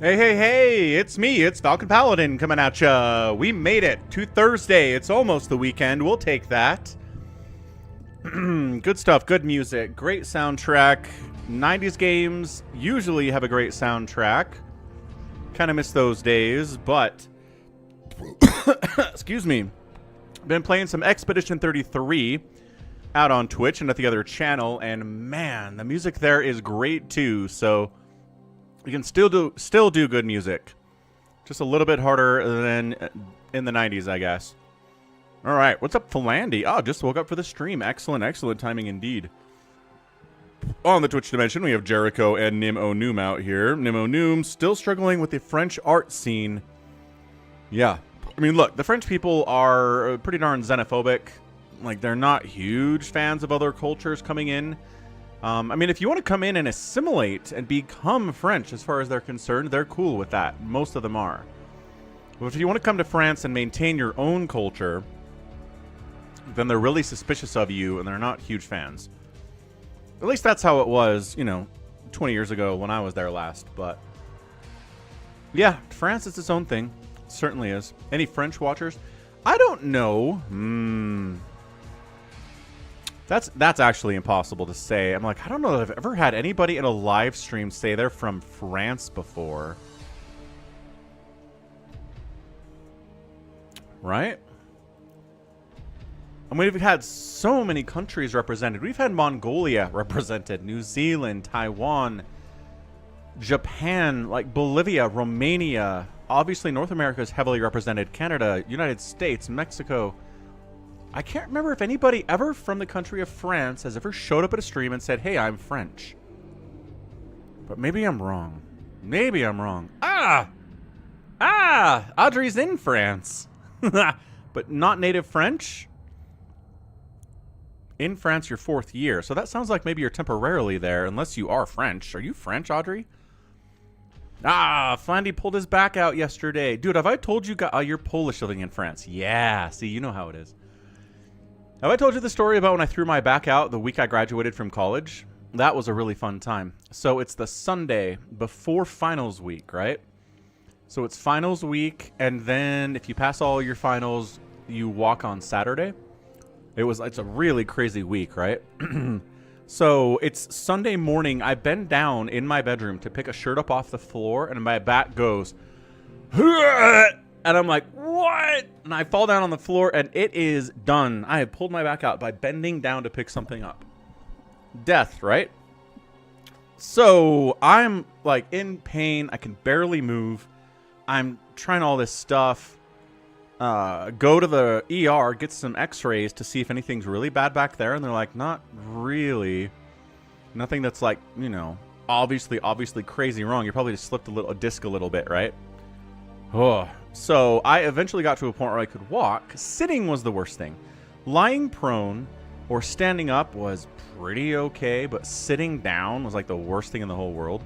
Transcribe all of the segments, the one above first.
Hey, hey, hey, it's me, it's Falcon Paladin coming at ya. We made it to Thursday. It's almost the weekend. We'll take that. Good stuff, good music, great soundtrack. 90s games usually have a great soundtrack. Kind of miss those days, but... excuse me. Been playing some Expedition 33 out on Twitch and at the other channel, and man, the music there is great too, so... you can still do good music. Just a little bit harder than in the 90s, I guess. All right, what's up, Philandy? Oh, just woke up for the stream. Excellent, excellent timing indeed. On the Twitch dimension, we have Jericho and Nim O'Noom out here. Nim O'Noom still struggling with the French art scene. Yeah, I mean, look, the French people are pretty darn xenophobic. Like, they're not huge fans of other cultures coming in. I mean, if you want to come in and assimilate and become French as far as they're concerned, they're cool with that. Most of them are. But if you want to come to France and maintain your own culture, then they're really suspicious of you and they're not huge fans. At least that's how it was, you know, 20 years ago when I was there last. But yeah, France is its own thing. It certainly is. Any French watchers? I don't know. That's actually impossible to say. I'm like, I don't know that I've ever had anybody in a live stream say they're from France before. Right? I mean, we've had so many countries represented. We've had Mongolia represented, New Zealand, Taiwan, Japan, like Bolivia, Romania. Obviously, North America is heavily represented. Canada, United States, Mexico. I can't remember if anybody ever from the country of France has ever showed up at a stream and said, hey, I'm French. But maybe I'm wrong. Maybe I'm wrong. Audrey's in France. But not native French? In France your 4th year. So that sounds like maybe you're temporarily there, unless you are French. Are you French, Audrey? Flandy pulled his back out yesterday. Dude, have I told you you're Polish living in France? Yeah, see, you know how it is. Have I told you the story about when I threw my back out the week I graduated from college? That was a really fun time. So it's the Sunday before finals week, right? So it's finals week, and then if you pass all your finals, you walk on Saturday. It's a really crazy week, right? So it's Sunday morning. I bend down in my bedroom to pick a shirt up off the floor, and my back goes... and I'm like, what? And I fall down on the floor, and it is done. I have pulled my back out by bending down to pick something up. Death, right? So I'm like in pain. I can barely move. I'm trying all this stuff. Go to the ER, get some x-rays to see if anything's really bad back there. And they're like, not really. Nothing that's like, you know, obviously crazy wrong. You probably just slipped a disc a little bit, right? Oh. So I eventually got to a point where I could walk. Sitting was the worst thing. Lying prone or standing up was pretty okay, but sitting down was like the worst thing in the whole world.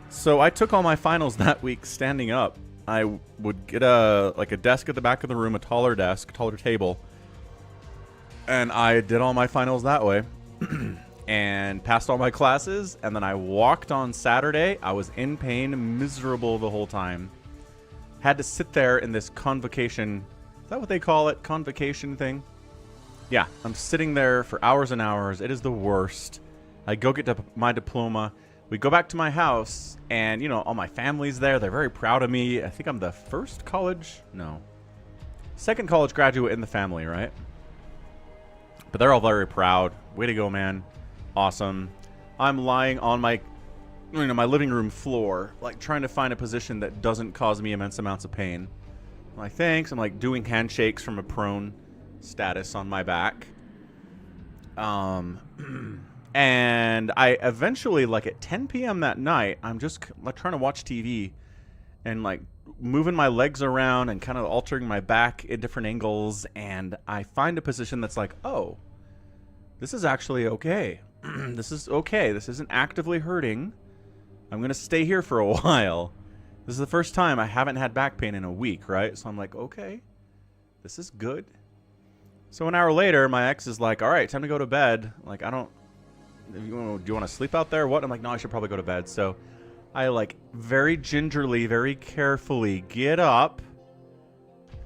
So I took all my finals that week standing up. I would get a desk at the back of the room, a taller desk, taller table, and I did all my finals that way and passed all my classes. And then I walked on Saturday. I was in pain, miserable the whole time. Had to sit there in this convocation. Is that what they call it? Convocation thing? Yeah, I'm sitting there for hours and hours. It is the worst. I go get my diploma. We go back to my house, and, you know, all my family's there. They're very proud of me. I think I'm the second college graduate in the family, right? But they're all very proud. Way to go, man. Awesome. I'm lying on my living room floor, like trying to find a position that doesn't cause me immense amounts of pain. I'm like, thanks. I'm like doing handshakes from a prone status on my back. And I eventually, like at 10 p.m. that night, I'm just like trying to watch TV and like moving my legs around and kind of altering my back at different angles. And I find a position that's like, oh, this is actually okay. This is okay. This isn't actively hurting. I'm going to stay here for a while. This is the first time I haven't had back pain in a week, right? So I'm like, okay, this is good. So an hour later, my ex is like, all right, time to go to bed. Like, do you want to sleep out there? What? I'm like, no, I should probably go to bed. So I like very gingerly, very carefully get up.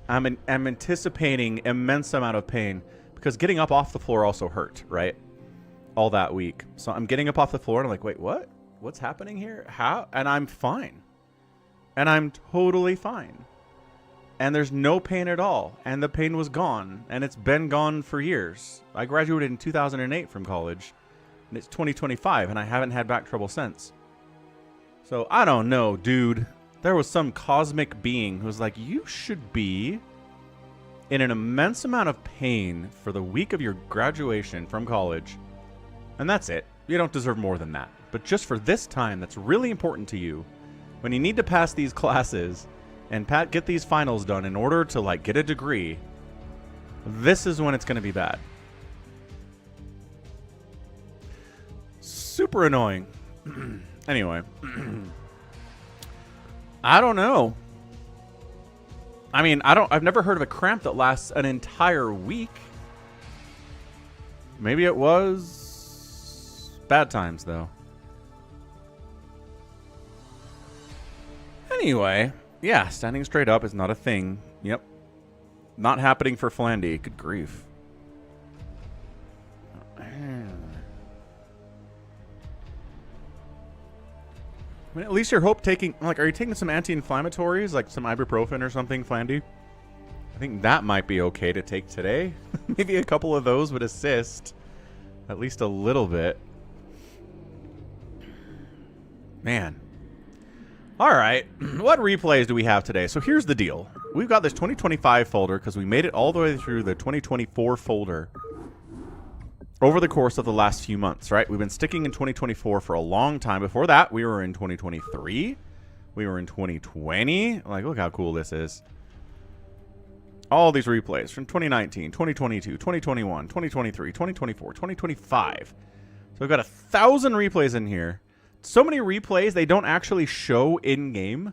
I'm anticipating immense amount of pain because getting up off the floor also hurt, right? All that week. So I'm getting up off the floor and I'm like, wait, what? What's happening here? How? And I'm fine. And I'm totally fine. And there's no pain at all. And the pain was gone. And it's been gone for years. I graduated in 2008 from college. And it's 2025 and I haven't had back trouble since. So I don't know, dude. There was some cosmic being who was like, you should be in an immense amount of pain for the week of your graduation from college. And that's it. You don't deserve more than that. But just for this time that's really important to you, when you need to pass these classes and get these finals done in order to like get a degree, this is when it's going to be bad. Super annoying. Anyway, I don't know. I mean, I've never heard of a cramp that lasts an entire week. Maybe it was bad times though. Anyway, yeah, standing straight up is not a thing. Yep. Not happening for Flandy. Good grief. I mean, at least you're are you taking some anti-inflammatories, like some ibuprofen or something, Flandy? I think that might be okay to take today. Maybe a couple of those would assist. At least a little bit. Man. Alright, what replays do we have today? So here's the deal. We've got this 2025 folder because we made it all the way through the 2024 folder over the course of the last few months, right? We've been sticking in 2024 for a long time. Before that, we were in 2023. We were in 2020. Like, look how cool this is. All these replays from 2019, 2022, 2021, 2023, 2024, 2025. So we've got 1,000 replays in here. So many replays, they don't actually show in-game.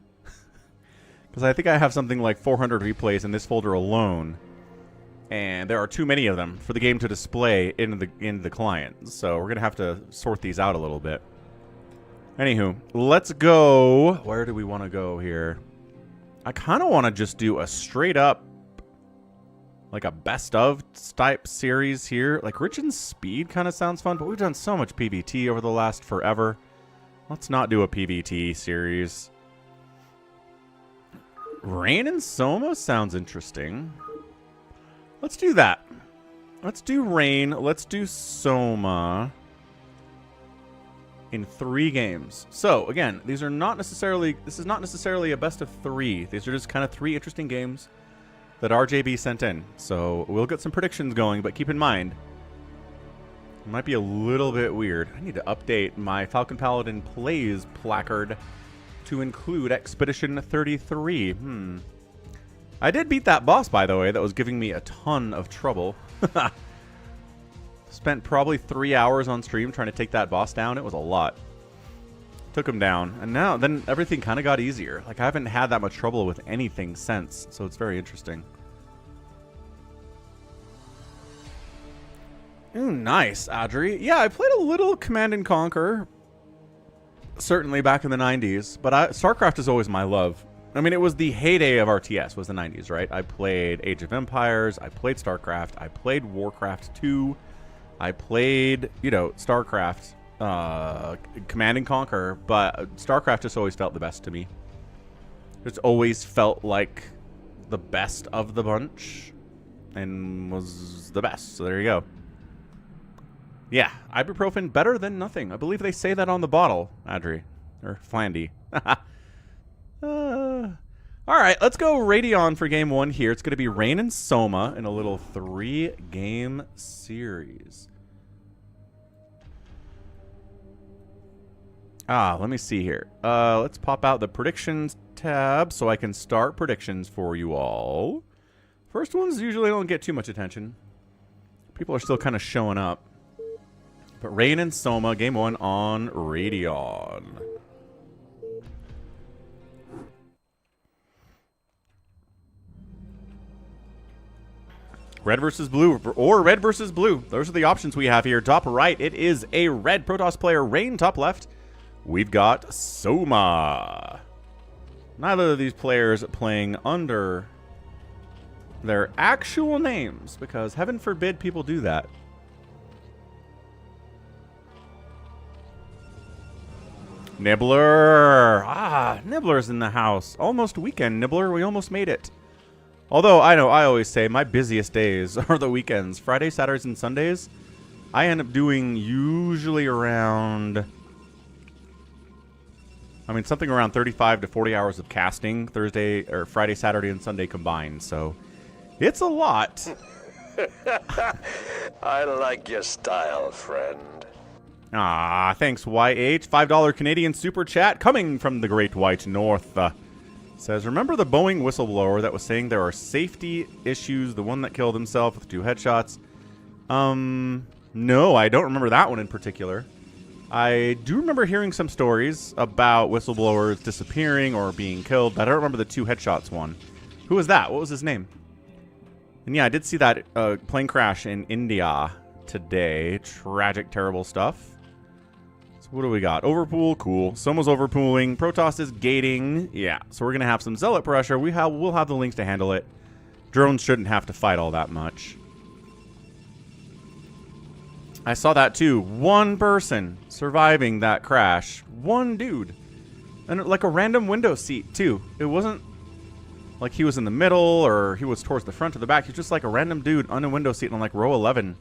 Because I think I have something like 400 replays in this folder alone. And there are too many of them for the game to display in the client. So we're going to have to sort these out a little bit. Anywho, let's go. Where do we want to go here? I kind of want to just do a straight up, like a best of type series here. Like Rich and Speed kind of sounds fun, but we've done so much PvT over the last forever. Let's not do a PvT series. Rain and Soma sounds interesting. Let's do that. Let's do Rain. Let's do Soma in 3 games. So, again, this is not necessarily a best of 3. These are just kind of 3 interesting games that RJB sent in. So, we'll get some predictions going, but keep in mind, it might be a little bit weird. I need to update my Falcon Paladin Plays placard to include Expedition 33. I did beat that boss, by the way. That was giving me a ton of trouble. Spent probably 3 hours on stream trying to take that boss down. It was a lot. Took him down. And then everything kind of got easier. Like, I haven't had that much trouble with anything since. So it's very interesting. Ooh, nice, Audrey. Yeah, I played a little Command & Conquer. Certainly back in the 90s. But StarCraft is always my love. I mean, it was the heyday of RTS, was the 90s, right? I played Age of Empires, I played StarCraft, I played Warcraft 2, I played, StarCraft, Command & Conquer, but StarCraft just always felt the best to me. It's always felt like the best of the bunch, and was the best, so there you go. Yeah, ibuprofen, better than nothing. I believe they say that on the bottle, Audrey, or Flandy. All right, let's go Radeon for game 1 here. It's going to be Rain and Soma in a little 3-game series. Let me see here. Let's pop out the predictions tab so I can start predictions for you all. First ones usually don't get too much attention. People are still kind of showing up. But Rain and Soma, game 1 on Radeon. Red versus blue, or red versus blue. Those are the options we have here. Top right, it is a red Protoss player. Rain, top left, we've got Soma. Neither of these players playing under their actual names, because heaven forbid people do that. Nibbler! Ah, Nibbler's in the house. Almost weekend, Nibbler. We almost made it. Although, I know, I always say my busiest days are the weekends. Fridays, Saturdays, and Sundays, I end up doing usually around... I mean, something around 35 to 40 hours of casting Thursday, or Friday, Saturday, and Sunday combined. So, it's a lot. I like your style, friend. Ah, thanks, YH. $5 Canadian Super Chat coming from the Great White North. Says, remember the Boeing whistleblower that was saying there are safety issues, the one that killed himself with 2 headshots? No, I don't remember that one in particular. I do remember hearing some stories about whistleblowers disappearing or being killed, but I don't remember the 2 headshots one. Who was that? What was his name? And yeah, I did see that plane crash in India today. Tragic, terrible stuff. So what do we got? Overpool, cool. Soma's overpooling. Protoss is gating. Yeah, so we're going to have some zealot pressure. We'll have the links to handle it. Drones shouldn't have to fight all that much. I saw that too. One person surviving that crash. One dude. And like a random window seat too. It wasn't like he was in the middle or he was towards the front or the back. He was just like a random dude on a window seat on like row 11.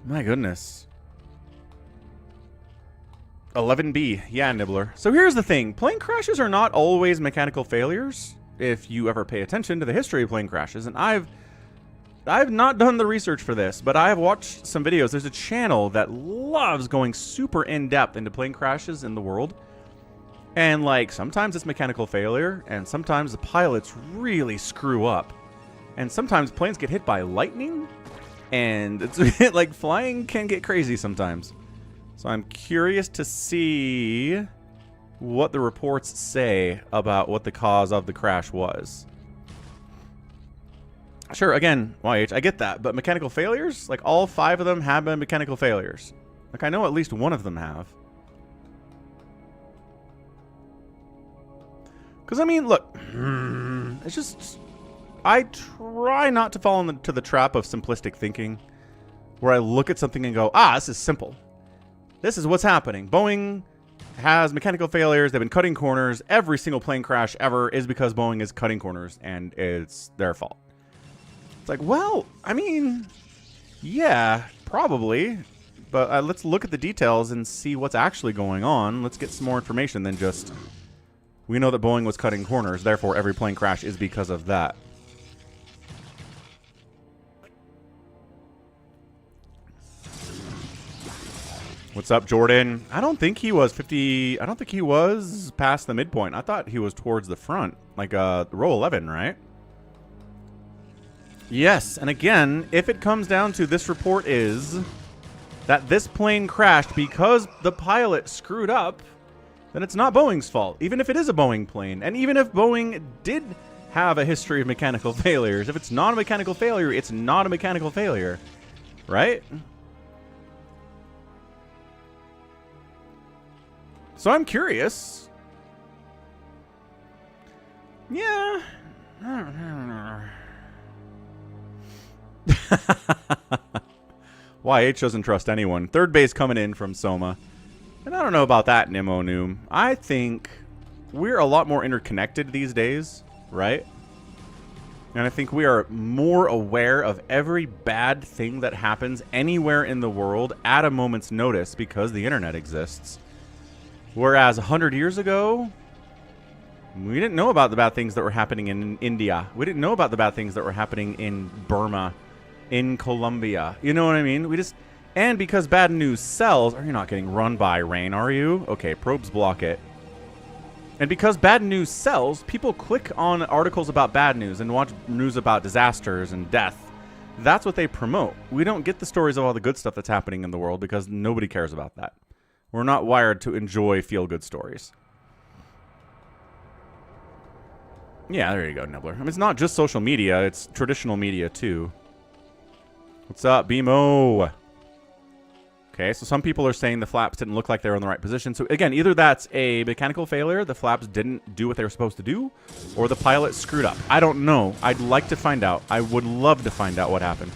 My goodness. 11B. Yeah, Nibbler. So here's the thing. Plane crashes are not always mechanical failures, if you ever pay attention to the history of plane crashes. And I've not done the research for this, but I have watched some videos. There's a channel that loves going super in-depth into plane crashes in the world. And, like, sometimes it's mechanical failure, and sometimes the pilots really screw up. And sometimes planes get hit by lightning, and it's like flying can get crazy sometimes. So I'm curious to see what the reports say about what the cause of the crash was. Sure, again, YH, I get that, but mechanical failures? Like, all 5 of them have been mechanical failures. Like, I know at least one of them have. Because, I mean, look, it's just... I try not to fall into the trap of simplistic thinking, where I look at something and go, ah, this is simple. This is what's happening. Boeing has mechanical failures. They've been cutting corners. Every single plane crash ever is because Boeing is cutting corners, and it's their fault. It's like, well, I mean, yeah, probably. But let's look at the details and see what's actually going on. Let's get some more information than just, we know that Boeing was cutting corners, therefore every plane crash is because of that. What's up, Jordan? I don't think he was 50. I don't think he was past the midpoint. I thought he was towards the front, like row 11, right? Yes, and again, if it comes down to this report is that this plane crashed because the pilot screwed up, then it's not Boeing's fault, even if it is a Boeing plane. And even if Boeing did have a history of mechanical failures, if it's not a mechanical failure, it's not a mechanical failure, right? So I'm curious. Yeah. I don't know. YH doesn't trust anyone. Third base coming in from Soma. And I don't know about that, Nimo Noom. I think we're a lot more interconnected these days, right? And I think we are more aware of every bad thing that happens anywhere in the world at a moment's notice because the internet exists. Whereas 100 years ago, we didn't know about the bad things that were happening in India. We didn't know about the bad things that were happening in Burma, in Colombia. You know what I mean? And because bad news sells, you're not getting run by rain, are you? Okay, probes block it. And because bad news sells, people click on articles about bad news and watch news about disasters and death. That's what they promote. We don't get the stories of all the good stuff that's happening in the world because nobody cares about that. We're not wired to enjoy feel-good stories. Yeah, there you go, Nibbler. I mean, it's not just social media. It's traditional media, too. What's up, BMO? Okay, so some people are saying the flaps didn't look like they were in the right position. So again, either that's a mechanical failure, the flaps didn't do what they were supposed to do, or the pilot screwed up. I don't know. I'd like to find out. I would love to find out what happened.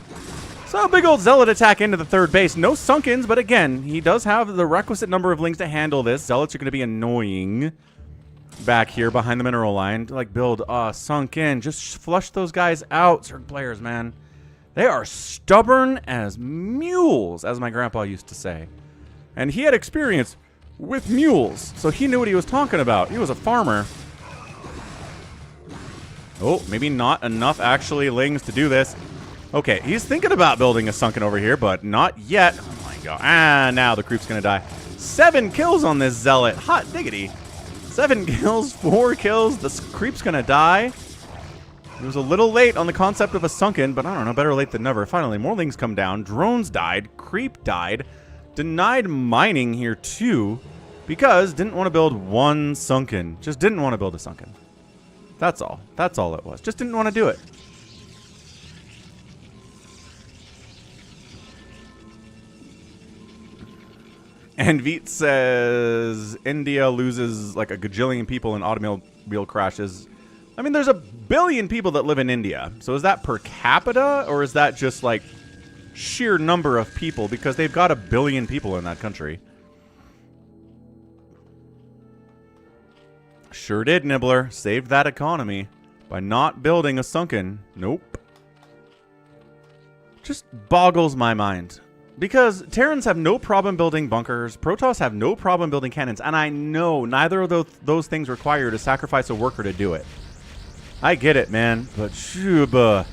So big old Zealot attack into the third base. No Sunkens, but again, he does have the requisite number of lings to handle this. Zealots are going to be annoying back here behind the mineral line to like build Sunken. Just flush those guys out, Zerg players, man. They are stubborn as mules, as my grandpa used to say. And he had experience with mules, so he knew what he was talking about. He was a farmer. Oh, maybe not enough actually lings to do this. Okay, he's thinking about building a Sunken over here, but not yet. Oh my god. Ah, now the creep's gonna die. 7 kills on this Zealot. Hot diggity. 7 kills, 4 kills. The creep's gonna die. It was a little late on the concept of a Sunken, but I don't know, better late than never. Finally, more lings come down. Drones died. Creep died. Denied mining here too, because didn't want to build one Sunken. Just didn't want to build a Sunken. That's all. That's all it was. Just didn't want to do it. And Veet says India loses like a gajillion people in automobile crashes. I mean, there's a billion people that live in India. So is that per capita, or is that just like sheer number of people? Because they've got a billion people in that country. Sure did, Nibbler. Saved that economy by not building a Sunken. Nope. Just boggles my mind. Because Terrans have no problem building bunkers, Protoss have no problem building cannons, and I know neither of those things require you to sacrifice a worker to do it. I get it, man, but Shuba,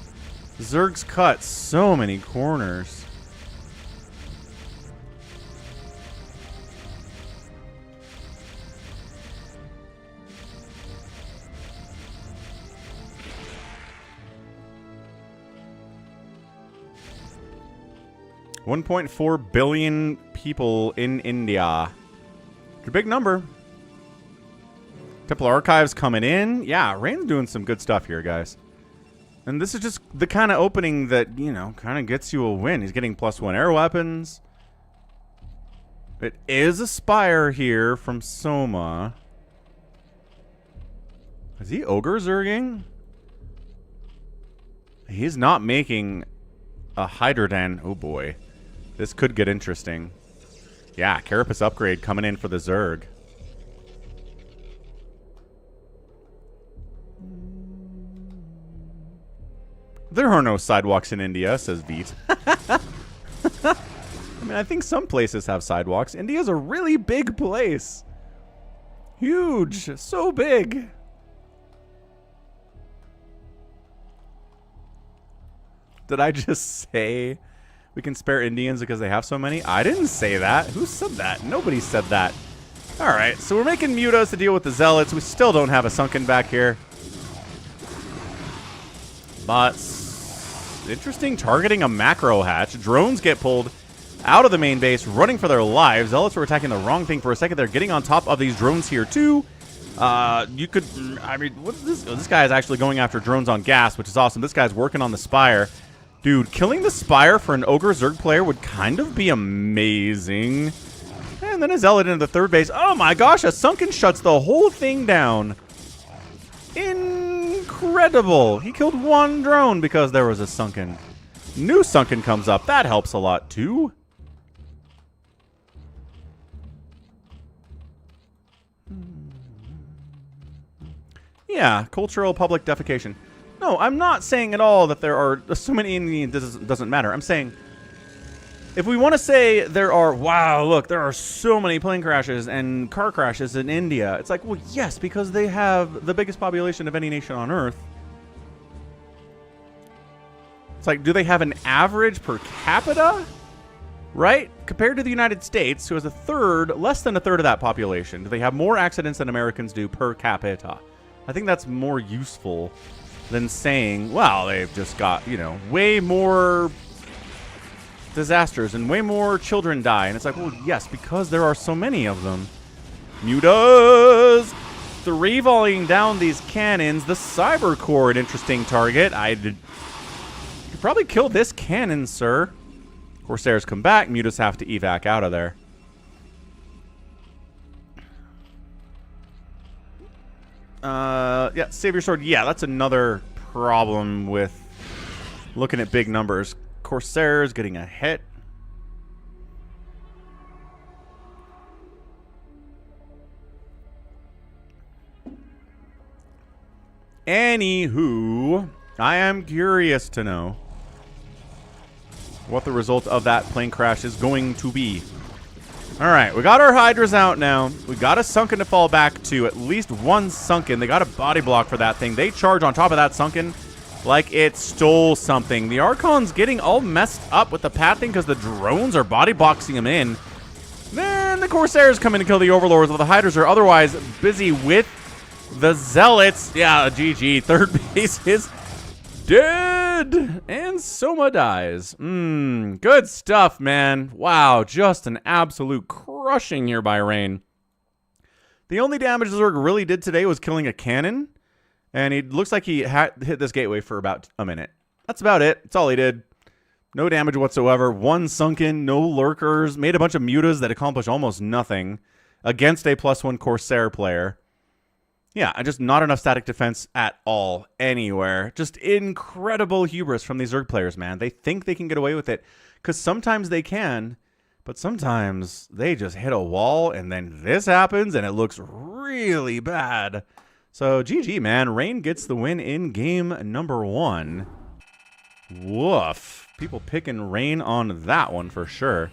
Zerg's cut so many corners. $1.4 billion people in India. It's a big number. Temple Archives coming in. Yeah, Rain's doing some good stuff here, guys. And this is just the kind of opening that, you know, kind of gets you a win. He's getting +1 air weapons. It is a Spire here from Soma. Is he Ogre Zerging? He's not making a Hydrodan. Oh, boy. This could get interesting. Yeah, Carapace upgrade coming in for the Zerg. There are no sidewalks in India, says Veet. I mean, I think some places have sidewalks. India's a really big place. Huge. So big. Did I just say we can spare Indians because they have so many? I didn't say that. Who said that? Nobody said that. All right, so we're making mutas to deal with the Zealots. We still don't have a Sunken back here. But interesting targeting a macro hatch. Drones get pulled out of the main base, running for their lives. Zealots were attacking the wrong thing for a second. They're getting on top of these drones here too. You could, I mean, what's this? Oh, this guy is actually going after drones on gas, which is awesome. This guy's working on the Spire. Dude, killing the Spire for an Ogre Zerg player would kind of be amazing. And then a Zealot into the third base. Oh my gosh, a Sunken shuts the whole thing down. Incredible. He killed one drone because there was a Sunken. New Sunken comes up. That helps a lot too. Yeah, cultural public defecation. No, I'm not saying at all that there are so many Indians doesn't matter. I'm saying if we want to say there are, wow, look, there are so many plane crashes and car crashes in India. It's like, well, yes, because they have the biggest population of any nation on Earth. It's like, do they have an average per capita? Right? Compared to the United States, who has less than a third of that population, do they have more accidents than Americans do per capita? I think that's more useful than saying, well, they've just got, you know, way more disasters and way more children die. And it's like, well, yes, because there are so many of them. Mutas! 3 volleying down these cannons. The Cyber Core, an interesting target. You could probably kill this cannon, sir. Corsairs come back. Mutas have to evac out of there. Yeah, save your sword. Yeah, that's another problem with looking at big numbers. Corsairs getting a hit. Anywho, I am curious to know what the result of that plane crash is going to be. Alright, we got our Hydras out now. We got a Sunken to fall back to. At least one Sunken. They got a body block for that thing. They charge on top of that Sunken like it stole something. The Archon's getting all messed up with the pathing because the drones are body boxing him in. Then the Corsairs come in to kill the Overlords while the Hydras are otherwise busy with the Zealots. Yeah, GG. Third base is dead. And Soma dies. Good stuff, man. Wow, just an absolute crushing here by Rain. The only damage Zerg really did today was killing a cannon. And it looks like he hit this gateway for about a minute. That's about it. That's all he did. No damage whatsoever. One Sunken, no lurkers. Made a bunch of mutas that accomplish almost nothing against a +1 Corsair player. Yeah, and just not enough static defense at all anywhere. Just incredible hubris from these Zerg players, man. They think they can get away with it because sometimes they can, but sometimes they just hit a wall and then this happens and it looks really bad. So GG, man. Rain gets the win in game number 1. Woof. People picking Rain on that one for sure.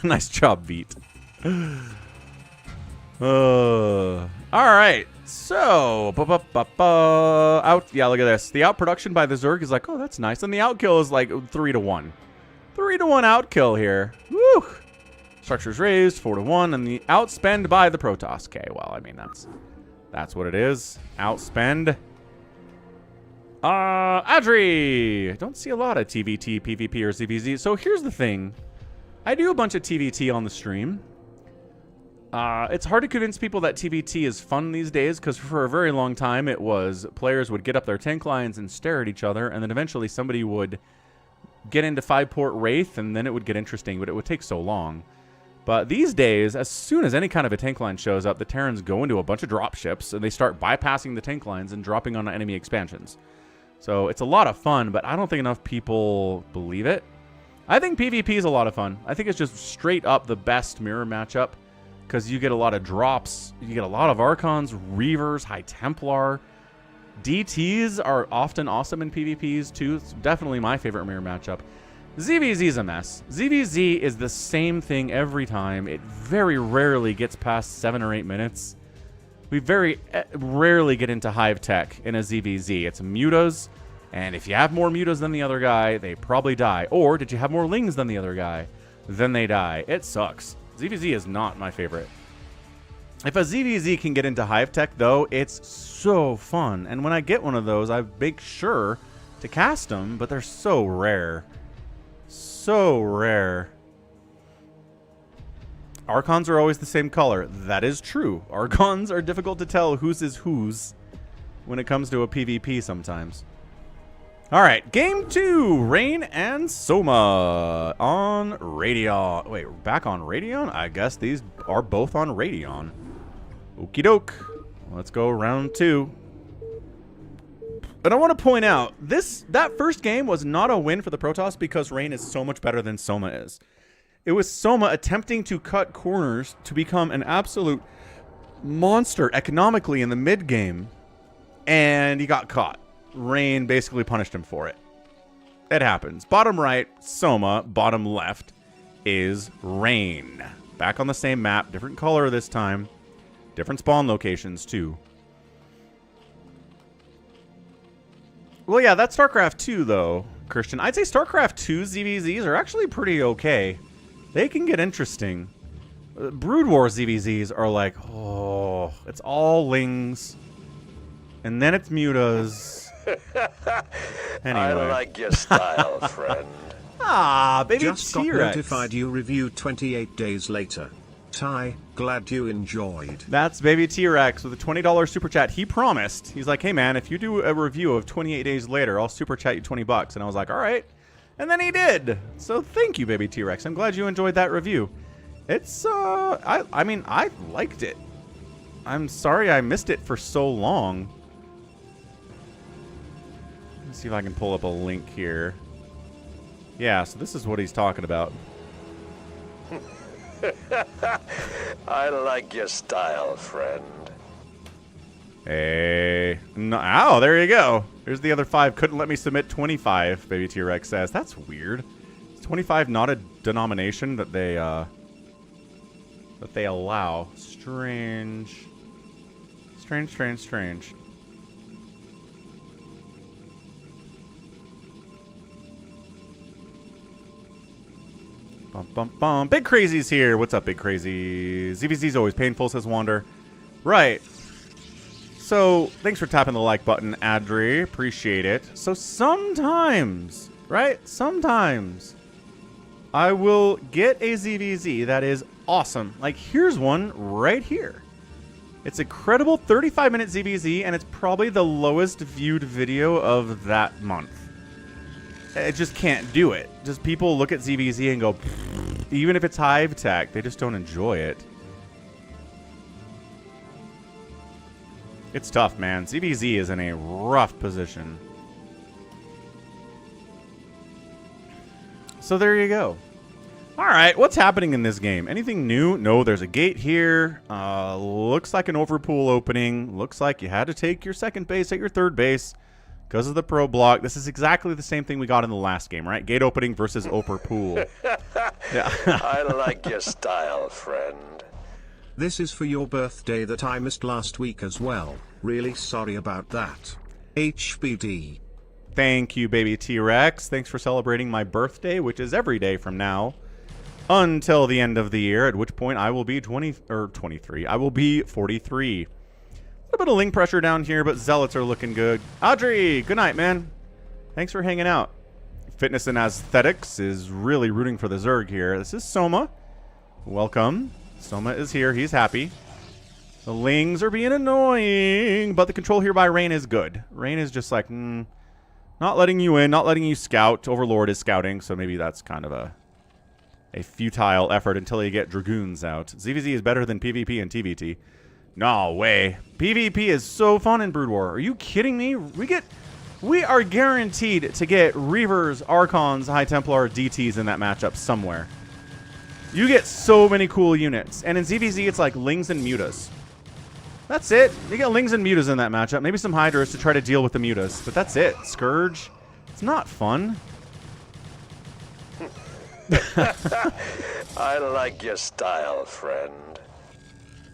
Nice job, Beat. All right. So, out. Yeah, look at this. The out production by the Zerg is like, oh, that's nice. And the out kill is like 3-1. 3-1 out kill here. Woo! Structures raised 4-1, and the outspend by the Protoss. Okay, well, I mean that's what it is. Outspend. Adri. Don't see a lot of TVT, PvP, or ZVZ. So here's the thing. I do a bunch of TVT on the stream. It's hard to convince people that TVT is fun these days because for a very long time it was players would get up their tank lines and stare at each other, and then eventually somebody would get into 5-port Wraith, and then it would get interesting, but it would take so long. But these days, as soon as any kind of a tank line shows up, the Terrans go into a bunch of drop ships, and they start bypassing the tank lines and dropping on enemy expansions. So it's a lot of fun, but I don't think enough people believe it. I think PvP is a lot of fun. I think it's just straight up the best mirror matchup because you get a lot of drops. You get a lot of Archons, Reavers, High Templar. DTs are often awesome in PvPs too. It's definitely my favorite mirror matchup. ZVZ is a mess. ZVZ is the same thing every time. It very rarely gets past 7 or 8 minutes. We very rarely get into Hive Tech in a ZVZ. It's mutas. And if you have more mutas than the other guy, they probably die. Or did you have more lings than the other guy? Then they die. It sucks. ZVZ is not my favorite. If a ZVZ can get into Hive Tech, though, it's so fun. And when I get one of those, I make sure to cast them, but they're so rare. So rare. Archons are always the same color. That is true. Archons are difficult to tell whose is whose when it comes to a PvP sometimes. All right, game 2, Rain and Soma on Radeon. Wait, back on Radeon? I guess these are both on Radeon. Okie doke. Let's go round 2. And I want to point out, that first game was not a win for the Protoss because Rain is so much better than Soma is. It was Soma attempting to cut corners to become an absolute monster economically in the mid game, and he got caught. Rain basically punished him for it. It happens. Bottom right, Soma. Bottom left is Rain. Back on the same map. Different color this time. Different spawn locations, too. Well, yeah, that's StarCraft 2, though, Christian. I'd say StarCraft 2 ZVZs are actually pretty okay. They can get interesting. Brood War ZVZs are like, oh, it's all lings. And then it's mutas. Anyway. I like your style, friend. Just got notified you reviewed 28 days later. Ty, glad you enjoyed. That's Baby T-Rex with a $20 super chat. He promised. He's like, hey man, if you do a review of 28 Days Later, I'll super chat you $20. And I was like, all right. And then he did. So thank you, Baby T-Rex. I'm glad you enjoyed that review. It's, I mean, I liked it. I'm sorry I missed it for so long. Let's see if I can pull up a link here. Yeah, so this is what he's talking about. I like your style, friend. Hey. No, oh, there you go. There's the other 5. Couldn't let me submit 25, Baby T-Rex says. That's weird. Is 25 not a denomination that they allow? Strange. Strange. Bum. Big Crazy's here. What's up, Big Crazy? ZVZ's always painful, says Wander. Right. So, thanks for tapping the like button, Adri. Appreciate it. So, sometimes, right? Sometimes, I will get a ZVZ that is awesome. Like, here's one right here. It's a credible 35-minute ZVZ, and it's probably the lowest viewed video of that month. It just can't do it. Just people look at ZVZ and go, even if it's Hive Tech, they just don't enjoy it. It's tough, man. ZVZ is in a rough position. So there you go. All right, what's happening in this game? Anything new? No, there's a gate here. Looks like an overpool opening. Looks like you had to take your second base at your third base because of the pro block. This is exactly the same thing we got in the last game, right? Gate opening versus overpool. Yeah. I like your style, friend. This is for your birthday that I missed last week as well. Really sorry about that. HBD. Thank you, Baby T-Rex. Thanks for celebrating my birthday, which is every day from now until the end of the year, at which point I will be 23. I will be 43. A little bit of link pressure down here, but Zealots are looking good. Audrey, good night, man. Thanks for hanging out. Fitness and Aesthetics is really rooting for the Zerg here. This is Soma. Welcome. Soma is here. He's happy. The Lings are being annoying, but the control here by Rain is good. Rain is just like, not letting you in, not letting you scout. Overlord is scouting, so maybe that's kind of a futile effort until you get Dragoons out. ZVZ is better than PvP and TVT. No way. PvP is so fun in Brood War. Are you kidding me? We are guaranteed to get Reavers, Archons, High Templar, DTs in that matchup somewhere. You get so many cool units. And in ZVZ, it's like Lings and Mutas. That's it. You get Lings and Mutas in that matchup. Maybe some Hydras to try to deal with the Mutas. But that's it. Scourge. It's not fun. I like your style, friend.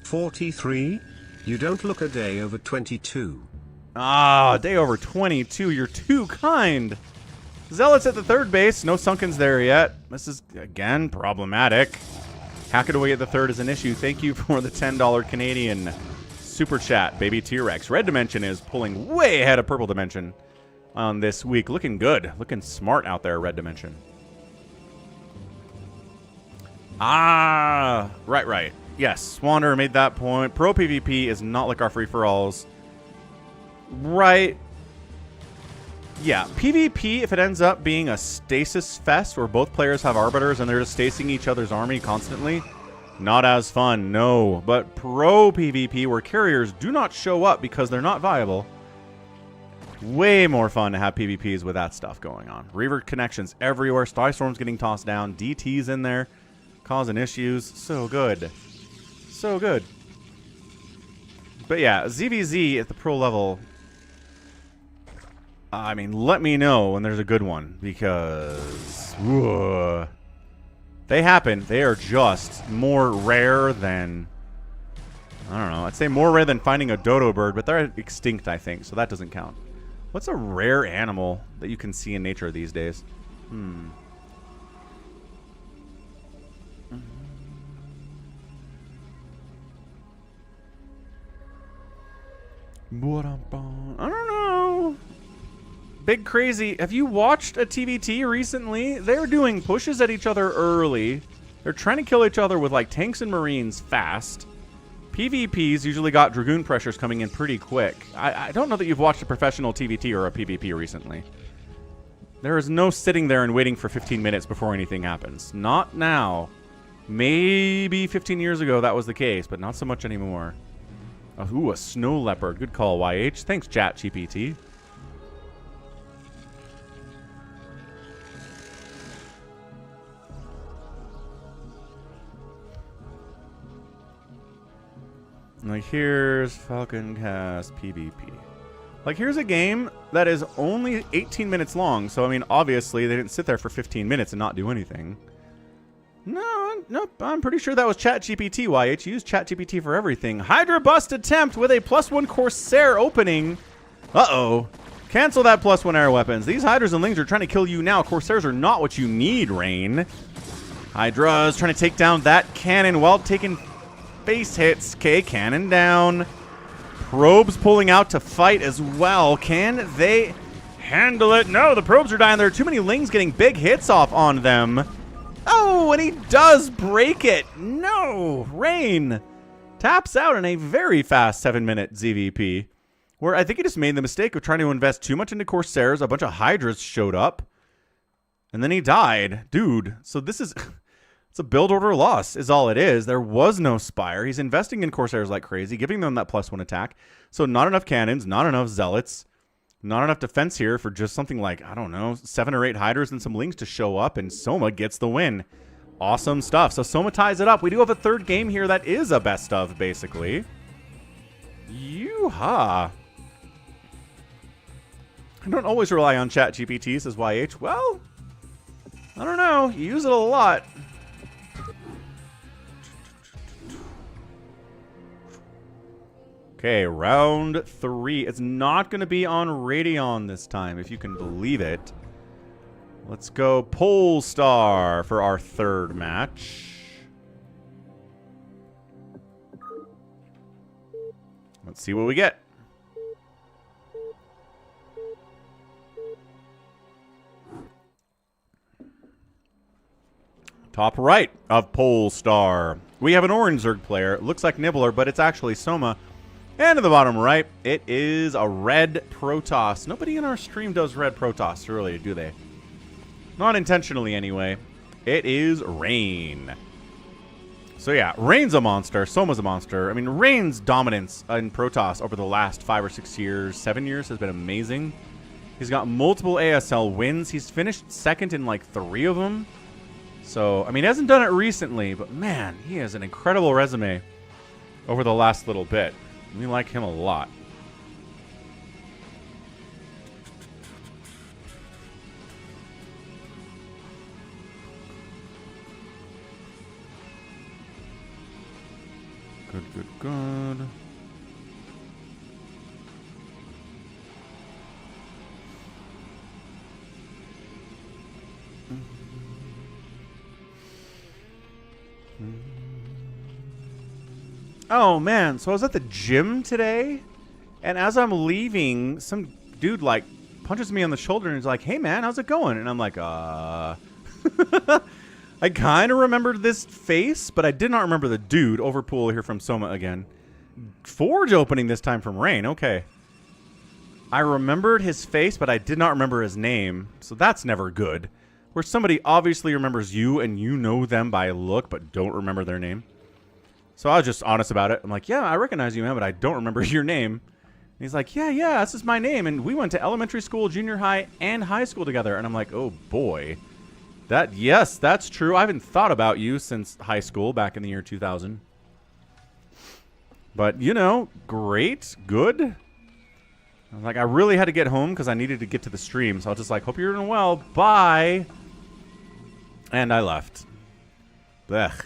43? You don't look a day over 22. Ah, day over 22. You're too kind. Zealots at the third base. No Sunkens there yet. This is, again, problematic. Hack it away at the third is an issue. Thank you for the $10 Canadian super chat, Baby T-Rex. Red Dimension is pulling way ahead of Purple Dimension on this week. Looking good. Looking smart out there, Red Dimension. Ah, right. Yes, Wanderer made that point. Pro PvP is not like our free-for-alls. Right. Yeah, PvP, if it ends up being a stasis fest where both players have arbiters and they're just stasing each other's army constantly, not as fun, no. But pro PvP, where carriers do not show up because they're not viable, way more fun to have PvPs with that stuff going on. Reaver connections everywhere. Starstorm's getting tossed down. DT's in there, causing issues. So good. So good. But yeah, ZVZ at the pro level, I mean, let me know when there's a good one, because they happen. They are just more rare than, I don't know, I'd say more rare than finding a dodo bird, but they're extinct, I think, so that doesn't count. What's a rare animal that you can see in nature these days? I don't know. Big Crazy, have you watched a TVT recently? They're doing pushes at each other early. They're trying to kill each other with like tanks and marines fast. PvPs usually got Dragoon pressures coming in pretty quick. I don't know that you've watched a professional TVT or a PvP recently. There is no sitting there and waiting for 15 minutes before anything happens. Not now. Maybe 15 years ago that was the case, but not so much anymore. Ooh, a snow leopard. Good call, YH. Thanks, ChatGPT. Like, here's Falcon Cast PvP. Like, here's a game that is only 18 minutes long. So, I mean, obviously, they didn't sit there for 15 minutes and not do anything. Nope. I'm pretty sure that was ChatGPT, YH. Use ChatGPT for everything. Hydra bust attempt with a +1 Corsair opening. Uh-oh. Cancel that +1 air weapons. These Hydras and Lings are trying to kill you now. Corsairs are not what you need, Rain. Hydra's trying to take down that cannon while taking face hits. Okay, cannon down. Probes pulling out to fight as well. Can they handle it? No, the probes are dying. There are too many Lings getting big hits off on them. Oh, and he does break it. No, Rain taps out in a very fast 7-minute ZVP, where I think he just made the mistake of trying to invest too much into Corsairs. A bunch of Hydras showed up, and then he died. Dude, so this is... It's a build order loss is all it is. There was no Spire. He's investing in Corsairs like crazy, giving them that +1 attack. So not enough cannons, not enough Zealots, not enough defense here for just something like, I don't know, 7 or 8 Hydras and some Lings to show up, and Soma gets the win. Awesome stuff. So Soma ties it up. We do have a third game here that is a best of, basically. Yoo-ha. I don't always rely on ChatGPT, says YH. Well, I don't know. You use it a lot. Okay, round 3. It's not going to be on Radeon this time, if you can believe it. Let's go Polestar for our third match. Let's see what we get. Top right of Polestar. We have an orange Zerg player. It looks like Nibbler, but it's actually Soma. And at the bottom right, it is a red Protoss. Nobody in our stream does red Protoss, really, do they? Not intentionally, anyway. It is Rain. So yeah, Rain's a monster. Soma's a monster. I mean, Rain's dominance in Protoss over the last 5 or 6 years, 7 years has been amazing. He's got multiple ASL wins. He's finished second in like 3 of them. So, I mean, he hasn't done it recently, but man, he has an incredible resume over the last little bit. We like him a lot. Good. Oh man, so I was at the gym today, and as I'm leaving, some dude like punches me on the shoulder and is like, "Hey man, how's it going?" And I'm like, I kind of remembered this face, but I did not remember the dude. Overpool here from Soma again. Forge opening this time from Rain. Okay. I remembered his face, but I did not remember his name, so that's never good. Where somebody obviously remembers you and you know them by look, but don't remember their name. So I was just honest about it. I'm like, yeah, I recognize you, man, but I don't remember your name. And he's like, yeah, this is my name. And we went to elementary school, junior high, and high school together. And I'm like, oh, boy. Yes, that's true. I haven't thought about you since high school back in the year 2000. But, you know, great, good. I was like, I really had to get home because I needed to get to the stream. So I was just like, hope you're doing well. Bye. And I left. Blech.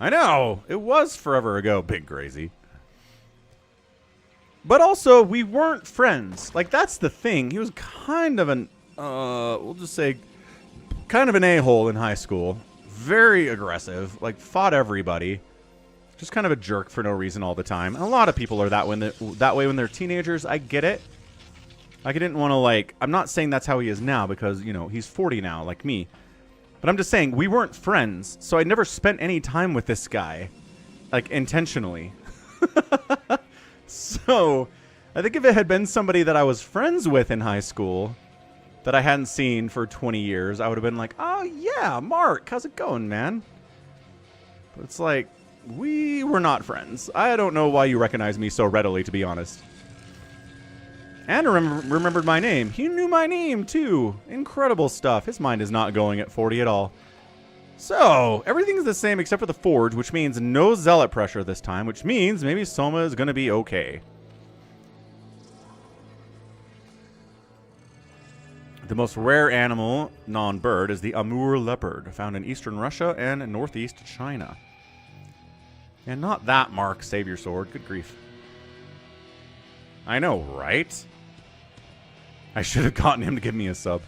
I know. It was forever ago. Big crazy. But also, we weren't friends. Like, that's the thing. He was kind of an, we'll just say, kind of an a-hole in high school. Very aggressive. Like, fought everybody. Just kind of a jerk for no reason all the time. And a lot of people are that way when they're teenagers. I get it. I didn't want to, like, I'm not saying that's how he is now because, you know, he's 40 now, like me. But I'm just saying, we weren't friends, so I never spent any time with this guy. Like, intentionally. So, I think if it had been somebody that I was friends with in high school, that I hadn't seen for 20 years, I would have been like, oh yeah, Mark, how's it going, man? But it's like, we were not friends. I don't know why you recognize me so readily, to be honest. And remembered my name. He knew my name, too. Incredible stuff. His mind is not going at 40 at all. So, everything's the same except for the forge, which means no zealot pressure this time, which means maybe Soma is going to be okay. The most rare animal, non-bird, is the Amur leopard, found in eastern Russia and northeast China. And not that, Mark. Save your sword. Good grief. I know, right? I should have gotten him to give me a sub.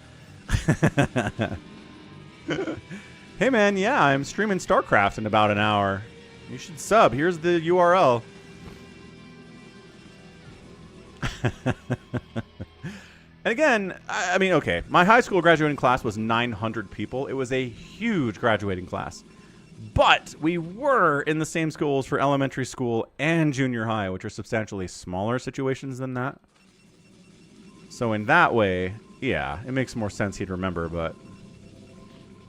Hey, man, yeah, I'm streaming StarCraft in about an hour. You should sub. Here's the URL. And again, I mean, okay, my high school graduating class was 900 people. It was a huge graduating class. But we were in the same schools for elementary school and junior high, which are substantially smaller situations than that. So in that way, yeah, it makes more sense he'd remember, but...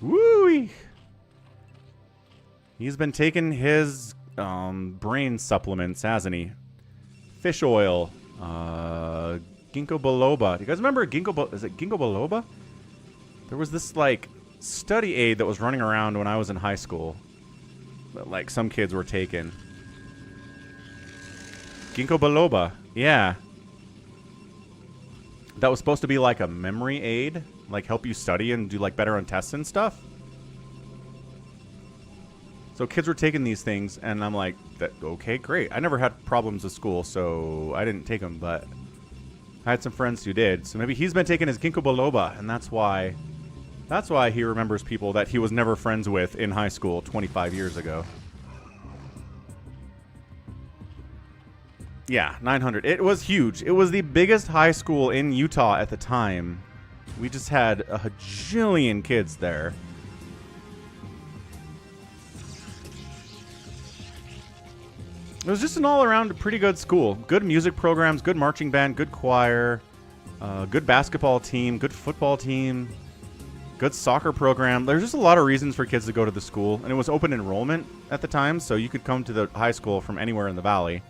Woo-wee! He's been taking his brain supplements, hasn't he? Fish oil, ginkgo biloba. Do you guys remember is it ginkgo biloba? There was this, like, study aid that was running around when I was in high school that, like, some kids were taking. Ginkgo biloba. Yeah. That was supposed to be, like, a memory aid. Like, help you study and do, like, better on tests and stuff. So kids were taking these things, and I'm like, okay, great. I never had problems with school, so I didn't take them, but I had some friends who did. So maybe he's been taking his ginkgo biloba, and that's why he remembers people that he was never friends with in high school 25 years ago. Yeah, 900. It was huge. It was the biggest high school in Utah at the time. We just had a hajillion kids there. It was just an all-around pretty good school. Good music programs, good marching band, good choir, good basketball team, good football team, good soccer program. There's just a lot of reasons for kids to go to the school. And it was open enrollment at the time, so you could come to the high school from anywhere in the valley.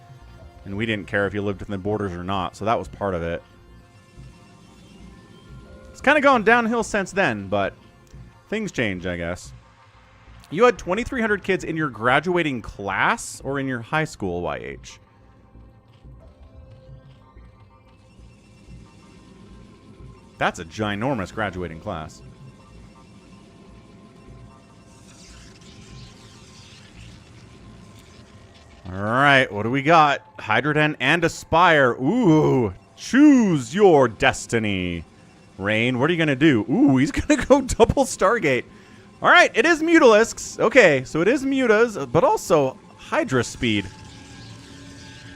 And we didn't care if you lived within the borders or not, so that was part of it. It's kind of gone downhill since then, but things change, I guess. You had 2,300 kids in your graduating class or in your high school, YH? That's a ginormous graduating class. All right, what do we got? Hydroden and Aspire. Ooh, choose your destiny. Rain, what are you going to do? Ooh, he's going to go double Stargate. All right, it is Mutalisks. Okay, so it is Mutas, but also Hydra speed.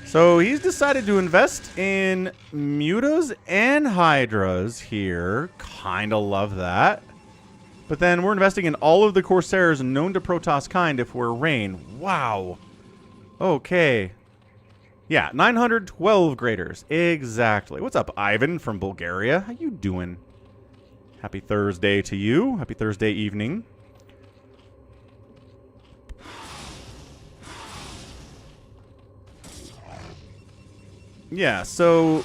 So he's decided to invest in Mutas and Hydras here. Kind of love that. But then we're investing in all of the Corsairs known to Protoss kind if we're Rain. Wow. Okay. Yeah, 912 graders. Exactly. What's up, Ivan from Bulgaria? How you doing? Happy Thursday to you. Happy Thursday evening. Yeah, so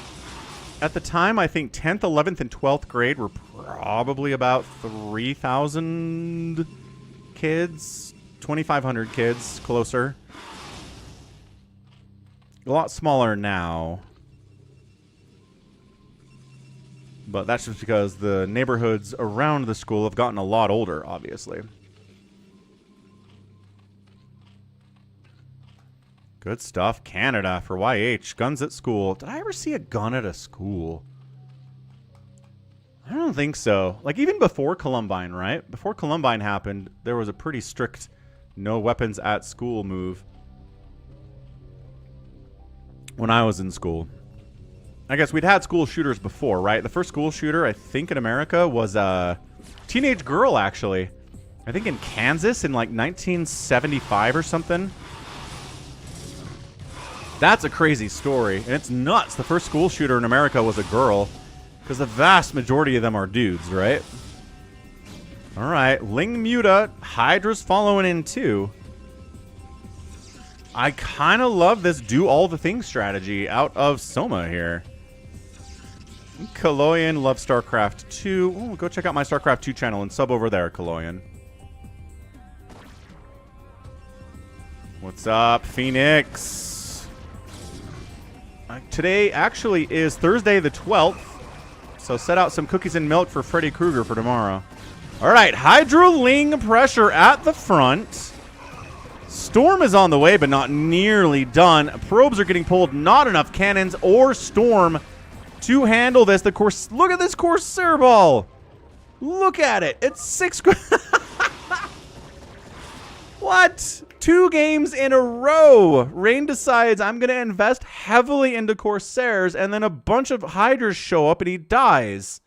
at the time, I think 10th, 11th, and 12th grade were probably about 3,000 kids, 2,500 kids, closer. A lot smaller now. But that's just because the neighborhoods around the school have gotten a lot older, obviously. Good stuff. Canada for YH. Guns at school. Did I ever see a gun at a school? I don't think so. Like, even before Columbine, right? Before Columbine happened, there was a pretty strict no weapons at school move. When I was in school. I guess we'd had school shooters before, right? The first school shooter, I think, in America was a teenage girl, actually. I think in Kansas in like 1975 or something. That's a crazy story. And it's nuts. The first school shooter in America was a girl. Because the vast majority of them are dudes, right? Alright. Ling Muta. Hydra's following in too. I kind of love this do all the things strategy out of Soma here. Kaloyan loves StarCraft 2. Ooh, go check out my StarCraft 2 channel and sub over there, Kaloyan. What's up, Phoenix? Today actually is Thursday the 12th. So set out some cookies and milk for Freddy Krueger for tomorrow. Alright, Hydra Ling pressure at the front. Storm is on the way, but not nearly done. Probes are getting pulled. Not enough cannons or Storm to handle this. The course. Look at this Corsair ball. Look at it. It's 6. What? 2 games in a row. Rain decides I'm going to invest heavily into Corsairs, and then a bunch of Hydras show up and he dies.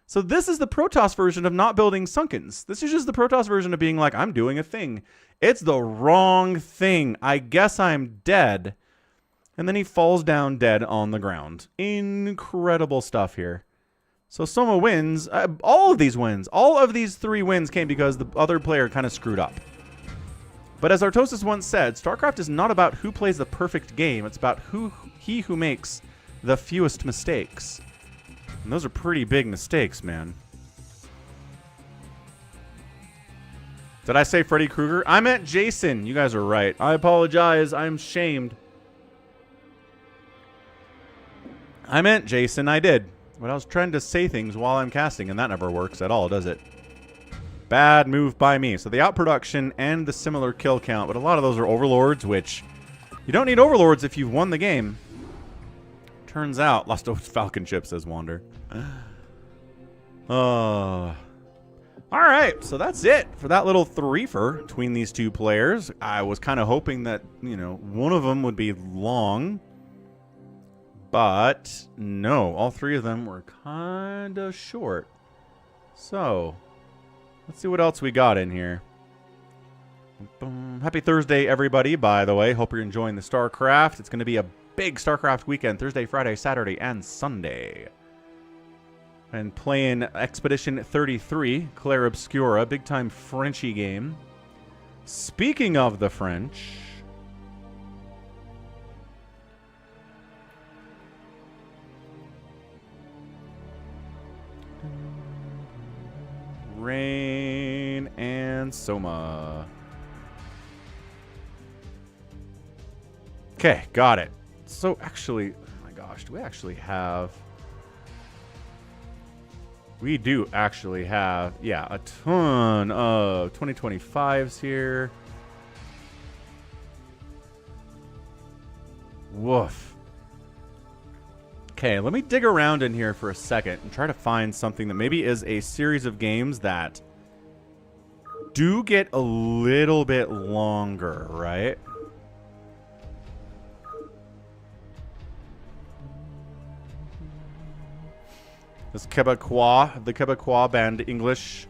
So this is the Protoss version of not building Sunkens. This is just the Protoss version of being like, I'm doing a thing. It's the wrong thing. I guess I'm dead. And then he falls down dead on the ground. Incredible stuff here. So Soma wins. All of these wins. All of these 3 wins came because the other player kind of screwed up. But as Artosis once said, StarCraft is not about who plays the perfect game. It's about he who makes the fewest mistakes. And those are pretty big mistakes, man. Did I say Freddy Krueger? I meant Jason. You guys are right. I apologize. I'm shamed. I meant Jason. I did. But I was trying to say things while I'm casting, and that never works at all, does it? Bad move by me. So the outproduction and the similar kill count, but a lot of those are overlords, which you don't need overlords if you've won the game. Turns out, lost those Falcon chips, says Wander. Alright, so that's it for that little threefer between these 2 players. I was kind of hoping that, you know, one of them would be long. But no, all 3 of them were kind of short. So, let's see what else we got in here. Happy Thursday, everybody, by the way. Hope you're enjoying the StarCraft. It's going to be a big StarCraft weekend, Thursday, Friday, Saturday, and Sunday. And playing Expedition 33, Claire Obscura, big-time Frenchy game. Speaking of the French... Rain and Soma. Okay, got it. So actually, oh my gosh, do we actually have... We do actually have, yeah, a ton of 2025s here. Woof. Okay, let me dig around in here for a second and try to find something that maybe is a series of games that do get a little bit longer, right? This Quebecois, the Quebecois banned English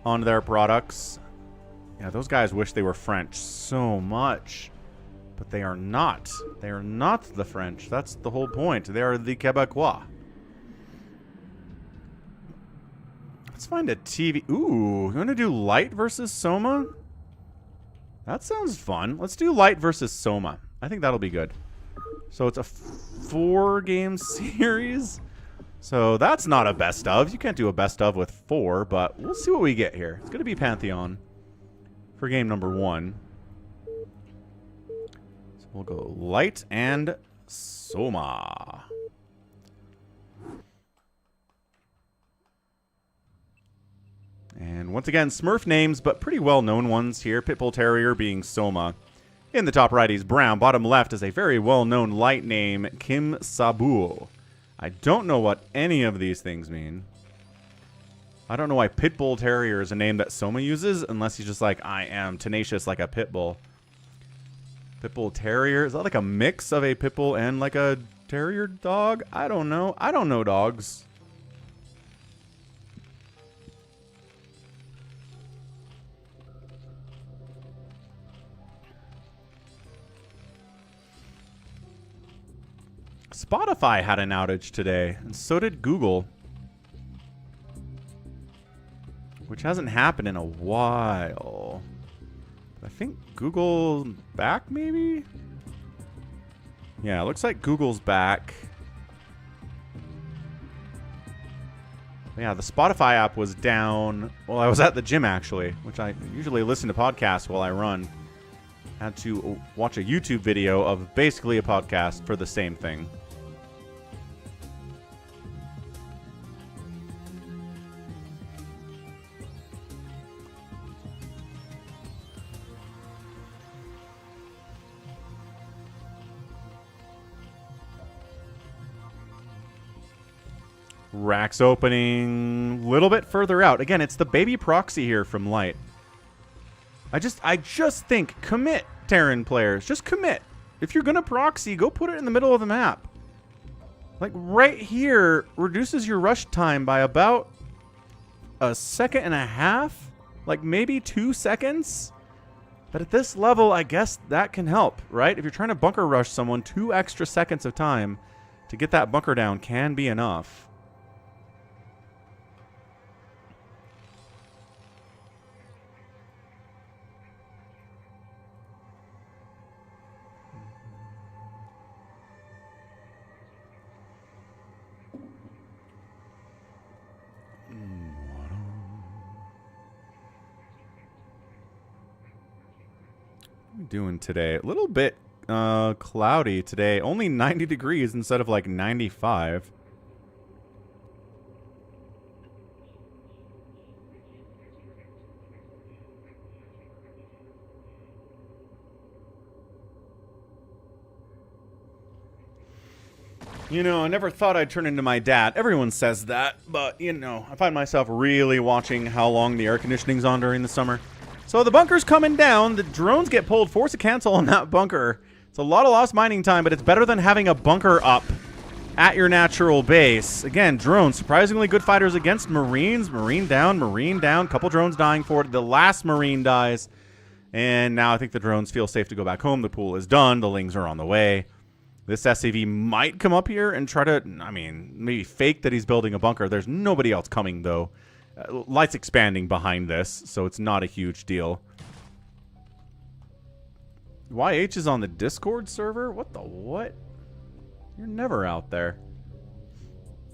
on their products. Yeah, those guys wish they were French so much. But they are not. They are not the French. That's the whole point. They are the Quebecois. Let's find a TV. Ooh, you want to do Light versus Soma? That sounds fun. Let's do Light versus Soma. I think that'll be good. So it's a 4-game series. So that's not a best of. You can't do a best of with 4, but we'll see what we get here. It's going to be Pantheon for game number 1. So we'll go Light and Soma. And once again, Smurf names, but pretty well-known ones here. Pitbull Terrier being Soma. In the top right, he's brown. Bottom left is a very well-known light name, Kim Sabu. I don't know what any of these things mean. I don't know why Pitbull Terrier is a name that Soma uses, unless he's just like, I am tenacious like a pitbull. Pitbull Terrier? Is that like a mix of a pitbull and like a terrier dog? I don't know. I don't know dogs. Spotify had an outage today, and so did Google. Which hasn't happened in a while. I think Google back, maybe? Yeah, it looks like Google's back. Yeah, the Spotify app was down. Well, I was at the gym, actually, which I usually listen to podcasts while I run. Had to watch a YouTube video of basically a podcast for the same thing. Racks opening a little bit further out. Again, it's the baby proxy here from Light. I just think, commit, Terran players. Just commit. If you're going to proxy, go put it in the middle of the map. Like, right here reduces your rush time by about a second and a half. Like, maybe 2 seconds. But at this level, I guess that can help, right? If you're trying to bunker rush someone, 2 extra seconds of time to get that bunker down can be enough. Doing today? A little bit cloudy today. Only 90 degrees instead of like 95. You know, I never thought I'd turn into my dad. Everyone says that, but you know, I find myself really watching how long the air conditioning's on during the summer. So the bunker's coming down. The drones get pulled. Force a cancel on that bunker. It's a lot of lost mining time, but it's better than having a bunker up at your natural base. Again, drones, surprisingly good fighters against Marines. Marine down. Couple drones dying for it. The last Marine dies. And now I think the drones feel safe to go back home. The pool is done. The Lings are on the way. This SCV might come up here and try to, I mean, maybe fake that he's building a bunker. There's nobody else coming, though. Light's expanding behind this, so it's not a huge deal. YH is on the Discord server? What the what? You're never out there.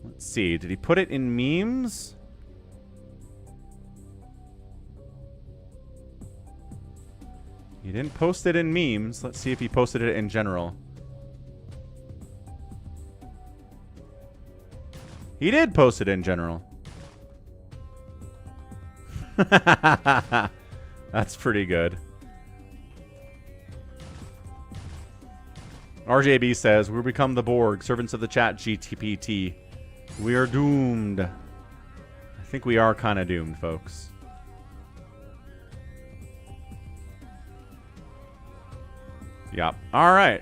Let's see. Did he put it in memes? He didn't post it in memes. Let's see if he posted it in general. He did post it in general. That's pretty good. RJB says, we become the Borg, servants of the chat GTPT. We are doomed. I think we are kind of doomed, folks. Yep. All right.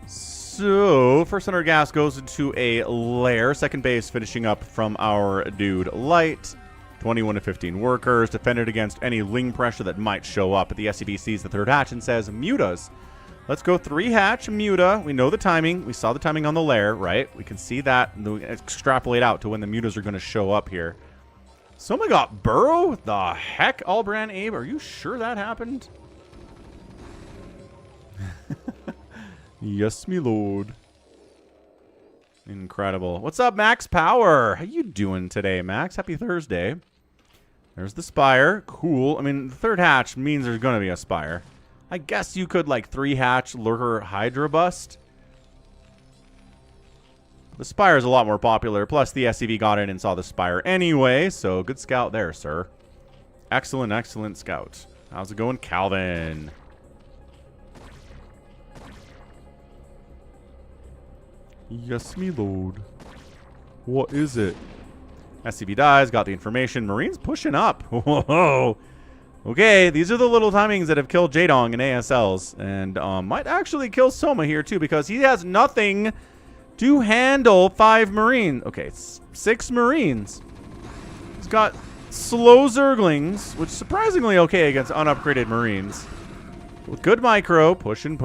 So, first under gas goes into a lair. Second base finishing up from our dude Light. 21 to 15 workers. Defended against any Ling pressure that might show up. But the SCV sees the third hatch and says, mutas. Let's go 3 hatch, muta. We know the timing. We saw the timing on the lair, right? We can see that and we extrapolate out to when the mutas are going to show up here. Someone got burrow? The heck, Albran Abe? Are you sure that happened? Yes, me lord. Incredible. What's up, Max Power? How you doing today, Max? Happy Thursday. There's the spire. Cool. I mean, the third hatch means there's going to be a spire. I guess you could, like, 3 hatch Lurker Hydra bust. The spire is a lot more popular. Plus, the SCV got in and saw the spire anyway. So, good scout there, sir. Excellent, excellent scout. How's it going, Calvin? Yes, me lord. What is it? SCV dies, got the information. Marines pushing up. Whoa. Okay, these are the little timings that have killed Jadong and ASLs. And might actually kill Soma here, too, because he has nothing to handle 5 Marines. Okay, 6 Marines. He's got slow Zerglings, which is surprisingly okay against unupgraded Marines. With good micro, pushing.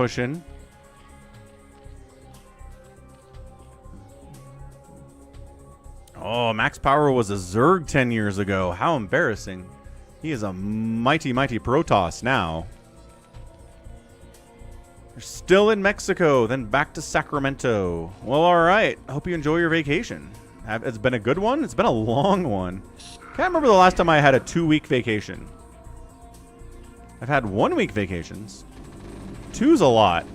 Oh, Max Power was a Zerg 10 years ago. How embarrassing. He is a mighty, mighty Protoss now. You're still in Mexico, then back to Sacramento. Well, all right. Hope you enjoy your vacation. It's been a good one. It's been a long one. Can't remember the last time I had a 2-week vacation. I've had 1-week vacations. 2's a lot.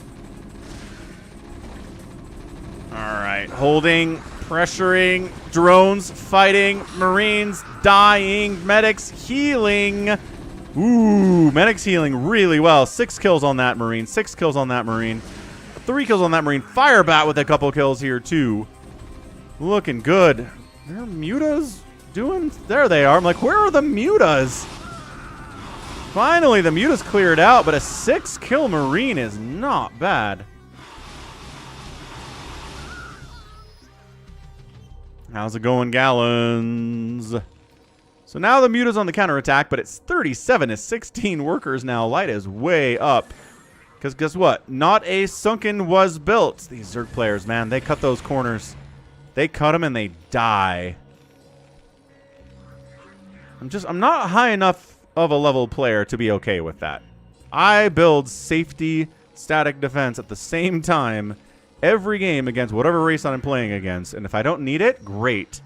All right. Holding, pressuring, drones, fighting, Marines, dying, medics, healing. Ooh, medics healing really well. 6 kills on that Marine. 6 kills on that Marine. 3 kills on that Marine. Firebat with a couple kills here, too. Looking good. There are mutas doing... There they are. I'm like, where are the mutas? Finally, the mutas cleared out, but a 6-kill Marine is not bad. How's it going, Gallons? So now the muta's on the counterattack, but it's 37 to 16 workers now. Light is way up. Because guess what? Not a sunken was built. These Zerg players, man, they cut those corners. They cut them and they die. I'm not high enough of a level player to be okay with that. I build safety, static defense at the same time every game against whatever race I'm playing against. And if I don't need it, great.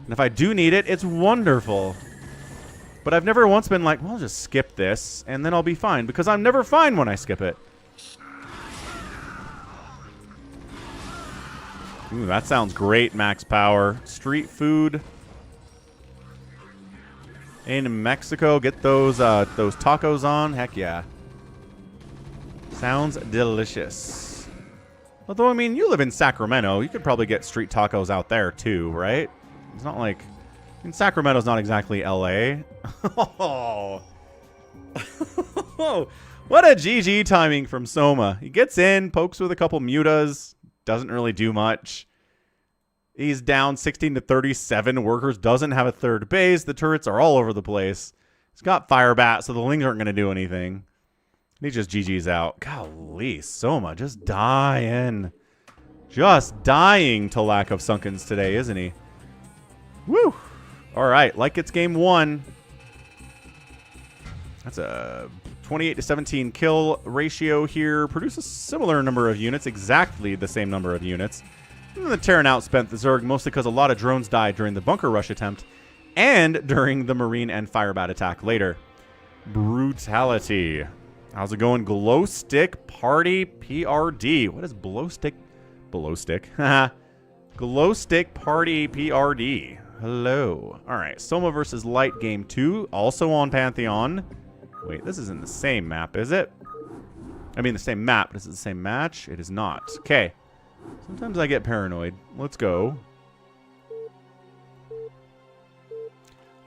And if I do need it, it's wonderful. But I've never once been like, well, I'll just skip this, and then I'll be fine. Because I'm never fine when I skip it. Ooh, that sounds great, Max Power. Street food. In Mexico, get those tacos on. Heck yeah. Sounds delicious. Although, I mean, you live in Sacramento. You could probably get street tacos out there, too, right? It's not like... I mean, Sacramento's not exactly L.A. Oh. What a GG timing from Soma. He gets in, pokes with a couple mutas. Doesn't really do much. He's down 16 to 37 workers. Doesn't have a third base. The turrets are all over the place. He's got Firebat, so the Lings aren't going to do anything. He just GG's out. Golly, Soma just dying. Just dying to lack of Sunkens today, isn't he? Woo! All right, like it's game 1. That's a 28 to 17 kill ratio here. Produce a similar number of units, exactly the same number of units. And then the Terran outspent the Zerg, mostly because a lot of drones died during the bunker rush attempt and during the Marine and Firebat attack later. Brutality. How's it going? Glow Stick Party PRD. What is Blow Stick? Blow Stick. Glow Stick Party PRD. Hello. All right. Soma versus Light game 2. Also on Pantheon. Wait, this isn't the same map, is it? I mean, the same map, but is it the same match? It is not. Okay. Sometimes I get paranoid. Let's go.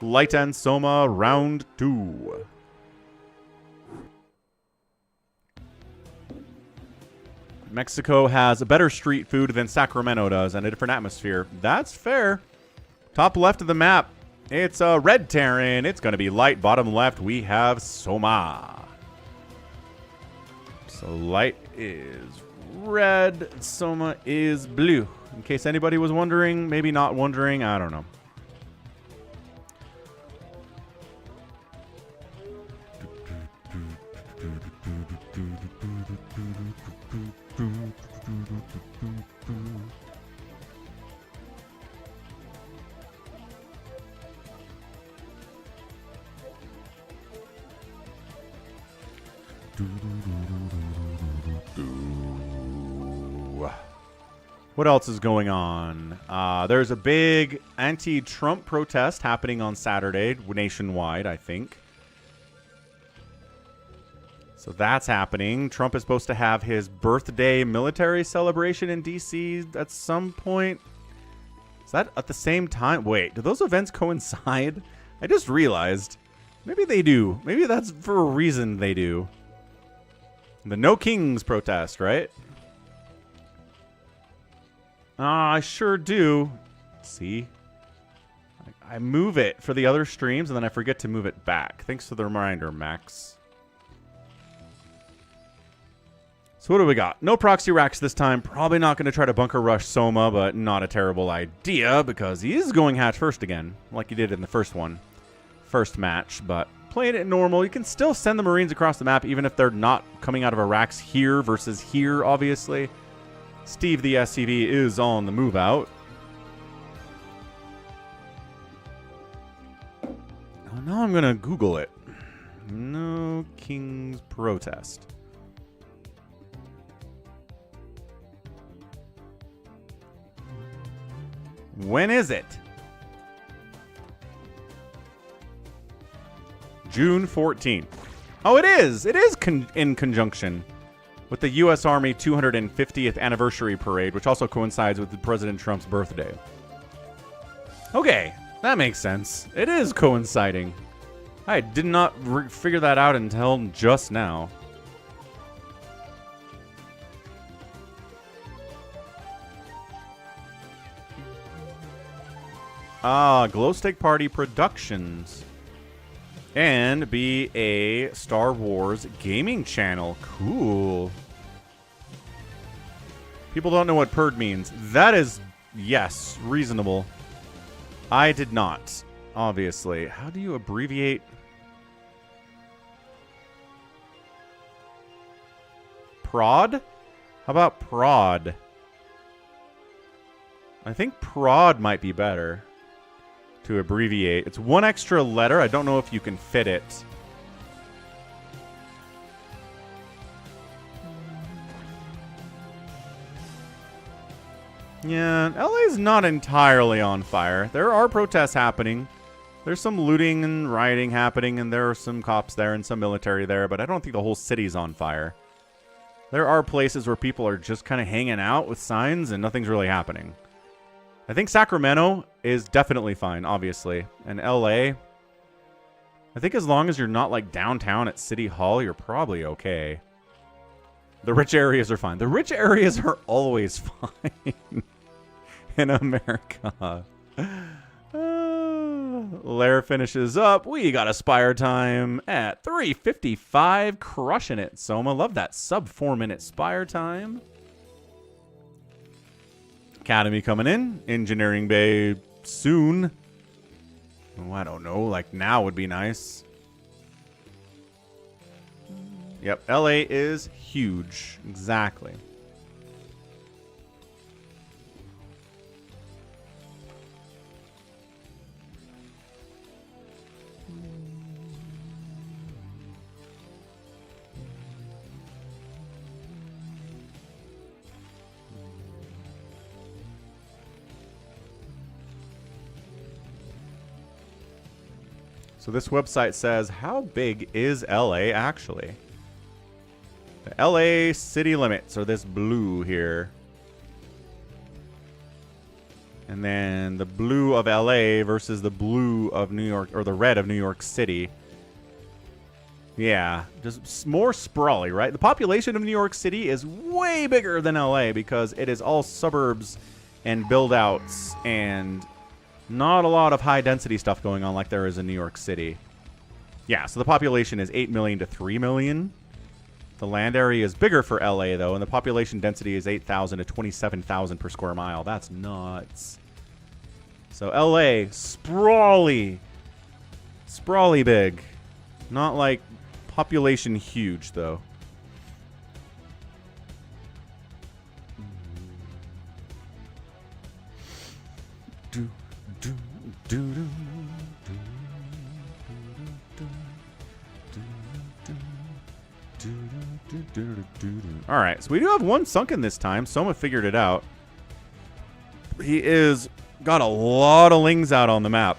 Light and Soma round 2. Mexico has a better street food than Sacramento does and a different atmosphere. That's fair. Top left of the map, it's a red Terran. It's going to be Light. Bottom left, we have Soma. So Light is red. Soma is blue. In case anybody was wondering, maybe not wondering, I don't know. What else is going on? There's a big anti-Trump protest happening on Saturday, nationwide, I think. So that's happening. Trump is supposed to have his birthday military celebration in D.C. at some point. Is that at the same time? Wait, do those events coincide? I just realized. Maybe they do. Maybe that's for a reason they do. The No Kings protest, right? I sure do. See? I move it for the other streams, and then I forget to move it back. Thanks for the reminder, Max. So what do we got? No proxy racks this time. Probably not going to try to bunker rush Soma, but not a terrible idea because he is going hatch first again, like he did in the first match. But playing it normal, you can still send the Marines across the map even if they're not coming out of a racks here versus here, obviously. Steve the SCV is on the move out. Oh, now I'm going to Google it. No King's protest. When is it? June 14th. Oh, it is! It is in conjunction with the U.S. Army 250th anniversary parade, which also coincides with President Trump's birthday. Okay, that makes sense. It is coinciding. I did not figure that out until just now. Glowstick Party Productions. And be a Star Wars gaming channel. Cool. People don't know what PERD means. That is, yes, reasonable. I did not, obviously. How do you abbreviate? Prod? How about prod? I think prod might be better to abbreviate. It's one extra letter. I don't know if you can fit it. Yeah, LA's not entirely on fire. There are protests happening. There's some looting and rioting happening, and there are some cops there and some military there, but I don't think the whole city's on fire. There are places where people are just kind of hanging out with signs and nothing's really happening. I think Sacramento is definitely fine, obviously. And LA, I think as long as you're not like downtown at City Hall, you're probably okay. The rich areas are fine. The rich areas are always fine in America. Lair finishes up. We got a Spire time at 3:55. Crushing it, Soma. Love that sub 4-minute Spire time. Academy coming in. Engineering Bay soon. Oh, I don't know. Like now would be nice. Yep, LA is huge. Exactly. So this website says, how big is LA actually? The LA city limits are this blue here. And then the blue of LA versus the blue of New York, or the red of New York City. Yeah, just more sprawly, right? The population of New York City is way bigger than LA because it is all suburbs and build-outs and not a lot of high-density stuff going on like there is in New York City. Yeah, so the population is 8 million to 3 million. The land area is bigger for LA, though, and the population density is 8,000 to 27,000 per square mile. That's nuts. So LA, sprawly. Sprawly big. Not like population huge, though. Alright, so we do have one sunken this time. Soma figured it out. He is got a lot of lings out on the map.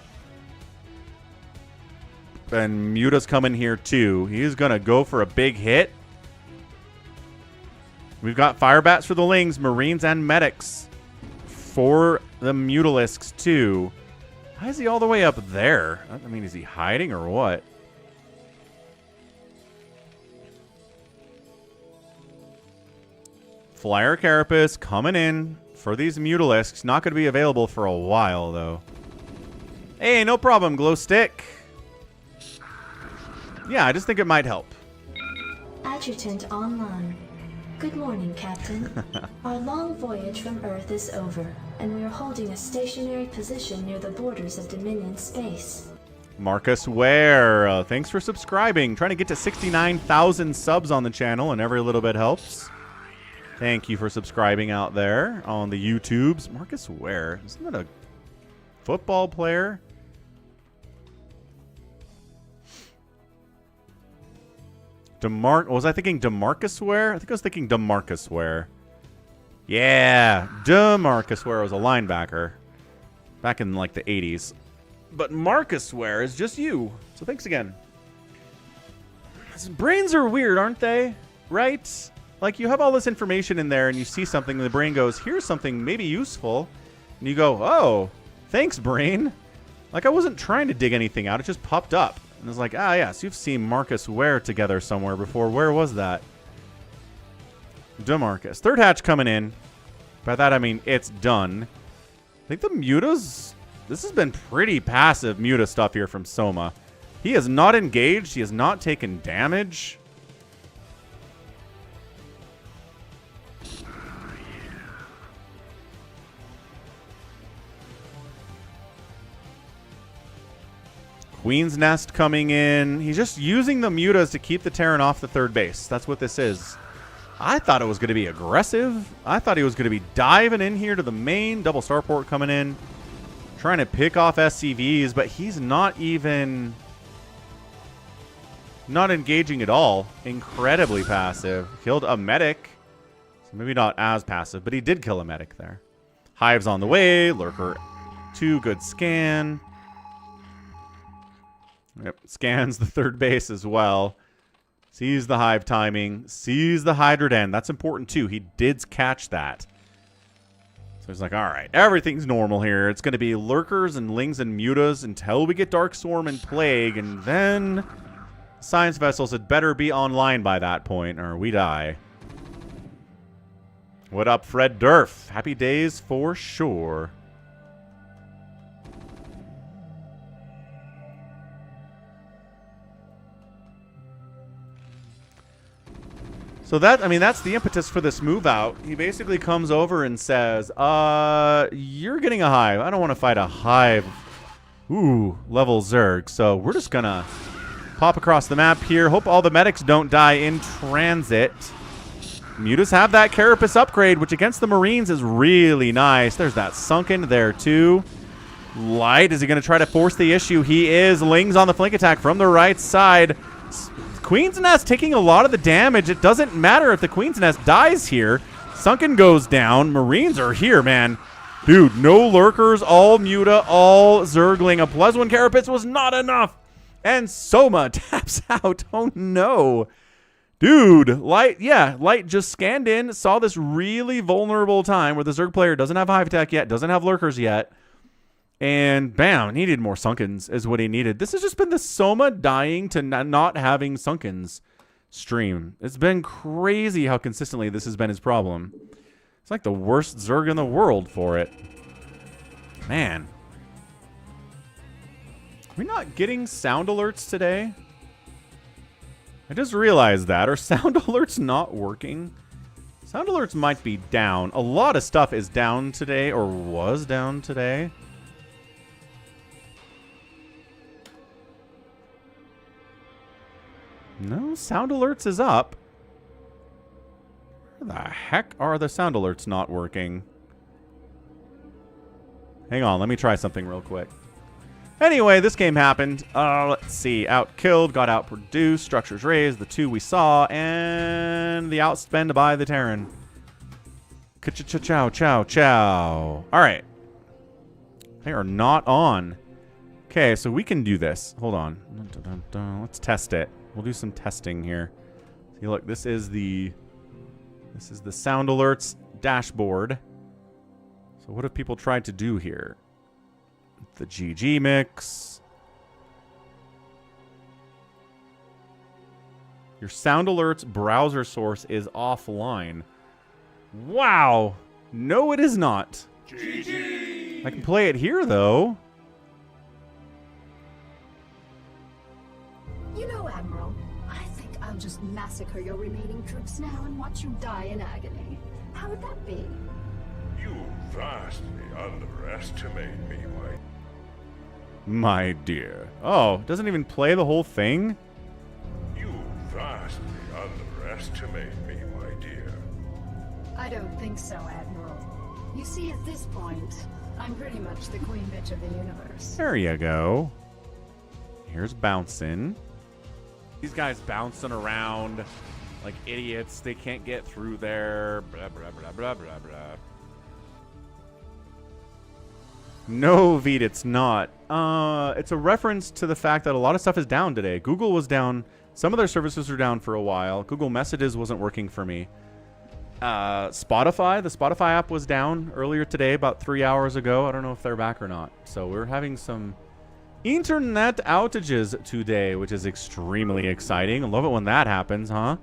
And Muta's coming here too. He's gonna go for a big hit. We've got fire bats for the lings, marines and medics for the mutalisks too. Why is he all the way up there? I mean, is he hiding or what? Flyer Carapace coming in for these mutalisks. Not going to be available for a while, though. Hey, no problem, glow stick. Yeah, I just think it might help. Adjutant online. Good morning, Captain. Our long voyage from Earth is over, and we are holding a stationary position near the borders of Dominion space. Marcus Ware, thanks for subscribing. Trying to get to 69,000 subs on the channel, and every little bit helps. Thank you for subscribing out there on the YouTubes. Marcus Ware, isn't that a football player? Was I thinking DeMarcus Ware? I think I was thinking DeMarcus Ware. Yeah, DeMarcus Ware was a linebacker back in like the 80s. But Marcus Ware is just you. So thanks again. Brains are weird, aren't they? Right? Like you have all this information in there and you see something and the brain goes, here's something maybe useful. And you go, oh, thanks, brain. Like I wasn't trying to dig anything out. It just popped up. And it's like, ah, yes, you've seen Marcus Ware together somewhere before. Where was that? DeMarcus. Third hatch coming in. By that, I mean it's done. I think the mutas... This has been pretty passive muta stuff here from Soma. He has not engaged. He has not taken damage. Queen's Nest coming in. He's just using the mutas to keep the Terran off the third base. That's what this is. I thought it was going to be aggressive. I thought he was going to be diving in here to the main. Double starport coming in. Trying to pick off SCVs, but he's not even... Not engaging at all. Incredibly passive. Killed a medic. So maybe not as passive, but he did kill a medic there. Hive's on the way. Lurker 2. Good scan. Yep, scans the third base as well. Sees the Hive timing. Sees the Hydra Den. That's important too. He did catch that. So he's like, all right, everything's normal here. It's going to be Lurkers and Lings and Mutas until we get Dark Storm and Plague. And then Science Vessels had better be online by that point or we die. What up, Fred Durf? Happy days for sure. So that, I mean, that's the impetus for this move out. He basically comes over and says, you're getting a Hive. I don't want to fight a Hive. Ooh, level Zerg. So we're just going to pop across the map here. Hope all the medics don't die in transit. Mutas have that Carapace upgrade, which against the Marines is really nice. There's that Sunken there, too. Light, is he going to try to force the issue? He is. Lings on the flank attack from the right side. Queen's Nest taking a lot of the damage. It doesn't matter if the Queen's Nest dies here. Sunken goes down. Marines are here, man. Dude, no Lurkers, all Muta, all Zergling. A +1 Carapace was not enough. And Soma taps out. Oh, no. Dude, Light just scanned in, saw this really vulnerable time where the Zerg player doesn't have Hive Attack yet, doesn't have Lurkers yet. And bam, needed more Sunkens is what he needed. This has just been the Soma dying to not having Sunkens stream. It's been crazy how consistently this has been his problem. It's like the worst Zerg in the world for it. Man. Are we not getting sound alerts today? I just realized that. Are sound alerts not working? Sound alerts might be down. A lot of stuff is down today or was down today. No, sound alerts is up. Where the heck are the sound alerts not working? Hang on, let me try something real quick. Anyway, this game happened. Let's see. Outkilled, got outproduced, structures raised, the 2 we saw, and the outspend by the Terran. Ka-chow, chow, chow. All right. They are not on. Okay, so we can do this. Hold on. Let's test it. We'll do some testing here. See, look, this is the sound alerts dashboard. So what have people tried to do here? The GG mix. Your sound alerts browser source is offline. Wow. No, it is not. GG. I can play it here, though. You know, Admiral, I think I'll just massacre your remaining troops now and watch you die in agony. How would that be? You vastly underestimate me, My dear. Oh, doesn't even play the whole thing? You vastly underestimate me, my dear. I don't think so, Admiral. You see, at this point, I'm pretty much the queen bitch of the universe. There you go. Here's bouncing. These guys bouncing around like idiots. They can't get through there. Blah, blah, blah, blah, blah, blah. No, Veed, it's not. It's a reference to the fact that a lot of stuff is down today. Google was down. Some of their services were down for a while. Google Messages wasn't working for me. Spotify, the Spotify app was down earlier today, about 3 hours ago. I don't know if they're back or not. So we're having some internet outages today, which is extremely exciting. I love it when that happens, huh?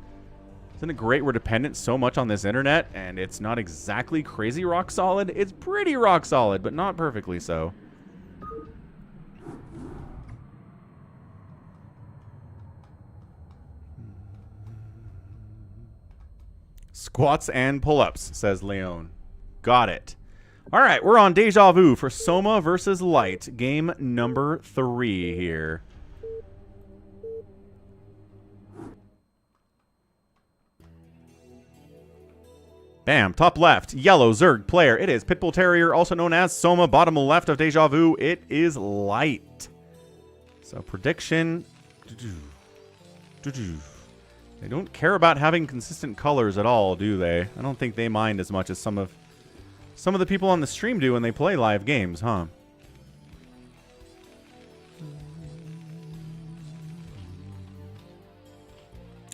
Isn't it great we're dependent so much on this internet, and it's not exactly crazy rock solid? It's pretty rock solid, but not perfectly so. Squats and pull-ups, says Leon. Got it. All right, we're on Deja Vu for Soma versus Light. Game number 3 here. Bam, top left, yellow Zerg player. It is Pitbull Terrier, also known as Soma. Bottom left of Deja Vu, it is Light. So prediction. They don't care about having consistent colors at all, do they? I don't think they mind as much as some of the people on the stream do when they play live games, huh?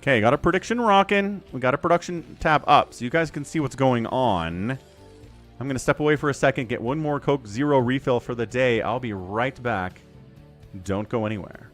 Okay, got a prediction rocking. We got a production tab up so you guys can see what's going on. I'm going to step away for a second, get one more Coke Zero refill for the day. I'll be right back. Don't go anywhere.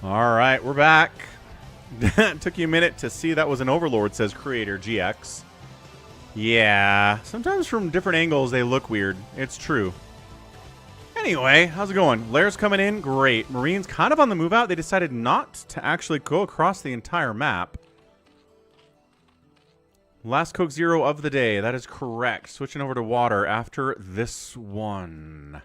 All right, we're back. Took you a minute to see that was an Overlord, says Creator GX. Yeah, sometimes from different angles they look weird. It's true. Anyway, how's it going? Lair's coming in. Great. Marines kind of on the move out. They decided not to actually go across the entire map. Last Coke Zero of the day. That is correct. Switching over to water after this one.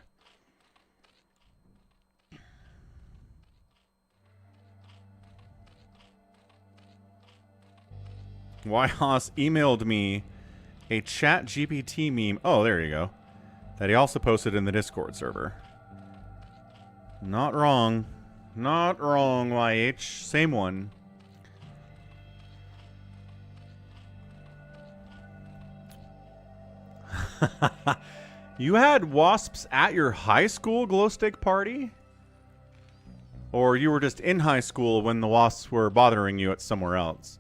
Wyhoss emailed me a chat GPT meme. Oh, there you go. That he also posted in the Discord server. Not wrong. Not wrong, YH. Same one. You had wasps at your high school glow stick party? Or you were just in high school when the wasps were bothering you at somewhere else?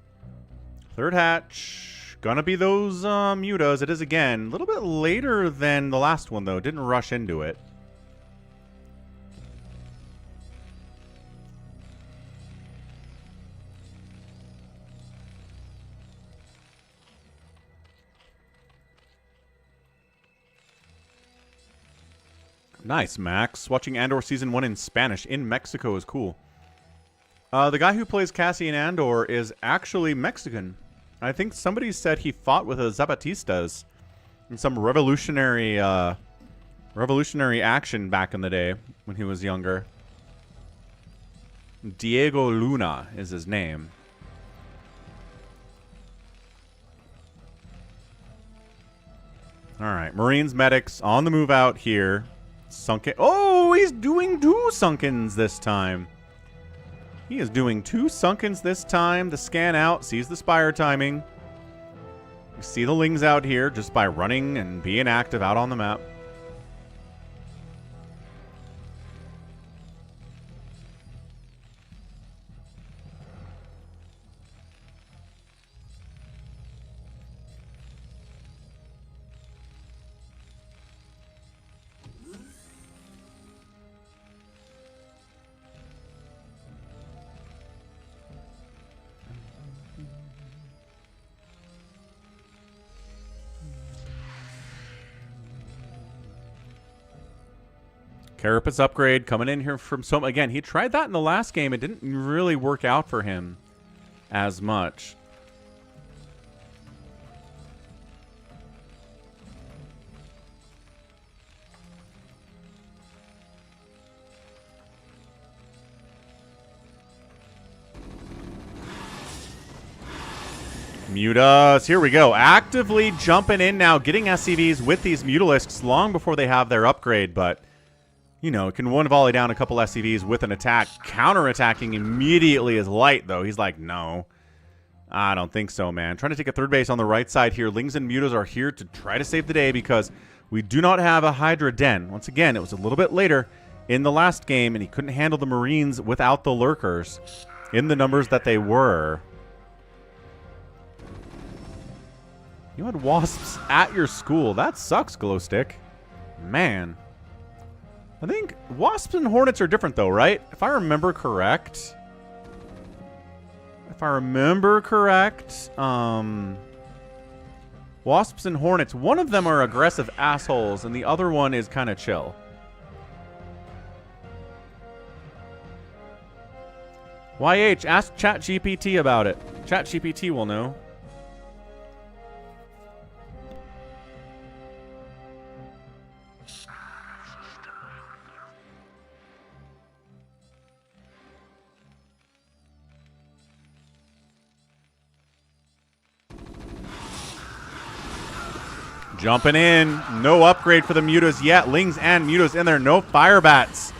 Third hatch. Gonna be those mutas. It is again. A little bit later than the last one, though. Didn't rush into it. Nice, Max. Watching Andor Season 1 in Spanish in Mexico is cool. The guy who plays Cassian Andor is actually Mexican. I think somebody said he fought with the Zapatistas in some revolutionary action back in the day when he was younger. Diego Luna is his name. All right, Marines, medics on the move out here. Sunken. Oh, he's doing 2 sunkens this time. He is doing 2 sunkens this time. The scan out sees the spire timing. You see the lings out here just by running and being active out on the map. Carapace upgrade coming in here from Soma. Again, he tried that in the last game. It didn't really work out for him as much. Mutas, here we go. Actively jumping in now, getting SCVs with these Mutalisks long before they have their upgrade, but you know, can one volley down a couple SCVs with an attack. Counter-attacking immediately is light, though. He's like, no. I don't think so, man. Trying to take a third base on the right side here. Lings and Mutas are here to try to save the day because we do not have a Hydra Den. Once again, it was a little bit later in the last game, and he couldn't handle the Marines without the Lurkers in the numbers that they were. You had wasps at your school. That sucks, Glowstick. Man. I think wasps and hornets are different, though, right? If I remember correct. Wasps and hornets, one of them are aggressive assholes, and the other one is kind of chill. YH, ask ChatGPT about it. ChatGPT will know. Jumping in. No upgrade for the Mutas yet. Lings and Mutas in there. No fire bats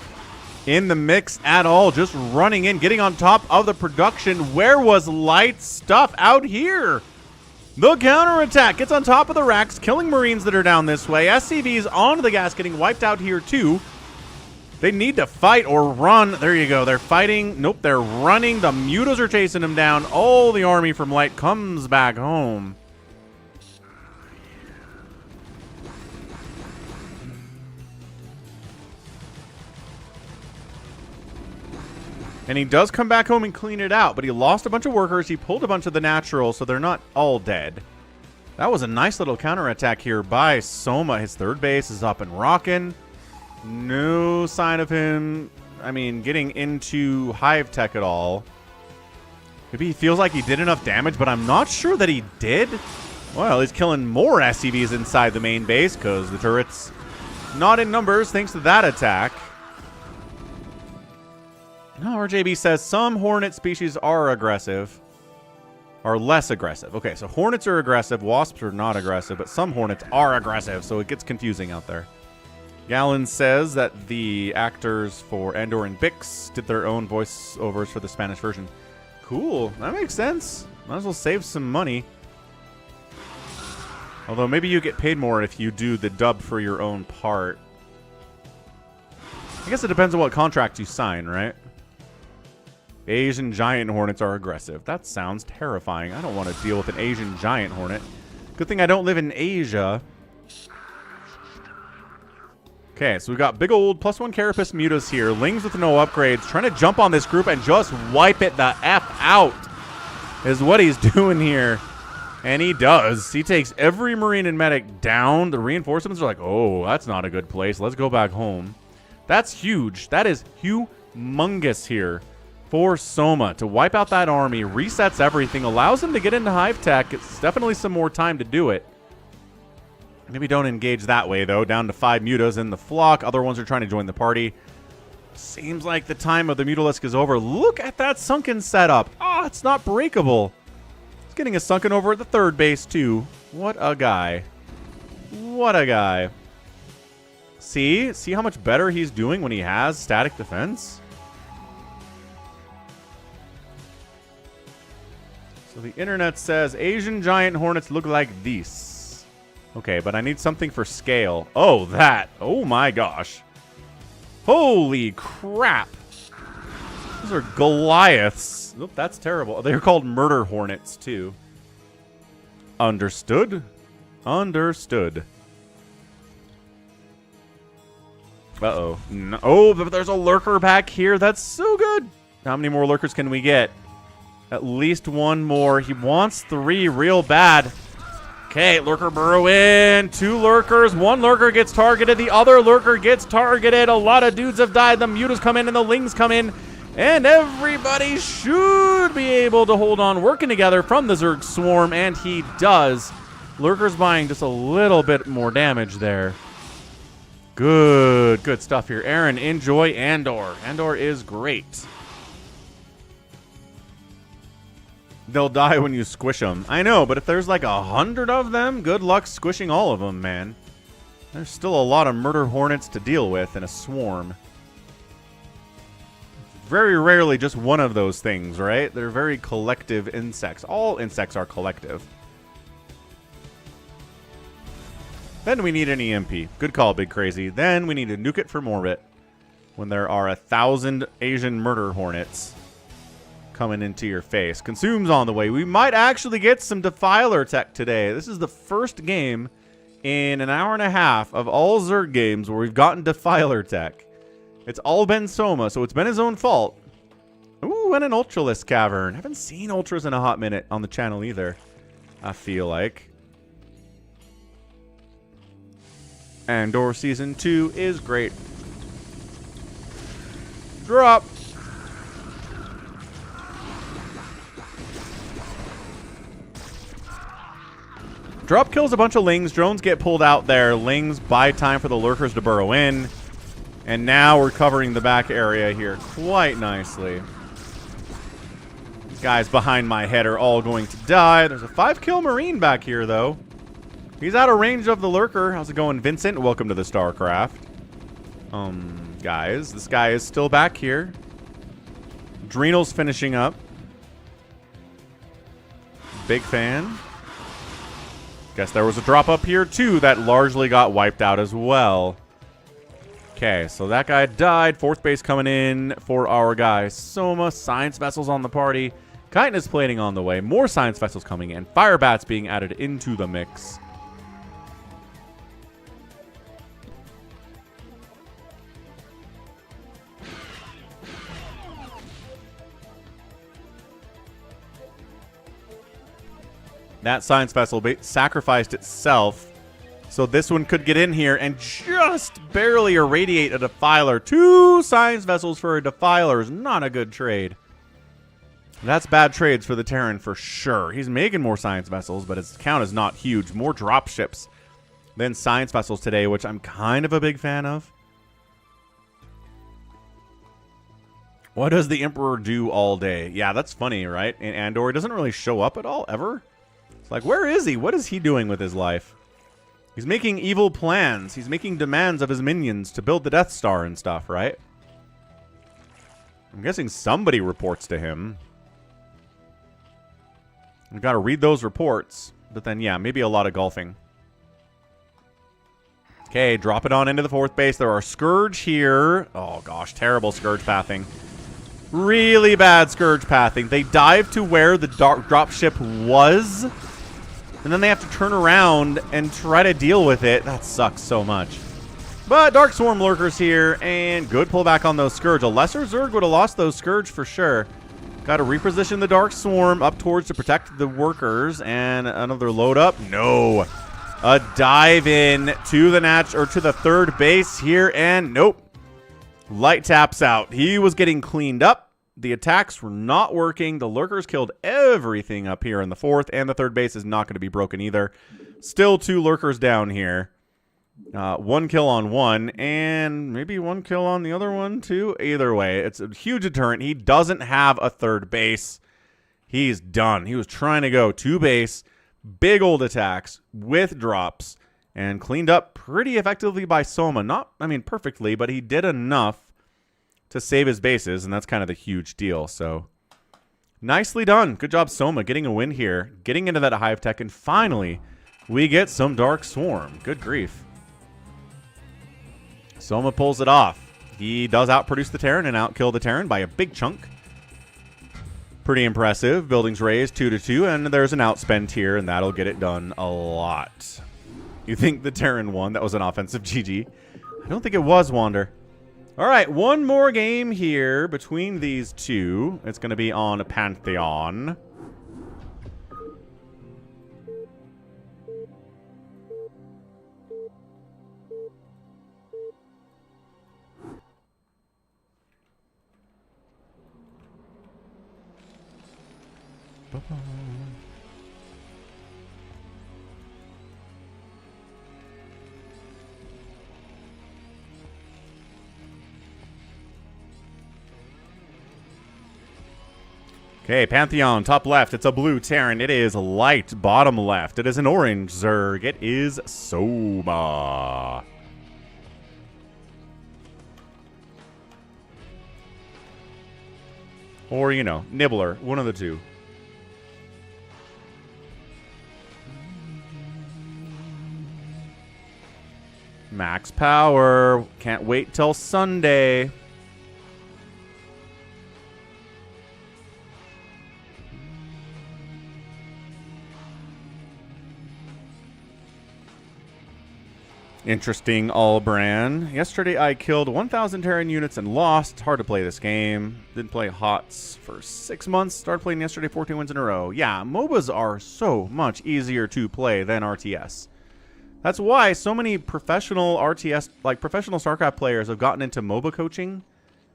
in the mix at all. Just running in, getting on top of the production. Where was light stuff out here? The counterattack gets on top of the racks, killing Marines that are down this way. SCVs onto the gas, getting wiped out here too. They need to fight or run. There you go. They're fighting. Nope, they're running. The Mutas are chasing them down. All the army from light comes back home. And he does come back home and clean it out, but he lost a bunch of workers. He pulled a bunch of the naturals, so they're not all dead. That was a nice little counterattack here by Soma. His third base is up and rocking. No sign of him, I mean, getting into hive tech at all. Maybe he feels like he did enough damage, but I'm not sure that he did. Well, he's killing more SCVs inside the main base because the turret's not in numbers thanks to that attack. No, RJB says some Hornet species are aggressive. Are less aggressive. Okay, so Hornets are aggressive. Wasps are not aggressive, but some Hornets are aggressive, so it gets confusing out there. Gallon says that the actors for Andor and Bix did their own voiceovers for the Spanish version. Cool. That makes sense. Might as well save some money. Although maybe you get paid more if you do the dub for your own part. I guess it depends on what contract you sign, right? Asian giant hornets are aggressive. That sounds terrifying. I don't want to deal with an Asian giant hornet. Good thing I don't live in Asia. Okay, so we've got big old +1 Carapace Mutas here. Lings with no upgrades. Trying to jump on this group and just wipe it the F out is what he's doing here. And he does. He takes every Marine and Medic down. The reinforcements are like, oh, that's not a good place. Let's go back home. That's huge. That is humongous here for Soma. To wipe out that army, resets everything, allows him to get into hive tech. It's definitely some more time to do it. Maybe don't engage that way, though. Down to 5 mutas in the flock. Other ones are trying to join the party. Seems like the time of the Mutalisk is over. Look at that sunken setup. Oh, it's not breakable. It's getting a sunken over at the third base, too. What a guy. What a guy. See? See how much better he's doing when he has static defense? So the internet says Asian giant hornets look like this. Okay, but I need something for scale. Oh, that. Oh my gosh. Holy crap. Those are Goliaths. Oop, that's terrible. They're called murder hornets, too. Understood. Understood. Uh-oh. No. Oh, but there's a lurker back here. That's so good. How many more lurkers can we get? At least one more. He wants 3 real bad. Okay, lurker burrow in. 2 lurkers. 1 lurker gets targeted. The other lurker gets targeted. A lot of dudes have died. The mutas come in and the lings come in. And everybody should be able to hold on working together from the Zerg swarm. And he does. Lurker's buying just a little bit more damage there. Good stuff here. Aaron, enjoy Andor. Andor is great. They'll die when you squish them. I know, but if there's like 100 of them, good luck squishing all of them, man. There's still a lot of murder hornets to deal with in a swarm. Very rarely just one of those things, right? They're very collective insects. All insects are collective. Then we need an EMP. Good call, Big Crazy. Then we need to nuke it for Morbit when there are 1,000 Asian murder hornets coming into your face. Consume's on the way. We might actually get some Defiler tech today. This is the first game in an hour and a half of all Zerg games where we've gotten Defiler tech. It's all been Soma, so it's been his own fault. Ooh, and an Ultralisk Cavern. Haven't seen Ultras in a hot minute on the channel either, I feel like. Andor Season 2 is great. Drop. Drop kills a bunch of lings. Drones get pulled out there. Lings buy time for the lurkers to burrow in. And now we're covering the back area here quite nicely. These guys behind my head are all going to die. There's a 5-kill Marine back here, though. He's out of range of the lurker. How's it going, Vincent? Welcome to the StarCraft. Guys, this guy is still back here. Adrenal's finishing up. Big fan. Guess there was a drop up here, too, that largely got wiped out as well. Okay, so that guy died. 4th base coming in for our guy Soma. Science vessels on the party. Chitinous plating on the way. More science vessels coming in. Fire bats being added into the mix. That science vessel sacrificed itself. So this one could get in here and just barely irradiate a defiler. 2 science vessels for a defiler is not a good trade. That's bad trades for the Terran for sure. He's making more science vessels, but his count is not huge. More drop ships than science vessels today, which I'm kind of a big fan of. What does the Emperor do all day? Yeah, that's funny, right? And Andor doesn't really show up at all, ever. It's like, where is he? What is he doing with his life? He's making evil plans. He's making demands of his minions to build the Death Star and stuff, right? I'm guessing somebody reports to him. We've got to read those reports. But then, yeah, maybe a lot of golfing. Okay, drop it on into the 4th base. There are Scourge here. Oh, gosh, terrible Scourge pathing. Really bad Scourge pathing. They dive to where the dropship was, and then they have to turn around and try to deal with it. That sucks so much. But Dark Swarm Lurkers here, and good pullback on those Scourge. A lesser Zerg would have lost those Scourge for sure. Got to reposition the Dark Swarm up towards to protect the workers, and another load up. No. A dive in to the to the 3rd base here, and nope. Light taps out. He was getting cleaned up. The attacks were not working. The Lurkers killed everything up here in the 4th, and the 3rd base is not going to be broken either. Still 2 Lurkers down here. 1 kill on one, and maybe 1 kill on the other one too. Either way, it's a huge deterrent. He doesn't have a 3rd base. He's done. He was trying to go 2 base, big old attacks with drops, and cleaned up pretty effectively by Soma. Not, I mean, perfectly, but he did enough to save his bases, and that's kind of the huge deal. So, nicely done. Good job, Soma, getting a win here, getting into that hive tech, and finally, we get some Dark Swarm. Good grief. Soma pulls it off. He does outproduce the Terran and outkill the Terran by a big chunk. Pretty impressive. Buildings raised 2-2, and there's an outspend here, and that'll get it done a lot. You think the Terran won? That was an offensive GG. I don't think it was, Wander. All right, one more game here between these two. It's going to be on Pantheon. Okay, Pantheon, top left. It's a blue Terran. It is light, bottom left. It is an orange Zerg. It is Soma. Or, you know, Nibbler. One of the two. Max power. Can't wait till Sunday. Interesting Allbran. Yesterday I killed 1,000 Terran units and lost. Hard to play this game. Didn't play HOTS for 6 months. Started playing yesterday, 14 wins in a row. Yeah, MOBAs are so much easier to play than RTS. That's why so many professional RTS, like professional StarCraft players have gotten into MOBA coaching.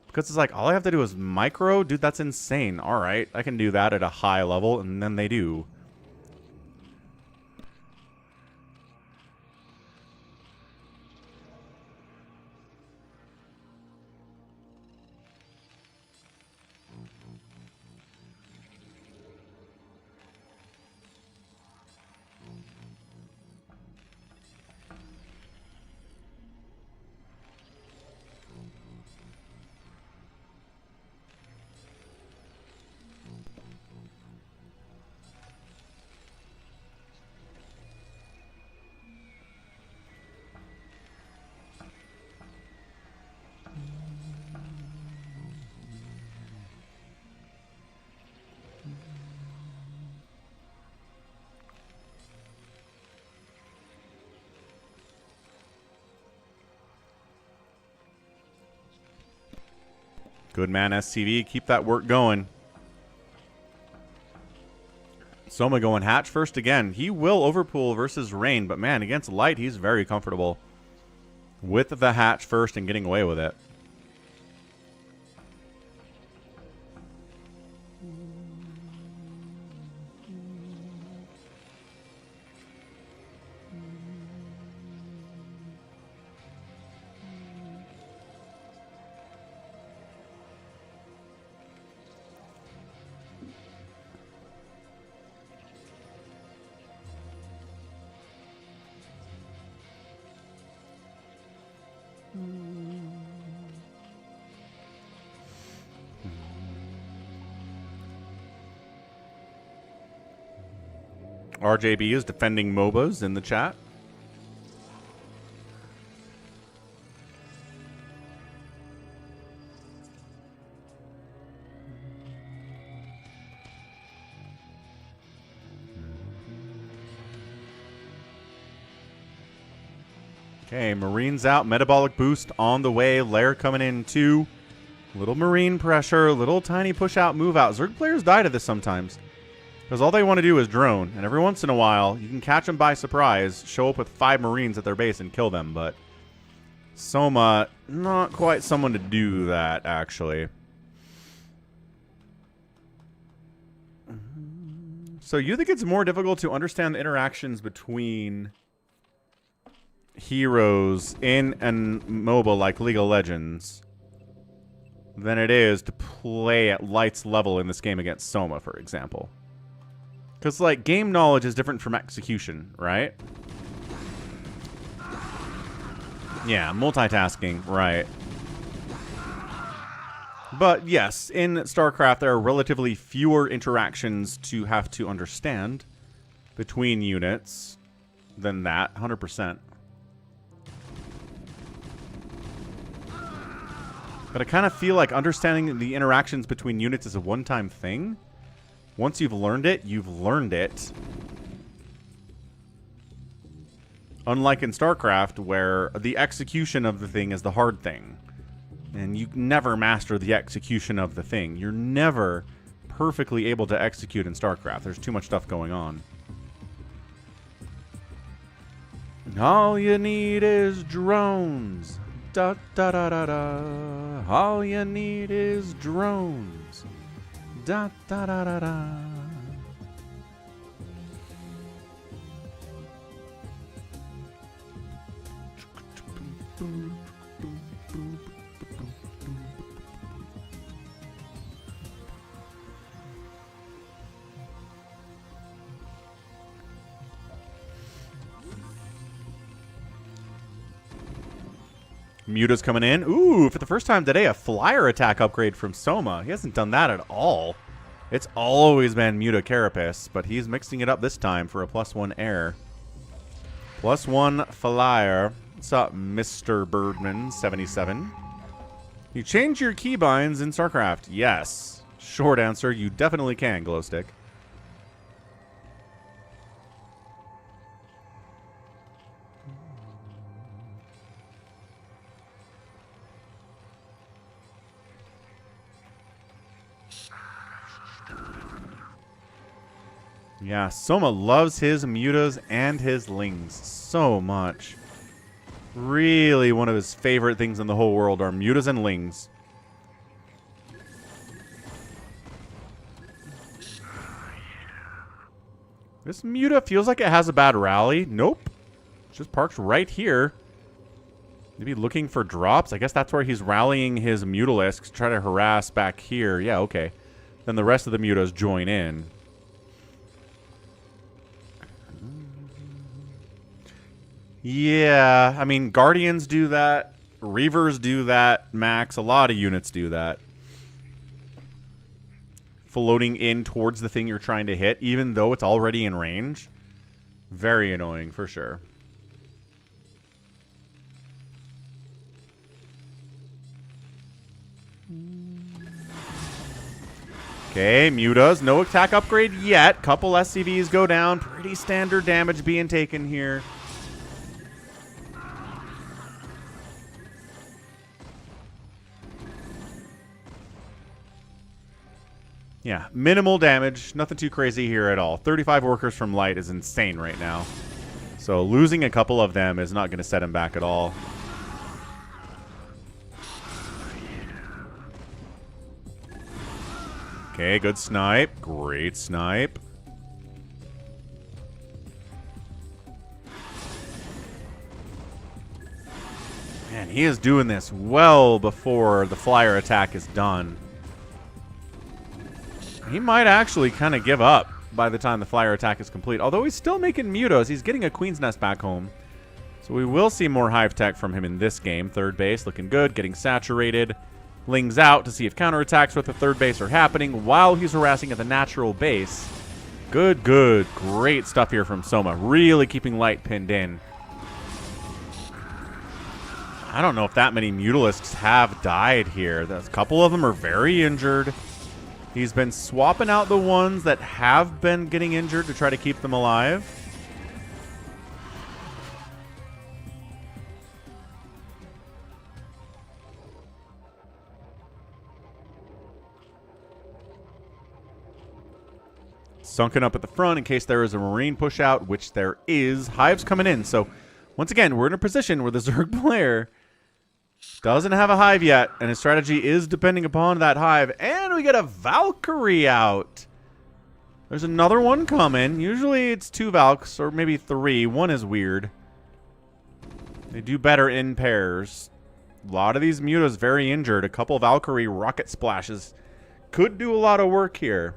Because it's like, all I have to do is micro? Dude, that's insane. Alright, I can do that at a high level, and then they do. Good man, SCV. Keep that work going. Soma going hatch first again. He will overpool versus Rain, but man, against Light, he's very comfortable with the hatch first and getting away with it. RJB is defending MOBAs in the chat. Okay, Marines out. Metabolic boost on the way. Lair coming in too. Little Marine pressure. Little tiny push out, move out. Zerg players die to this sometimes. Because all they want to do is drone. And every once in a while, you can catch them by surprise, show up with 5 Marines at their base and kill them. But Soma, not quite someone to do that, actually. So you think it's more difficult to understand the interactions between heroes in a MOBA like League of Legends than it is to play at Light's level in this game against Soma, for example? Because, like, game knowledge is different from execution, right? Yeah, multitasking, right. But, yes, in StarCraft, there are relatively fewer interactions to have to understand between units than that, 100%. But I kind of feel like understanding the interactions between units is a one-time thing. Once you've learned it, you've learned it. Unlike in StarCraft, where the execution of the thing is the hard thing. And you never master the execution of the thing. You're never perfectly able to execute in StarCraft. There's too much stuff going on. All you need is drones. Da da da da da. All you need is drones. Da da da da da. Muta's coming in. Ooh, for the first time today, a flyer attack upgrade from Soma. He hasn't done that at all. It's always been Muta Carapace, but he's mixing it up this time for a +1 air. +1 flyer. What's up, Mr. Birdman77? You change your keybinds in StarCraft? Yes. Short answer, you definitely can, Glowstick. Yeah, Soma loves his mutas and his lings so much. Really one of his favorite things in the whole world are mutas and lings. This muta feels like it has a bad rally. Nope. It's just parked right here. Maybe looking for drops. I guess that's where he's rallying his mutalisks to try to harass back here. Yeah, okay. Then the rest of the mutas join in. Yeah, I mean, Guardians do that. Reavers do that. Max, a lot of units do that. Floating in towards the thing you're trying to hit, even though it's already in range. Very annoying, for sure. Okay, mutas. No attack upgrade yet. Couple SCVs go down. Pretty standard damage being taken here. Yeah, minimal damage. Nothing too crazy here at all. 35 workers from light is insane right now. So losing a couple of them is not going to set him back at all. Okay, good snipe. Great snipe. Man, he is doing this well before the flyer attack is done. He might actually kind of give up by the time the flyer attack is complete. Although he's still making mutos. He's getting a Queen's Nest back home. So we will see more hive tech from him in this game. Third base looking good, getting saturated. Lings out to see if counterattacks with the third base are happening while he's harassing at the natural base. Good, good. Great stuff here from Soma. Really keeping light pinned in. I don't know if that many Mutalisks have died here. A couple of them are very injured. He's been swapping out the ones that have been getting injured to try to keep them alive. Sunken up at the front in case there is a Marine push out, which there is. Hive's coming in. So, once again, we're in a position where the Zerg player doesn't have a hive yet, and his strategy is depending upon that hive. And we get a Valkyrie out. There's another one coming. Usually it's 2 Valks, or maybe 3. One is weird. They do better in pairs. A lot of these mutas very injured. A couple Valkyrie rocket splashes could do a lot of work here.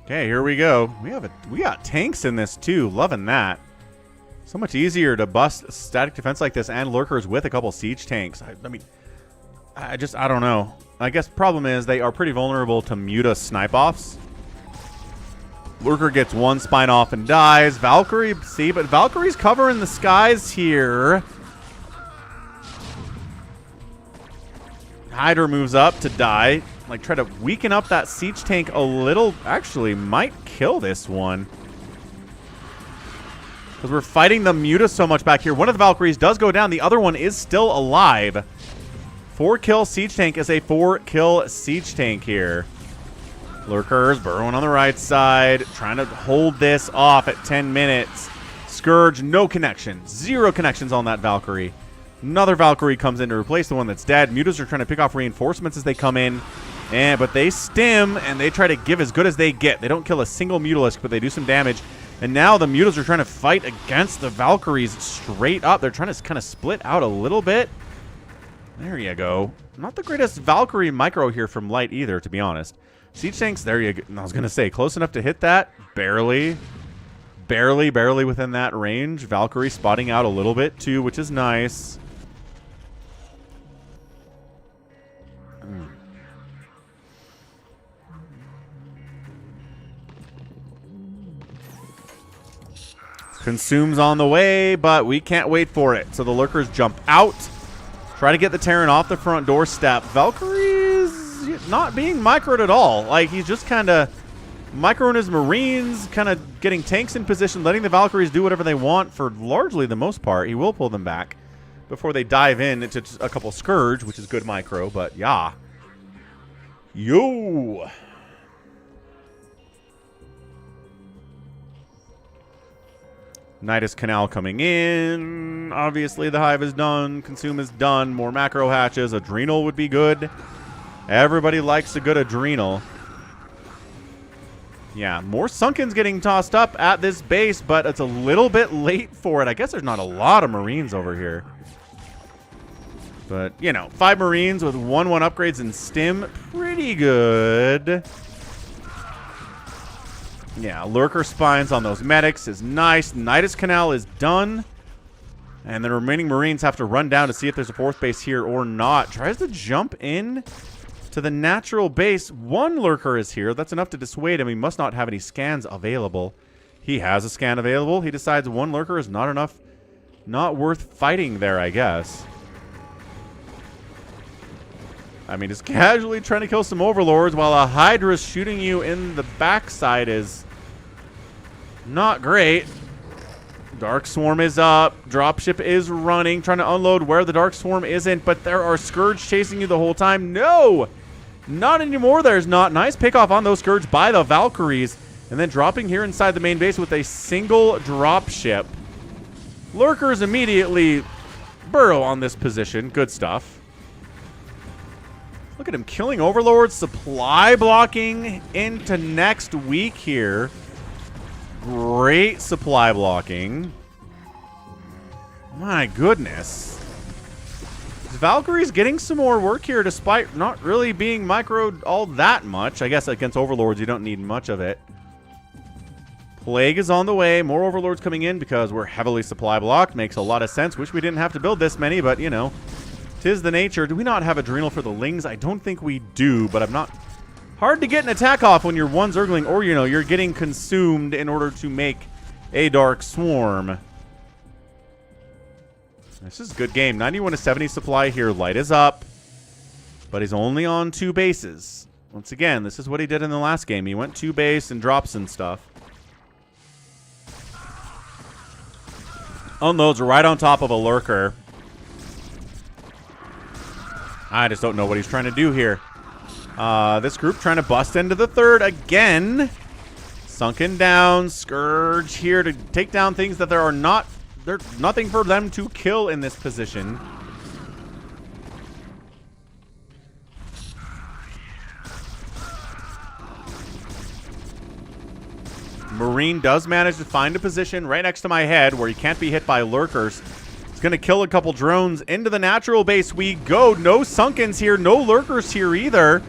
Okay, here we go. We got tanks in this too. Loving that. So much easier to bust static defense like this and lurkers with a couple siege tanks. I mean, I don't know. I guess the problem is they are pretty vulnerable to muta snipe offs. Lurker gets one spine off and dies. Valkyrie, see, but Valkyrie's covering the skies here. Hydra moves up to die. Like, try to weaken up that siege tank a little. Actually, might kill this one. Because we're fighting the muta so much back here. One of the Valkyries does go down. The other one is still alive. 4-kill siege tank is a 4-kill siege tank here. Lurkers burrowing on the right side. Trying to hold this off at 10 minutes. Scourge, no connection. 0 connections on that Valkyrie. Another Valkyrie comes in to replace the one that's dead. Mutas are trying to pick off reinforcements as they come in. But they stim, and they try to give as good as they get. They don't kill a single Mutalisk, but they do some damage. And now the Mutas are trying to fight against the Valkyries straight up. They're trying to kind of split out a little bit. There you go. Not the greatest Valkyrie micro here from Light either, to be honest. Siege tanks, there you go. I was going to say, close enough to hit that. Barely. Barely within that range. Valkyrie spotting out a little bit, too, which is nice. Consumes on the way, but we can't wait for it. So the lurkers jump out. Try to get the Terran off the front doorstep. Valkyrie's not being microed at all. Like, he's just kind of microing his Marines, kind of getting tanks in position, letting the Valkyries do whatever they want for largely the most part. He will pull them back before they dive in into a couple Scourge, which is good micro, but yeah. Yo! Nidus Canal coming in. Obviously, the hive is done. Consume is done. More macro hatches. Adrenal would be good. Everybody likes a good adrenal. Yeah, more Sunkens getting tossed up at this base, but it's a little bit late for it. I guess there's not a lot of Marines over here. But, you know, 5 Marines with 1/1 upgrades and stim. Pretty good. Yeah, Lurker Spines on those medics is nice. Nidus Canal is done. And the remaining Marines have to run down to see if there's a 4th base here or not. Tries to jump in. to the natural base. One lurker is here. That's enough to dissuade him. He must not have any scans available. He has a scan available. He decides one lurker is not enough. Not worth fighting there, I guess. I mean, just casually trying to kill some overlords while a Hydra shooting you in the backside is not great. Dark Swarm is up. Dropship is running, trying to unload where the Dark Swarm isn't, but there are Scourge chasing you the whole time. No! Not anymore. There's not. Nice pickoff on those Scourge by the Valkyries. And then dropping here inside the main base with a single dropship. Lurkers immediately burrow on this position. Good stuff. Look at him killing overlords, supply blocking into next week here. Great supply blocking. My goodness. Valkyrie's getting some more work here despite not really being microed all that much. I guess against overlords you don't need much of it. Plague is on the way. More overlords coming in because we're heavily supply blocked. Makes a lot of sense. Wish we didn't have to build this many, but you know. 'Tis the nature. Do we not have Adrenal for the Lings? I don't think we do, but I'm not... Hard to get an attack off when you're one Zergling, or, you know, you're getting consumed in order to make a Dark Swarm. This is a good game. 91 to 70 supply here. Light is up, but he's only on 2 bases. Once again, this is what he did in the last game. He went 2 base and drops and stuff. Unloads right on top of a lurker. I just don't know what he's trying to do here. This group trying to bust into the third again. Sunken down. Scourge here to take down things that there's nothing for them to kill in this position. Marine does manage to find a position right next to my head where he can't be hit by lurkers. Going to kill a couple drones. Into the natural base we go. No Sunkens here. No lurkers here either.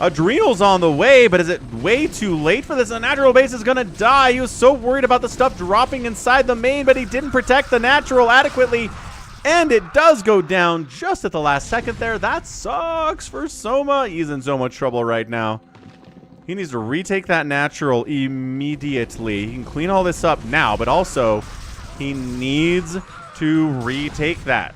Adrenal's on the way, but is it way too late for this? The natural base is going to die. He was so worried about the stuff dropping inside the main, but he didn't protect the natural adequately. And it does go down just at the last second there. That sucks for Soma. He's in so much trouble right now. He needs to retake that natural immediately. He can clean all this up now, but also he needs to retake that.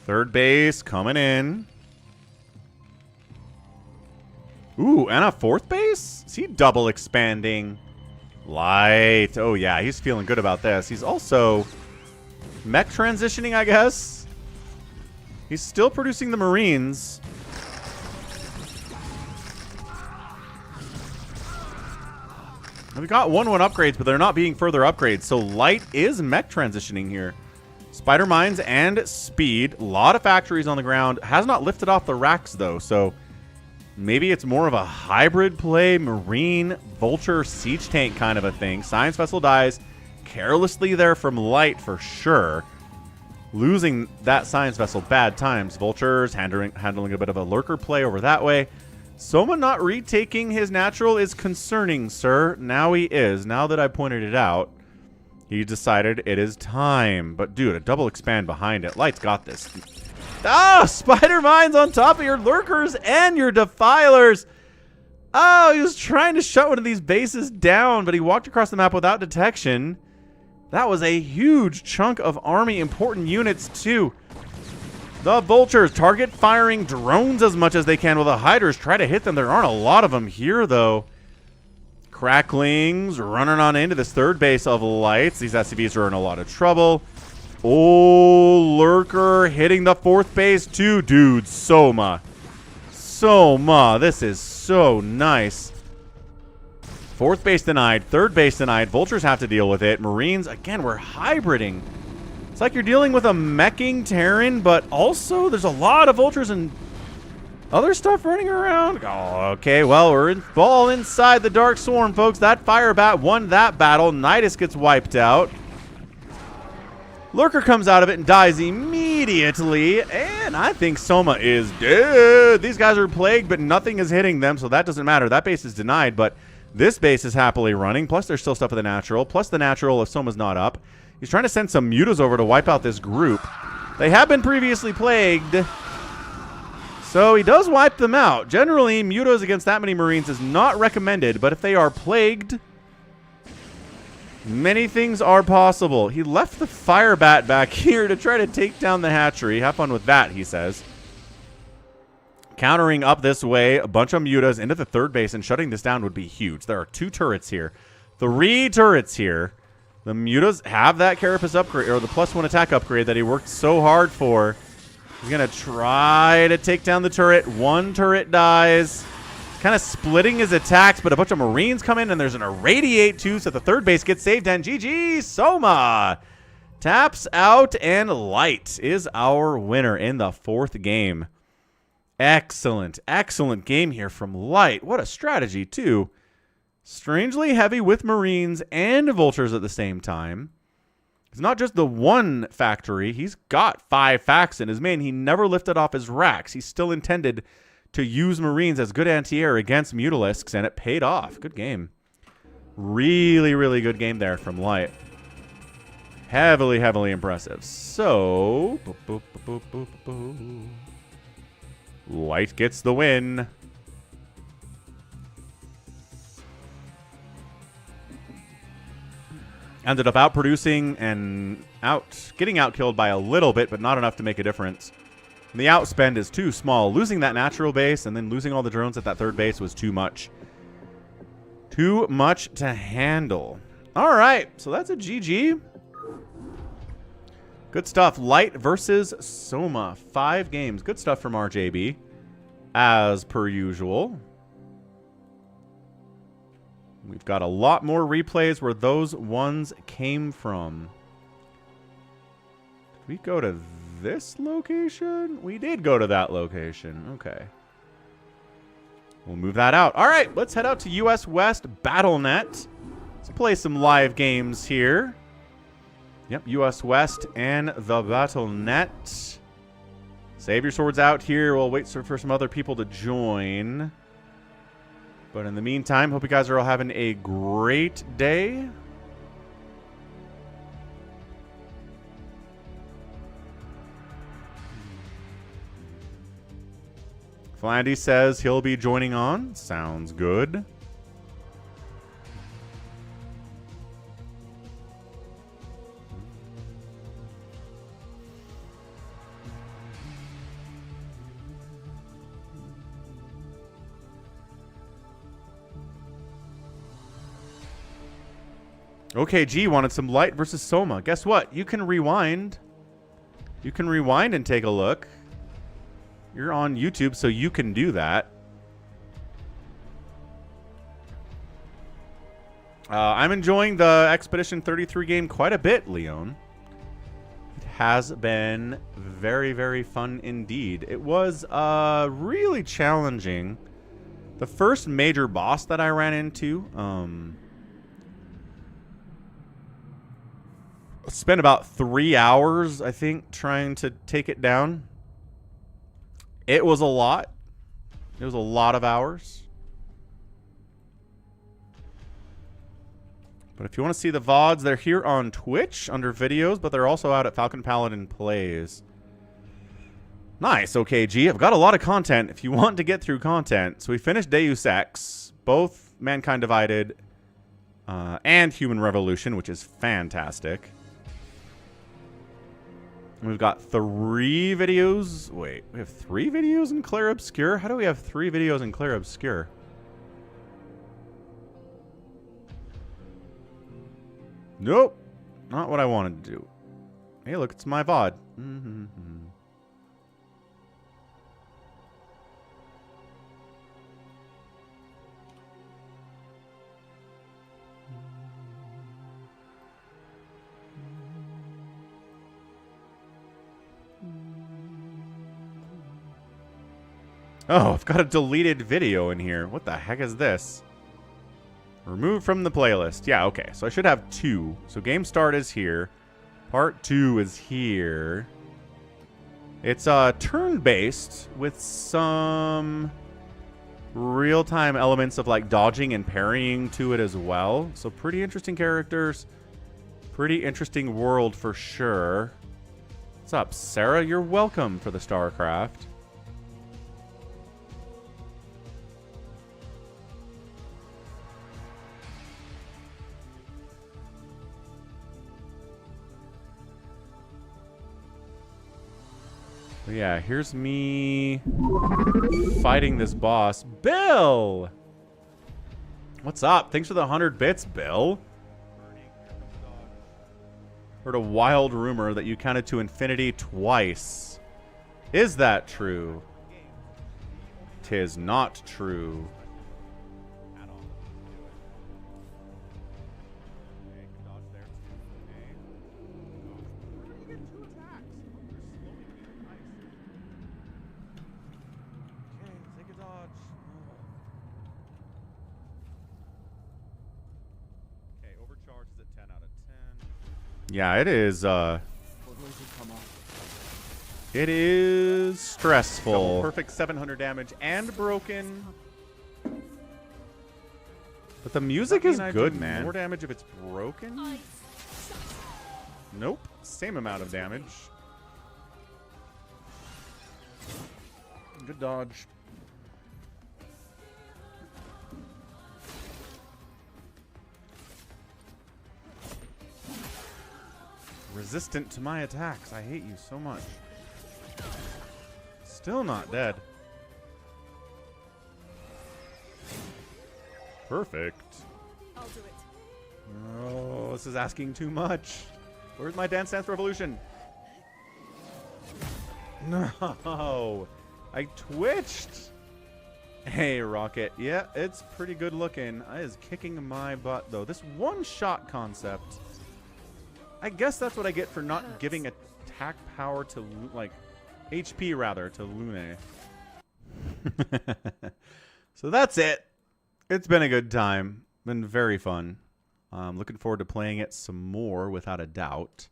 Third base coming in. Ooh, and a fourth base? Is he double expanding? Light. Oh yeah, he's feeling good about this. He's also mech transitioning, I guess. He's still producing the Marines. We got 1-1 upgrades, but they're not being further upgrades. So Light is mech transitioning here. Spider Mines and Speed. A lot of factories on the ground. Has not lifted off the racks, though. So maybe it's more of a hybrid play. Marine, Vulture, Siege Tank kind of a thing. Science Vessel dies carelessly there from Light for sure. Losing that Science Vessel, bad times. Vultures handling a bit of a lurker play over that way. Soma not retaking his natural is concerning, sir. Now he is. Now that I pointed it out, he decided it is time. But, dude, a double expand behind it. Light's got this. Ah! Spider Mines on top of your lurkers and your defilers. Oh, he was trying to shut one of these bases down, but he walked across the map without detection. That was a huge chunk of army important units, too. The Vultures target firing drones as much as they can while the Hydras try to hit them. There aren't a lot of them here, though. Cracklings running on into this third base of Lights. These SCVs are in a lot of trouble. Oh, Lurker hitting the fourth base, too. Dude, Soma. Soma, this is so nice. Fourth base denied. Third base denied. Vultures have to deal with it. Marines, again, we're hybriding. It's like you're dealing with a meching Terran, but also there's a lot of Vultures and other stuff running around. Oh, okay, well, we're all inside the Dark Swarm, folks. That Fire Bat won that battle. Nidus gets wiped out. Lurker comes out of it and dies immediately. And I think Soma is dead. These guys are plagued, but nothing is hitting them, so that doesn't matter. That base is denied, but this base is happily running. Plus, there's still stuff with the natural. Plus, the natural, if Soma's not up, He's trying to send some mutas over to wipe out this group. They have been previously plagued, so he does wipe them out. Generally, mutas against that many Marines is not recommended, but if they are plagued, many things are possible. He left the fire bat back here to try to take down the hatchery. Have fun with that, he says. Countering up this way, a bunch of mutas into the third base, and shutting this down would be huge. There are 2 turrets here. 3 turrets here. The mutas have that carapace upgrade, or the +1 attack upgrade that he worked so hard for. He's going to try to take down the turret. 1 turret dies. Kind of splitting his attacks, but a bunch of Marines come in, and there's an irradiate too, so the third base gets saved, and GG, Soma taps out, and Light is our winner in the 4th game. Excellent, excellent game here from Light. What a strategy, too. Strangely heavy with Marines and Vultures at the same time. It's not just the one factory. He's got 5 facts in his main. He never lifted off his racks. He still intended to use Marines as good anti-air against Mutalisks, and it paid off. Good game. Really, really good game there from Light. Heavily, heavily impressive. So, Light gets the win. Ended up outproducing and getting outkilled by a little bit, but not enough to make a difference. And the outspend is too small. Losing that natural base and then losing all the drones at that third base was too much. Too much to handle. All right, so that's a GG. Good stuff. Light versus Soma. 5 games. Good stuff from RJB, as per usual. We've got a lot more replays where those ones came from. Did we go to this location? We did go to that location. Okay. We'll move that out. All right, let's head out to US West BattleNet. Let's play some live games here. Yep, US West and the BattleNet. Save your swords out here. We'll wait for some other people to join. But in the meantime, hope you guys are all having a great day. Flandy says he'll be joining on. Sounds good. Okay, G wanted some Light versus Soma. Guess what? You can rewind. You can rewind and take a look. You're on YouTube, so you can do that. I'm enjoying the Expedition 33 game quite a bit, Leon. It has been very, very fun indeed. It was really challenging. The first major boss that I ran into, spent about 3 hours, I think, trying to take it down. It was a lot. It was a lot of hours. But if you want to see the VODs, they're here on Twitch under videos, but they're also out at Falcon Paladin Plays. Nice, OKG. I've got a lot of content if you want to get through content. So we finished Deus Ex, both Mankind Divided and Human Revolution, which is fantastic. We've got 3 videos. Wait, we have 3 videos in Clair Obscure? How do we have 3 videos in Clair Obscure? Nope. Not what I wanted to do. Hey, look, it's my VOD. Oh, I've got a deleted video in here. What the heck is this? Removed from the playlist. Yeah, okay. So I should have 2. So Game Start is here. Part 2 is here. It's turn-based with some real-time elements of like dodging and parrying to it as well. So pretty interesting characters. Pretty interesting world for sure. What's up, Sarah? You're welcome for the StarCraft. But yeah, here's me fighting this boss. Bill! What's up? Thanks for the 100 bits, Bill. Heard a wild rumor that you counted to infinity twice. Is that true? 'Tis not true. Yeah, it is, it is stressful. Perfect 700 damage and broken. But the music is good, man. More damage if it's broken? Nope. Same amount of damage. Good dodge. Resistant to my attacks. I hate you so much. Still not dead. Perfect. I'll do it. Oh, this is asking too much. Where's my Dance Dance Revolution? No. I twitched. Hey, Rocket. Yeah, it's pretty good looking. It is kicking my butt, though. This one-shot concept... I guess that's what I get for not giving attack power to, like, HP rather, to Lune. So that's it. It's been a good time. Been very fun. Looking forward to playing it some more, without a doubt.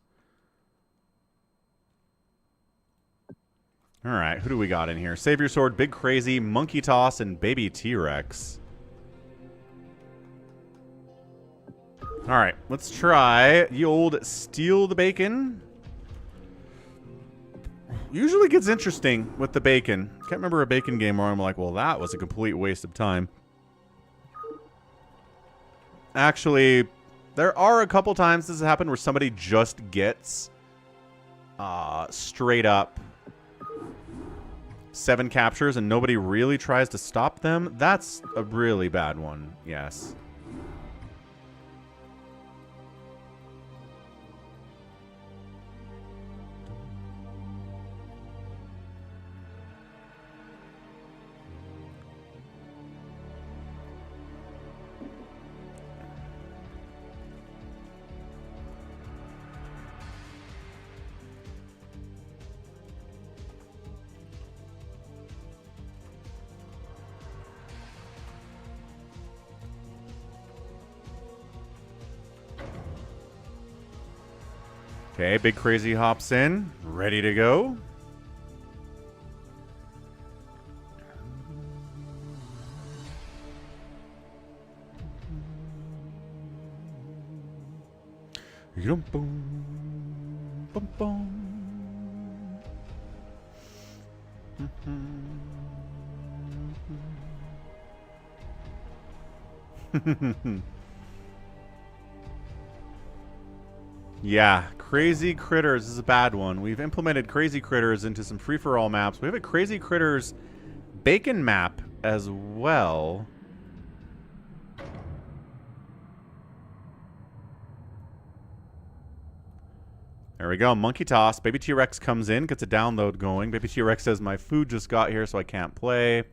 All right, who do we got in here? Savior Sword, Big Crazy, Monkey Toss, and Baby T-Rex. All right, let's try the old Steal the Bacon. Usually gets interesting with the bacon. Can't remember a bacon game where I'm like, well, that was a complete waste of time. Actually, there are a couple times this has happened where somebody just gets straight up 7 captures and nobody really tries to stop them. That's a really bad one, yes. Okay, Big Crazy hops in, ready to go. Boom, boom, boom. Yeah, Crazy Critters is a bad one. We've implemented Crazy Critters into some free-for-all maps. We have a Crazy Critters bacon map as well. There we go. Monkey Toss. Baby T-Rex comes in, gets a download going. Baby T-Rex says, my food just got here, so I can't play.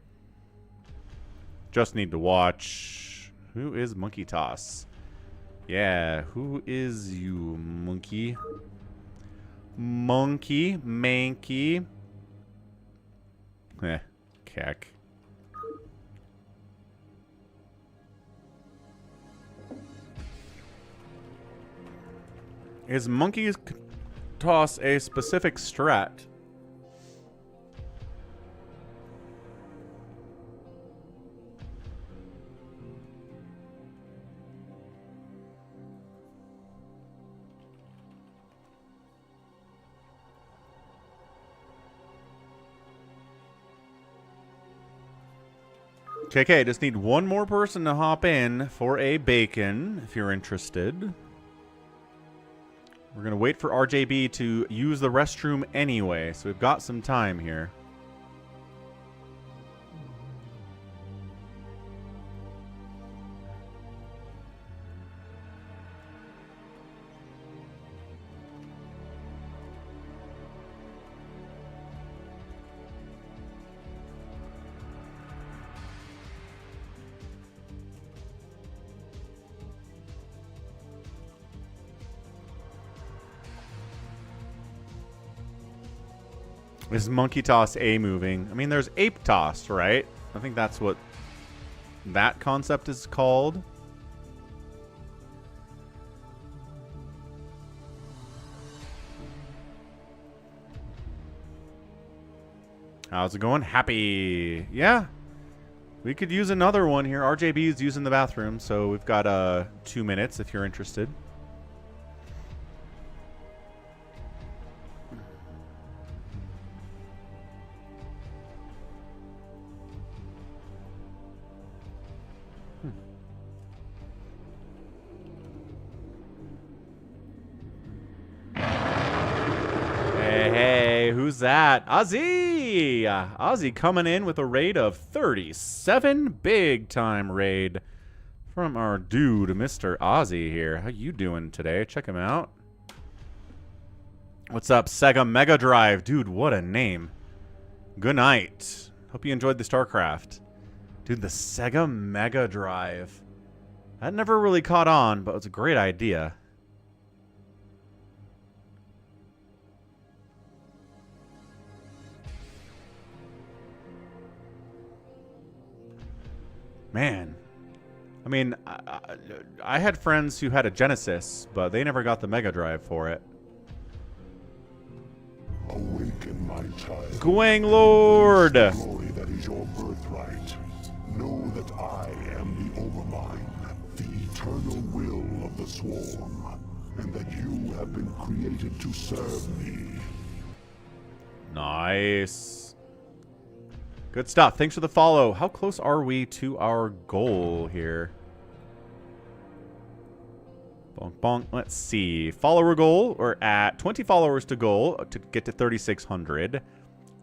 Just need to watch. Who is Monkey Toss? Yeah, who is you, monkey? Monkey, manky. Keck. Is Monkey Toss a specific strat? JK, just need one more person to hop in for a bacon, if you're interested. We're going to wait for RJB to use the restroom anyway, so we've got some time here. Is monkey toss A moving? I mean, there's ape toss, right? I think that's what that concept is called. How's it going? Happy. Yeah. We could use another one here. RJB is using the bathroom, so we've got 2 minutes if you're interested. Who's that? Ozzy! Ozzy coming in with a raid of 37. Big time raid from our dude, Mr. Ozzy here. How you doing today? Check him out. What's up, Sega Mega Drive? Dude, what a name. Good night. Hope you enjoyed the StarCraft. Dude, the Sega Mega Drive. That never really caught on, but it was a great idea. Man, I mean, I had friends who had a Genesis, but they never got the Mega Drive for it. Awaken, my child. Gwang Lord! The glory that is your birthright. Know that I am the Overmind, the eternal will of the Swarm, and that you have been created to serve me. Nice. Good stuff. Thanks for the follow. How close are we to our goal here? Bonk, bonk. Let's see. Follower goal. We're at 20 followers to goal to get to 3,600.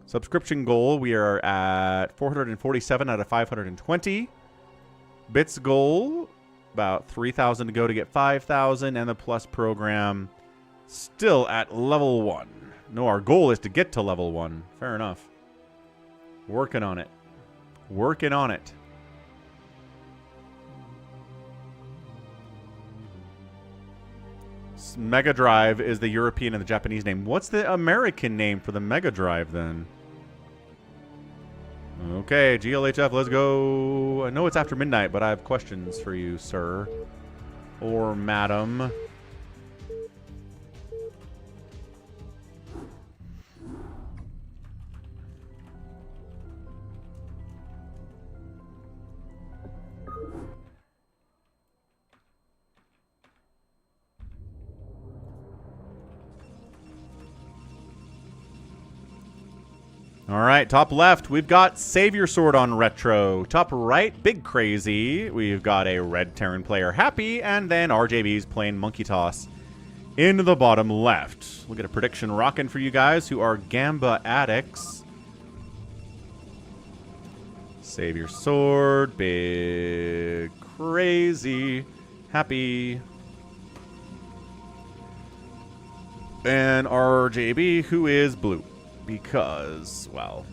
Subscription goal. We are at 447 out of 520. Bits goal. About 3,000 to go to get 5,000. And the plus program still at level 1. No, our goal is to get to level 1. Fair enough. Working on it. Working on it. Mega Drive is the European and the Japanese name. What's the American name for the Mega Drive then? Okay, GLHF, let's go. I know it's after midnight, but I have questions for you, sir. Or madam. All right, top left, we've got Savior Sword on Retro. Top right, Big Crazy. We've got a Red Terran player, Happy, and then RJB's playing Monkey Toss in the bottom left. We'll get a prediction rocking for you guys who are Gamba addicts. Savior Sword, Big Crazy, Happy, and RJB, who is blue. Because, well...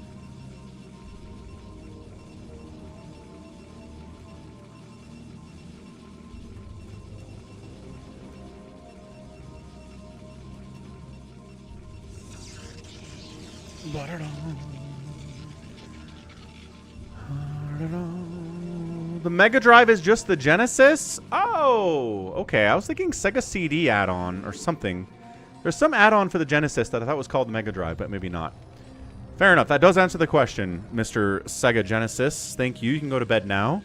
The Mega Drive is just the Genesis? Oh, okay. I was thinking Sega CD add-on or something. There's some add-on for the Genesis that I thought was called the Mega Drive, but maybe not. Fair enough. That does answer the question, Mr. Sega Genesis. Thank you. You can go to bed now.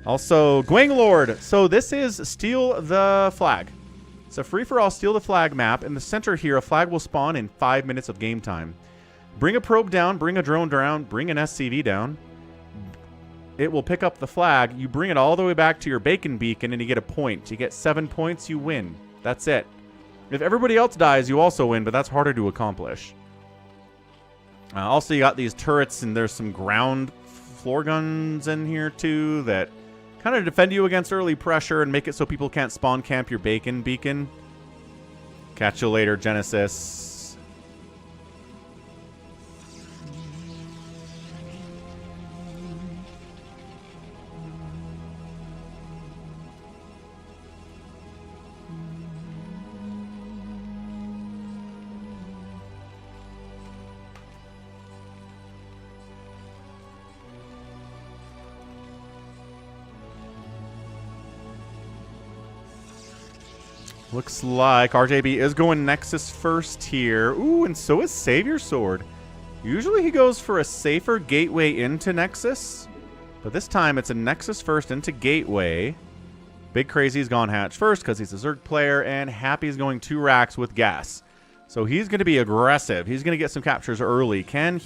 Also, Gwang Lord. So this is Steal the Flag. It's a free-for-all Steal the Flag map. In the center here, a flag will spawn in 5 minutes of game time. Bring a probe down, bring a drone down, bring an SCV down. it will pick up the flag. You bring it all the way back to your bacon beacon, and you get a point. You get 7 points, you win. That's it. If everybody else dies, you also win, but that's harder to accomplish. Also, you got these turrets, and there's some ground floor guns in here, too, that kind of defend you against early pressure and make it so people can't spawn camp your bacon beacon. Catch you later, Genesis. Looks like RJB is going Nexus first here. Ooh, and so is Savior Sword. Usually he goes for a safer gateway into Nexus, but this time it's a Nexus first into gateway. Big Crazy's gone Hatch first because he's a Zerg player, and Happy's going 2 racks with gas. So he's going to be aggressive. He's going to get some captures early. Can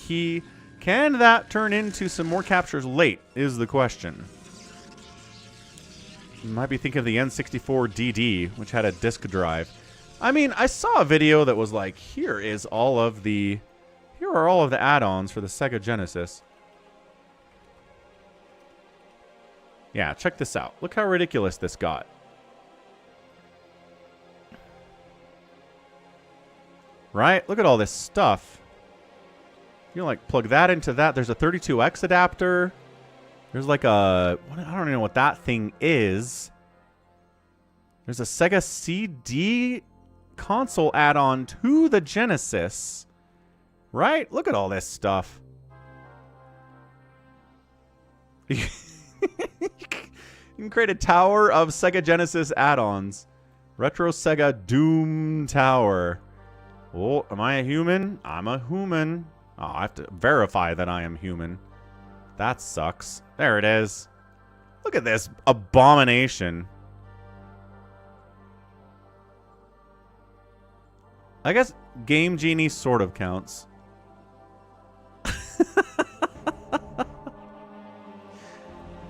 that turn into some more captures late is the question. You might be thinking of the N64DD, which had a disk drive. I mean, I saw a video that was like, here are all of the add-ons for the Sega Genesis. Yeah, check this out. Look how ridiculous this got. Right? Look at all this stuff. You know, like, plug that into that. There's a 32X adapter. There's like a... I don't even know what that thing is. There's a Sega CD console add-on to the Genesis. Right? Look at all this stuff. You can create a tower of Sega Genesis add-ons. Retro Sega Doom Tower. Oh, am I a human? I'm a human. Oh, I have to verify that I am human. That sucks. There it is. Look at this abomination. I guess Game Genie sort of counts.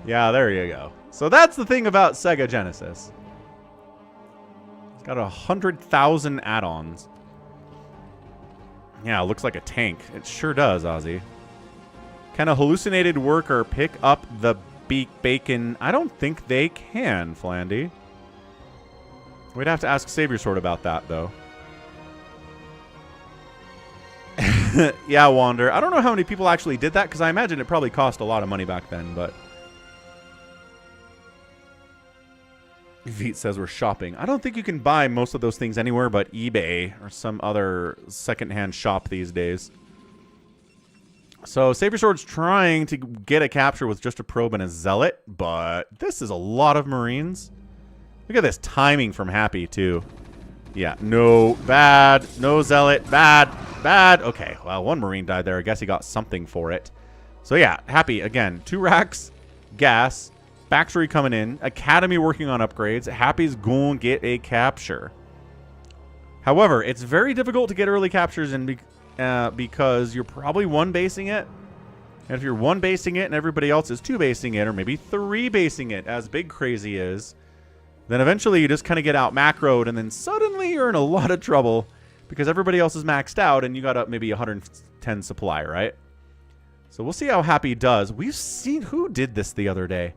Yeah, there you go. So that's the thing about Sega Genesis. It's got 100,000 add-ons. Yeah, it looks like a tank. It sure does, Ozzy. Can a hallucinated worker pick up the bacon? I don't think they can, Flandy. We'd have to ask Savior Sword about that, though. Yeah, Wander. I don't know how many people actually did that, because I imagine it probably cost a lot of money back then, but... Veet says we're shopping. I don't think you can buy most of those things anywhere but eBay or some other secondhand shop these days. So Savior Sword's trying to get a capture with just a probe and a zealot, but this is a lot of Marines. Look at this timing from Happy, too. Yeah, no, bad, no zealot, bad, bad. Okay, well, 1 Marine died there. I guess he got something for it. So yeah, Happy, again, 2 racks, gas, factory coming in, Academy working on upgrades. Happy's going to get a capture. However, it's very difficult to get early captures in because you're probably 1-basing it. And if you're 1-basing it and everybody else is 2-basing it, or maybe 3-basing it, as Big Crazy is, then eventually you just kind of get out macroed, and then suddenly you're in a lot of trouble because everybody else is maxed out and you got up maybe 110 supply, right? So we'll see how Happy does. We've seen who did this the other day.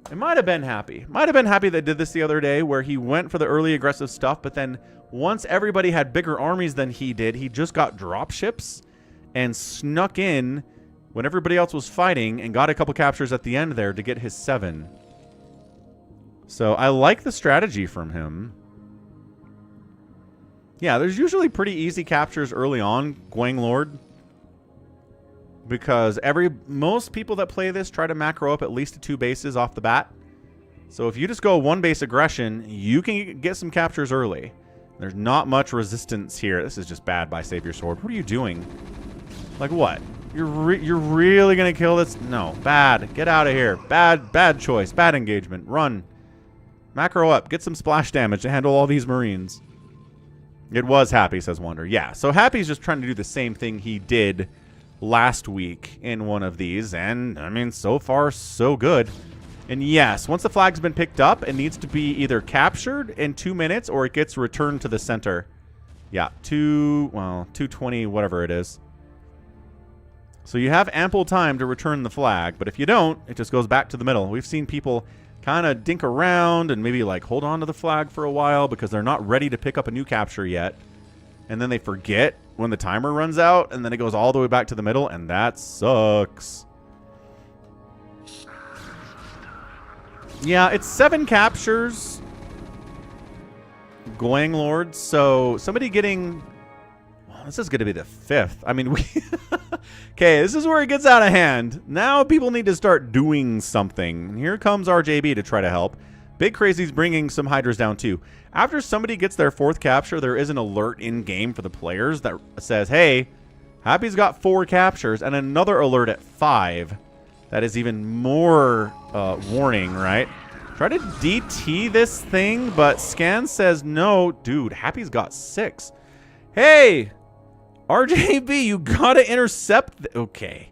It might have been Happy. Might have been Happy that did this the other day, where he went for the early aggressive stuff, but then once everybody had bigger armies than he did, he just got dropships and snuck in when everybody else was fighting and got a couple captures at the end there to get his 7. So I like the strategy from him. Yeah, there's usually pretty easy captures early on, Gwang Lord. Because most people that play this try to macro up at least 2 bases off the bat. So if you just go 1-base aggression, you can get some captures early. There's not much resistance here. This is just bad by Savior Sword. What are you doing? Like what? You're really going to kill this? No. Bad. Get out of here. Bad choice. Bad engagement. Run. Macro up. Get some splash damage to handle all these Marines. It was Happy, says Wonder. Yeah, so Happy's just trying to do the same thing he did last week in one of these, and I mean, so far so good. And yes, once the flag's been picked up, it needs to be either captured in 2 minutes or it gets returned to the center. Yeah, 220, whatever it is. So you have ample time to return the flag, but if you don't, it just goes back to the middle. We've seen people kind of dink around and maybe like hold on to the flag for a while because they're not ready to pick up a new capture yet. And then they forget when the timer runs out, and then it goes all the way back to the middle, and that sucks. Yeah, it's 7 captures. Going Lords. So somebody getting... Well, this is going to be the 5th. I mean, we... Okay, this is where it gets out of hand. Now people need to start doing something. Here comes RJB to try to help. Big Crazy's bringing some Hydras down too. After somebody gets their 4th capture, there is an alert in-game for the players that says, hey, Happy's got 4 captures, and another alert at 5. That is even more warning, right? Try to DT this thing, but Scan says no. Dude, Happy's got 6. Hey, RJB, you gotta intercept. Okay.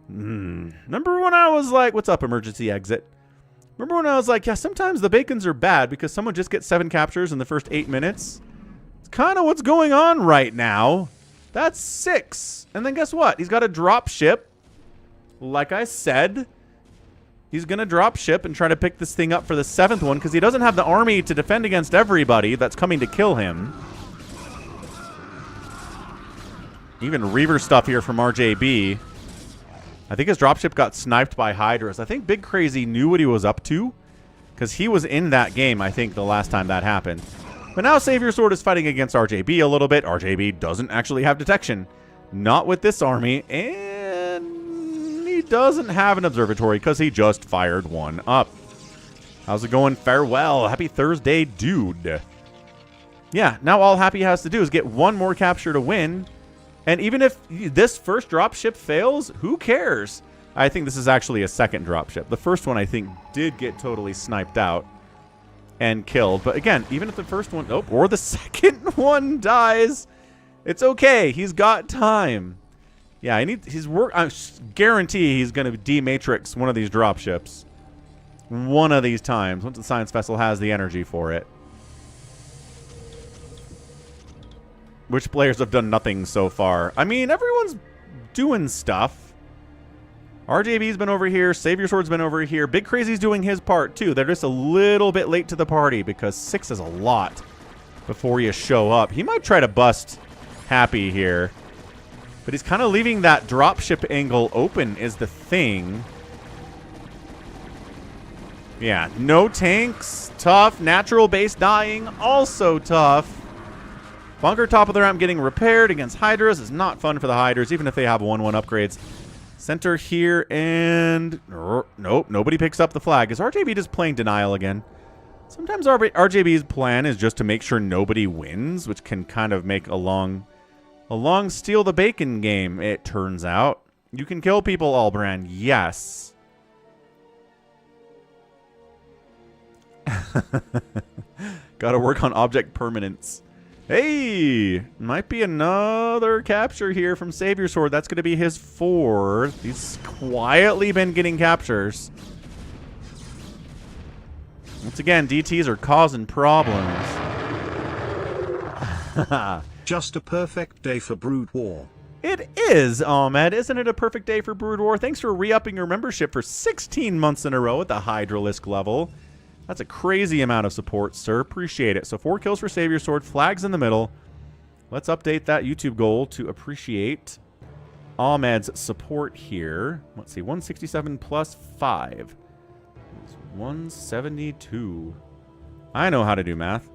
Remember when I was like, what's up, emergency exit? Remember when I was like, yeah, sometimes the bacons are bad because someone just gets 7 captures in the first 8 minutes? It's kind of what's going on right now. That's 6. And then guess what? He's got a drop ship. Like I said, he's going to drop ship and try to pick this thing up for the 7th one because he doesn't have the army to defend against everybody that's coming to kill him. Even Reaver stuff here from RJB. I think his dropship got sniped by Hydras. I think Big Crazy knew what he was up to because he was in that game, I think, the last time that happened. But now Savior Sword is fighting against RJB a little bit. RJB doesn't actually have detection. Not with this army. And he doesn't have an observatory because he just fired one up. How's it going? Farewell. Happy Thursday, dude. Yeah, now all Happy has to do is get one more capture to win. And even if this first dropship fails, who cares? I think this is actually a second dropship. The first one, I think, did get totally sniped out and killed. But again, even if the first one, or the second one dies, it's okay. He's got time. Yeah, I guarantee he's going to D-Matrix one of these dropships. One of these times, once the Science Vessel has the energy for it. Which players have done nothing so far? I mean, everyone's doing stuff. RJB's been over here. Savior Sword's been over here. Big Crazy's doing his part, too. They're just a little bit late to the party because 6 is a lot before you show up. He might try to bust Happy here. But he's kind of leaving that dropship angle open is the thing. Yeah, no tanks. Tough. Natural base dying. Also tough. Bunker top of the ramp getting repaired against Hydras is not fun for the Hydras, even if they have 1-1 upgrades. Center here, and nope, nobody picks up the flag. Is RJB just playing denial again? Sometimes RJB's plan is just to make sure nobody wins, which can kind of make a long steal the bacon game, it turns out. You can kill people, Allbrand, yes. Gotta work on object permanence. Hey, might be another capture here from Savior Sword. That's going to be his 4th. He's quietly been getting captures. Once again, DTs are causing problems. Just a perfect day for Brood War. It is, Ahmed. Isn't it a perfect day for Brood War? Thanks for re-upping your membership for 16 months in a row at the Hydralisk level. That's a crazy amount of support, sir. Appreciate it. So 4 kills for Savior Sword. Flags in the middle. Let's update that YouTube goal to appreciate Ahmed's support here. Let's see. 167 plus 5. It's 172. I know how to do math.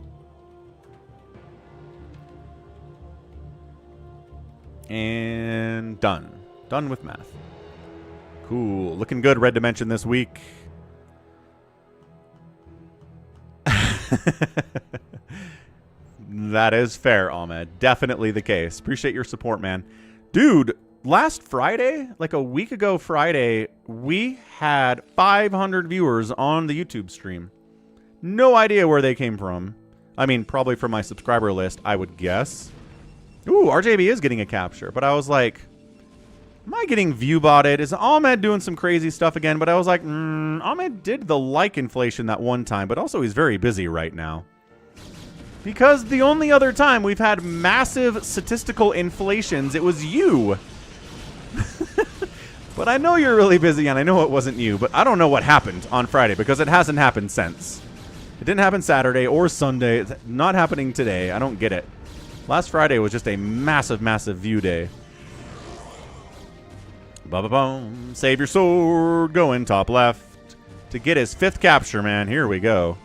And done. Done with math. Cool. Looking good, Red Dimension, this week. That is fair, Ahmed. Definitely the case. Appreciate your support, man. Dude, last Friday, like a week ago Friday, we had 500 viewers on the YouTube stream. No idea where they came from. I mean, probably from my subscriber list, I would guess. Ooh, RJB is getting a capture. But I was like, Am I getting view botted? Is Ahmed doing some crazy stuff again? But I was like, Ahmed did the like inflation that one time, but also he's very busy right now. Because the only other time we've had massive statistical inflations, it was you. But I know you're really busy, and I know it wasn't you, but I don't know what happened on Friday, because it hasn't happened since. It didn't happen Saturday or Sunday. It's not happening today. I don't get it. Last Friday was just a massive, massive view day. Ba-ba-boom. Save your sword. Going top left to get his 5th capture, man. Here we go.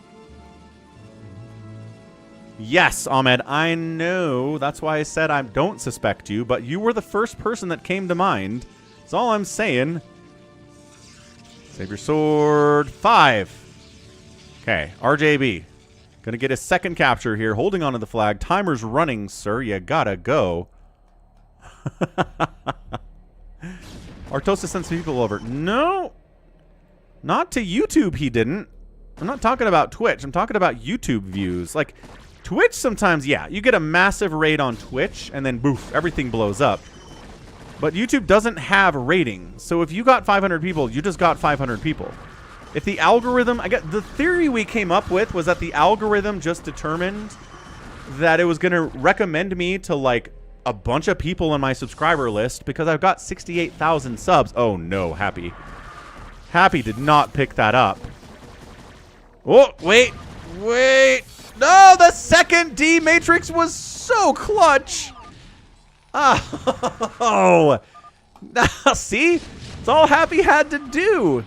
Yes, Ahmed, I know. That's why I said I don't suspect you, but you were the first person that came to mind. That's all I'm saying. Save your sword. 5. Okay, RJB. Gonna get his 2nd capture here. Holding onto the flag. Timer's running, sir. You gotta go. Artosa sent some people over. No. Not to YouTube, he didn't. I'm not talking about Twitch. I'm talking about YouTube views. Like, Twitch sometimes, yeah, you get a massive raid on Twitch, and then boof, everything blows up. But YouTube doesn't have ratings. So if you got 500 people, you just got 500 people. If the algorithm, the theory we came up with was that the algorithm just determined that it was going to recommend me to, like, a bunch of people on my subscriber list because I've got 68,000 subs. Oh, no, Happy. Happy did not pick that up. Oh, wait. No, the 2nd D Matrix was so clutch. Oh. See? That's all Happy had to do.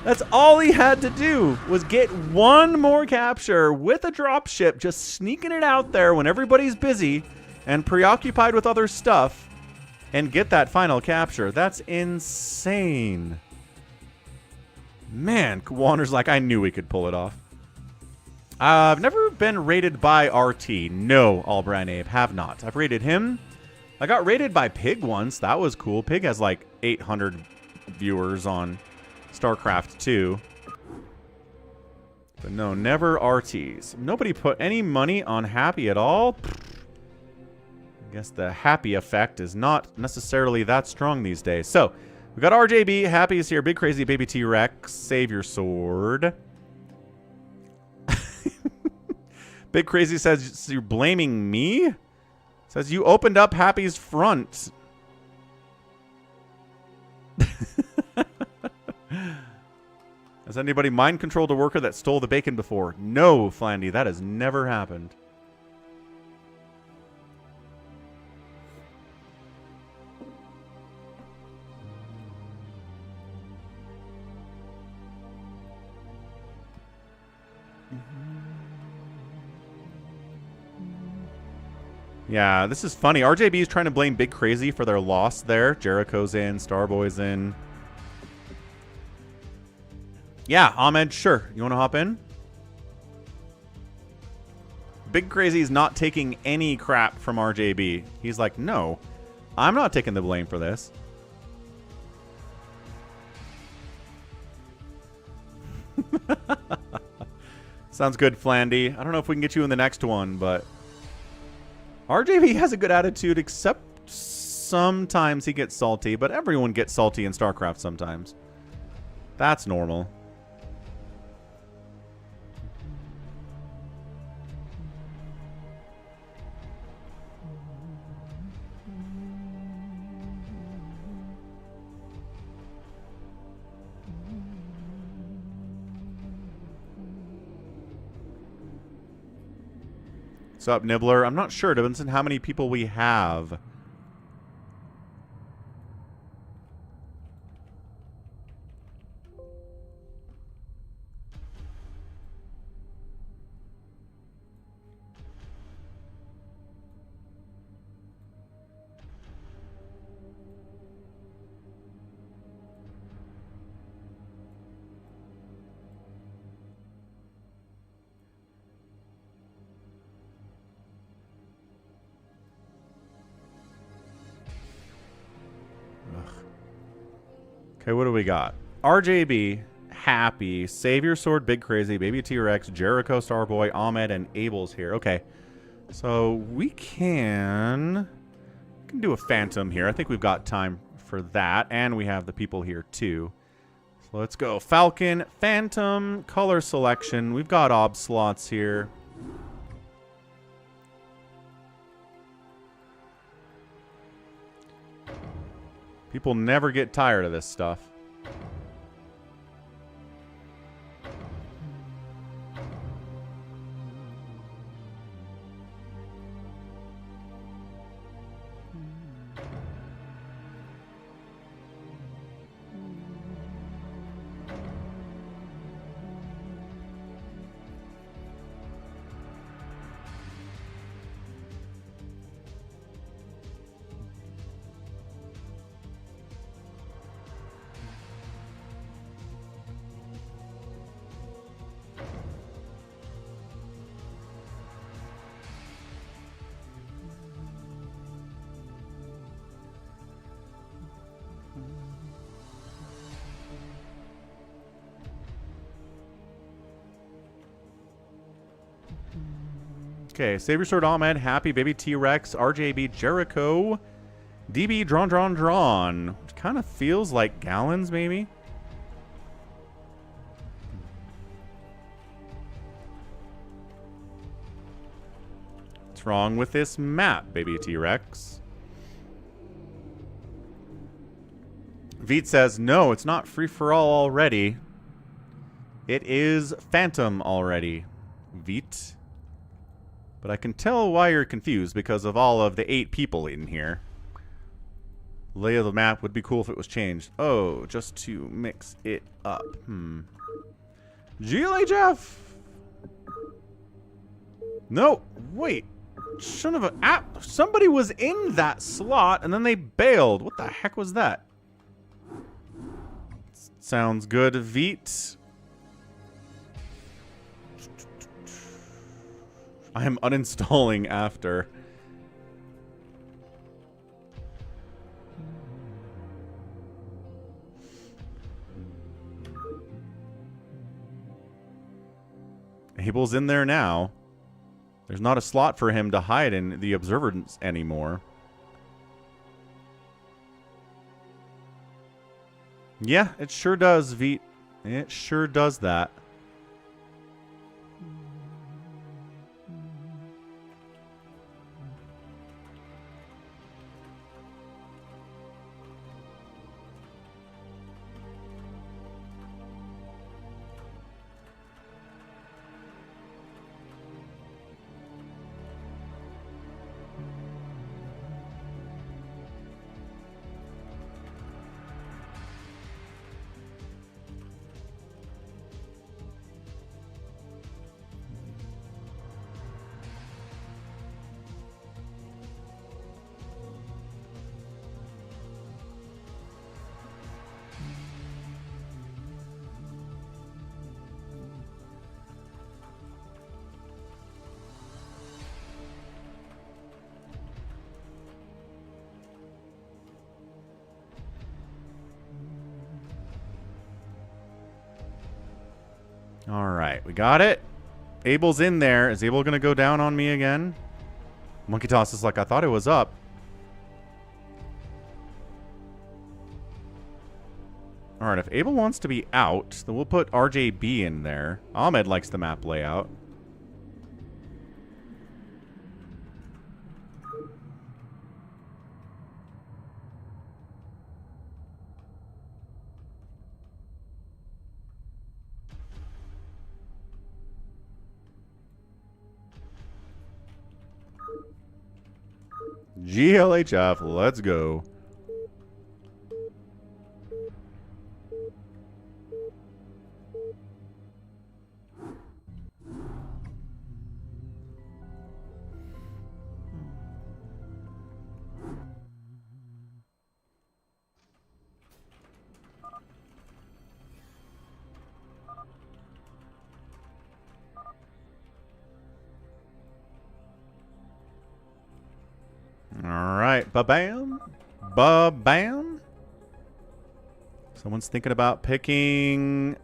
That's all he had to do was get one more capture with a dropship, just sneaking it out there when everybody's busy and preoccupied with other stuff, and get that final capture. That's insane. Man, Wander's like, I knew we could pull it off. I've never been rated by RT. No, Albran Abe, have not. I've rated him. I got rated by Pig once. That was cool. Pig has like 800 viewers on StarCraft 2. But no, never RTs. Nobody put any money on Happy at all. I guess the Happy effect is not necessarily that strong these days. So, we got RJB. Happy is here. Big Crazy Baby T-Rex. Save your sword. Big Crazy says, you're blaming me? Says, you opened up Happy's front. Has anybody mind controlled a worker that stole the bacon before? No, Flandy, that has never happened. Yeah, this is funny. RJB is trying to blame Big Crazy for their loss there. Jericho's in, Starboy's in. Yeah, Ahmed, sure. You want to hop in? Big Crazy's not taking any crap from RJB. He's like, no, I'm not taking the blame for this. Sounds good, Flandy. I don't know if we can get you in the next one, but RJB has a good attitude, except sometimes he gets salty, but everyone gets salty in StarCraft sometimes. That's normal. What's up, Nibbler? I'm not sure. It depends on how many people we have. Okay, what do we got? RJB, Happy, Save Your Sword, Big Crazy, Baby T-Rex, Jericho, Starboy, Ahmed, and Abel's here. Okay, so we can do a Phantom here. I think we've got time for that. And we have the people here too. So let's go. Falcon, Phantom, color selection. We've got ob slots here. People never get tired of this stuff. Okay, Save Your Sword Ahmed, Happy Baby T-Rex, RJB Jericho, DB Drawn. Which kind of feels like gallons, maybe. What's wrong with this map, Baby T-Rex? Veet says, no, it's not free-for-all already. It is Phantom already, Veet. But I can tell why you're confused because of all of the 8 people in here. Lay of the map would be cool if it was changed. Oh, just to mix it up. GLHF! No, wait. Son of a app. Somebody was in that slot and then they bailed. What the heck was that? Sounds good, Veet. I am uninstalling after. Abel's in there now. There's not a slot for him to hide in the observance anymore. Yeah, it sure does, Veet. It sure does that. Alright, we got it. Abel's in there. Is Abel going to go down on me again? Monkey Toss is like, I thought it was up. Alright, if Abel wants to be out, then we'll put RJB in there. Ahmed likes the map layout. GLHF, let's go. Alright, ba-bam. Ba-bam. Someone's thinking about picking...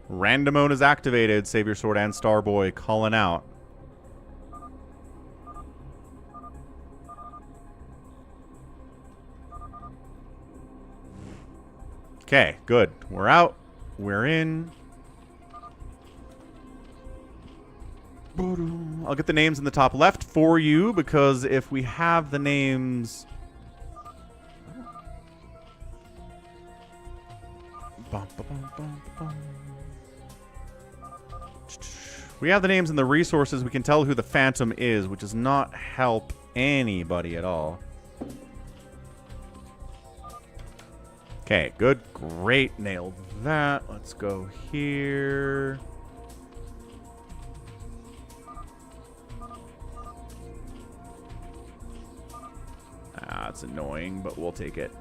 Random mode is activated. Save Your Sword and Starboy calling out. Okay, good. We're out. We're in. I'll get the names in the top left for you, because if we have the names... We have the names in the resources, we can tell who the Phantom is, which does not help anybody at all. Okay, good. Great. Nailed that. Let's go here. That's annoying, but we'll take it.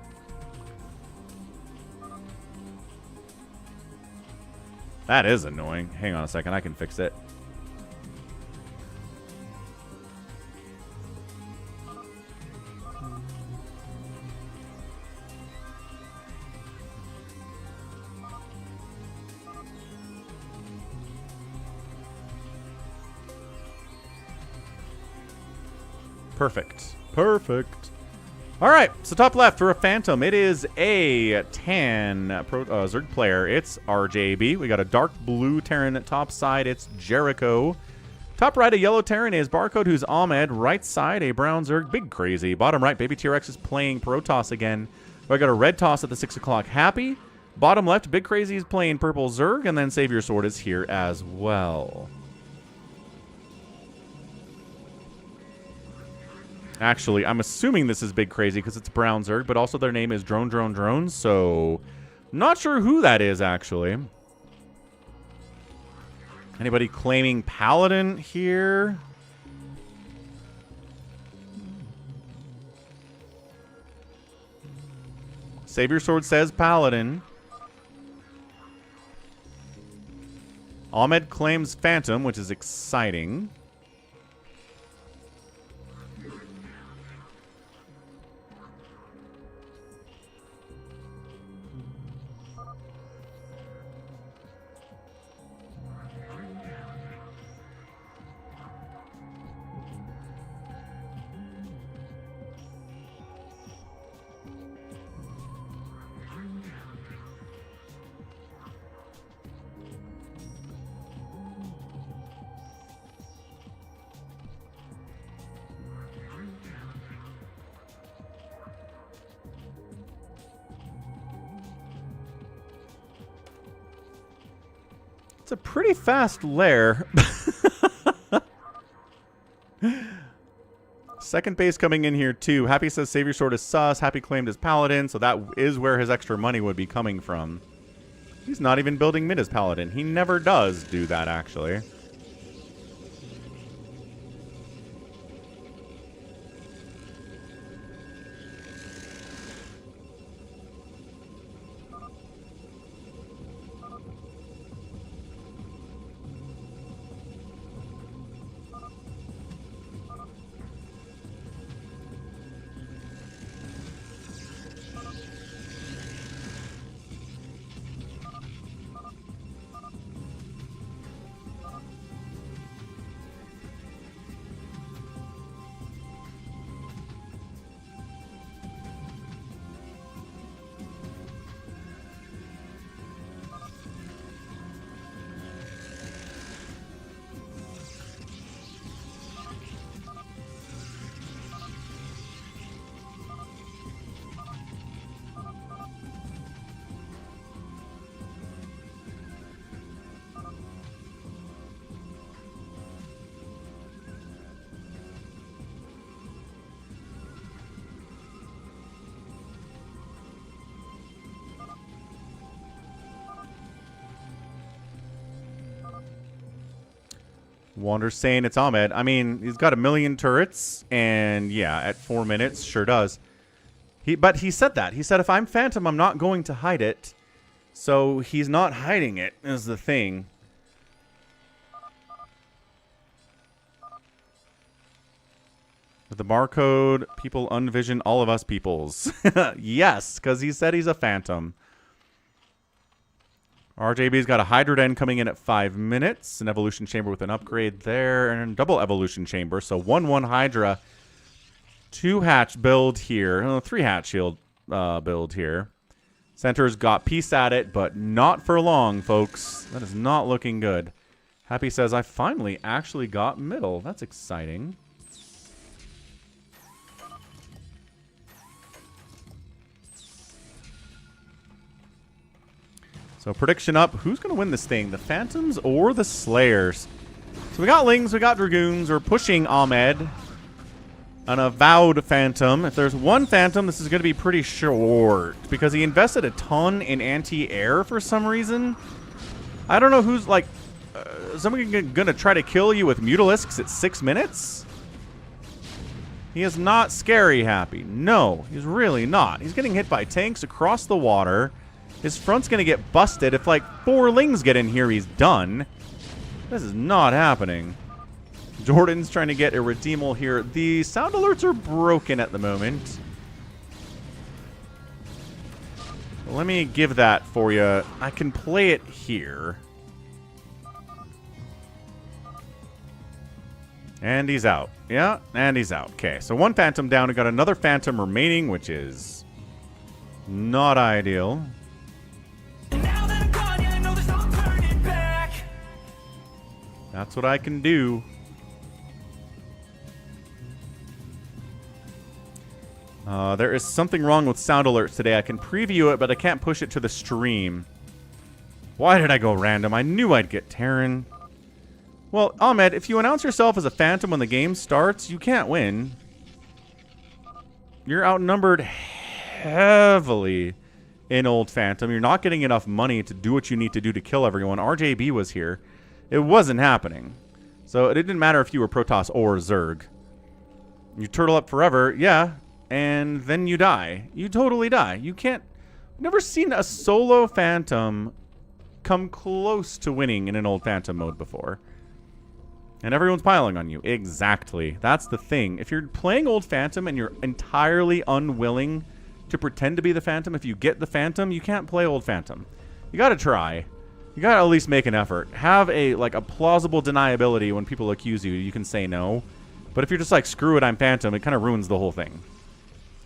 That is annoying. Hang on a second, I can fix it. Perfect. Perfect. All right, so top left for a Phantom, it is a Tan Zerg player. It's RJB. We got a dark blue Terran top side. It's Jericho. Top right, a yellow Terran is Barcode, who's Ahmed. Right side, a brown Zerg, Big Crazy. Bottom right, Baby T-Rex is playing Protoss again. We got a red Toss at the 6 o'clock, Happy. Bottom left, Big Crazy is playing purple Zerg, and then Savior Sword is here as well. Actually, I'm assuming this is Big Crazy because it's Brown Zerg, but also their name is Drone, so not sure who that is, actually. Anybody claiming Paladin here? Savior Sword says Paladin. Ahmed claims Phantom, which is exciting. It's a pretty fast lair. Second base coming in here, too. Happy says Savior Sword is sus. Happy claimed his Paladin, so that is where his extra money would be coming from. He's not even building mid as Paladin. He never does do that, actually. Wander's saying it's Ahmed. I mean, he's got 1 million turrets, and yeah, at 4 minutes, sure does. But he said that. He said, if I'm Phantom, I'm not going to hide it. So he's not hiding it, is the thing. With the barcode, people unvision all of us peoples. Yes, because he said he's a Phantom. RJB's got a Hydra Den coming in at 5 minutes. An Evolution Chamber with an upgrade there. And a double Evolution Chamber. So 1-1 Hydra. 2 hatch build here. 3 hatch shield build here. Center's got peace at it, but not for long, folks. That is not looking good. Happy says, I finally actually got middle. That's exciting. So prediction up. Who's going to win this thing? The Phantoms or the Slayers? So we got Lings, we got Dragoons. We're pushing Ahmed. An avowed Phantom. If there's one Phantom, this is going to be pretty short. Because he invested a ton in anti-air for some reason. I don't know who's like... somebody going to try to kill you with Mutalisks at 6 minutes? He is not scary happy. No, he's really not. He's getting hit by tanks across the water. His front's going to get busted. If like 4 Lings get in here, he's done. This is not happening. Jordan's trying to get a redeemal here. The sound alerts are broken at the moment. Let me give that for you. I can play it here. And he's out. Yeah, and he's out. Okay, so 1 Phantom down. We got another Phantom remaining, which is not ideal. That's what I can do. There is something wrong with sound alerts today. I can preview it, but I can't push it to the stream. Why did I go random? I knew I'd get Terran. Well, Ahmed, if you announce yourself as a Phantom when the game starts, you can't win. You're outnumbered heavily in Old Phantom. You're not getting enough money to do what you need to do to kill everyone. RJB was here. It wasn't happening. So it didn't matter if you were Protoss or Zerg. You turtle up forever, yeah, and then you die. You totally die. You can't... I've never seen a solo Phantom come close to winning in an Old Phantom mode before. And everyone's piling on you. Exactly. That's the thing. If you're playing Old Phantom and you're entirely unwilling to pretend to be the Phantom, if you get the Phantom, you can't play Old Phantom. You gotta try. You gotta at least make an effort. Have a plausible deniability when people accuse you. You can say no. But if you're just like, screw it, I'm Phantom, it kind of ruins the whole thing.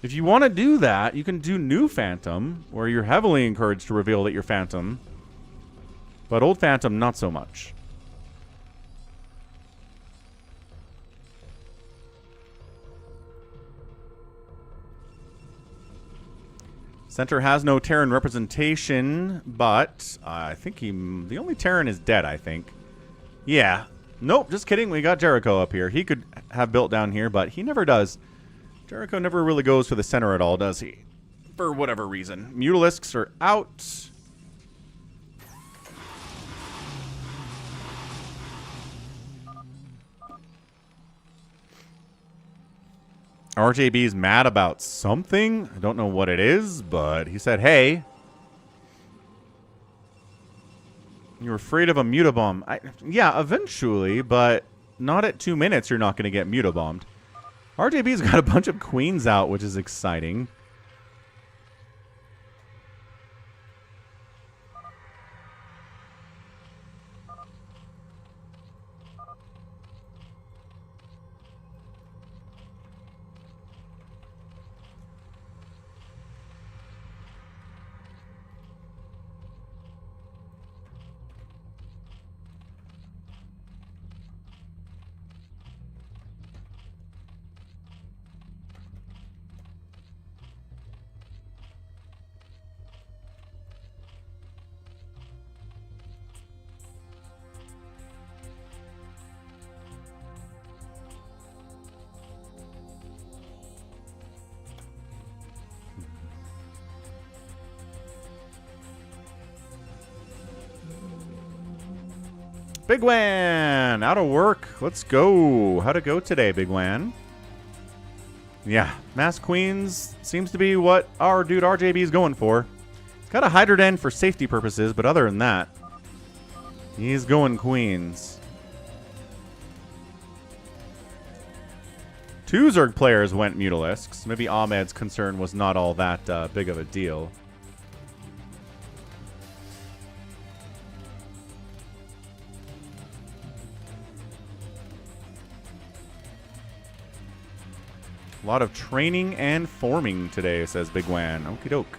If you want to do that, you can do New Phantom, where you're heavily encouraged to reveal that you're Phantom. But Old Phantom, not so much. Center has no Terran representation, but I think the only Terran is dead, I think. Yeah. Nope, just kidding. We got Jericho up here. He could have built down here, but he never does. Jericho never really goes for the center at all, does he? For whatever reason. Mutalisks are out. RJB's mad about something. I don't know what it is, but he said, hey. You're afraid of a mutobomb. Yeah, eventually, but not at 2 minutes you're not going to get mutobombed. RJB's got a bunch of queens out, which is exciting. Big Wan! Out of work. Let's go. How'd it go today, Big Wan? Yeah, Mass Queens seems to be what our dude RJB is going for. He's got a Hydra Den for safety purposes, but other than that, he's going Queens. 2 Zerg players went Mutalisks. Maybe Ahmed's concern was not all that big of a deal. A lot of training and forming today, says Big Wan. Okie doke.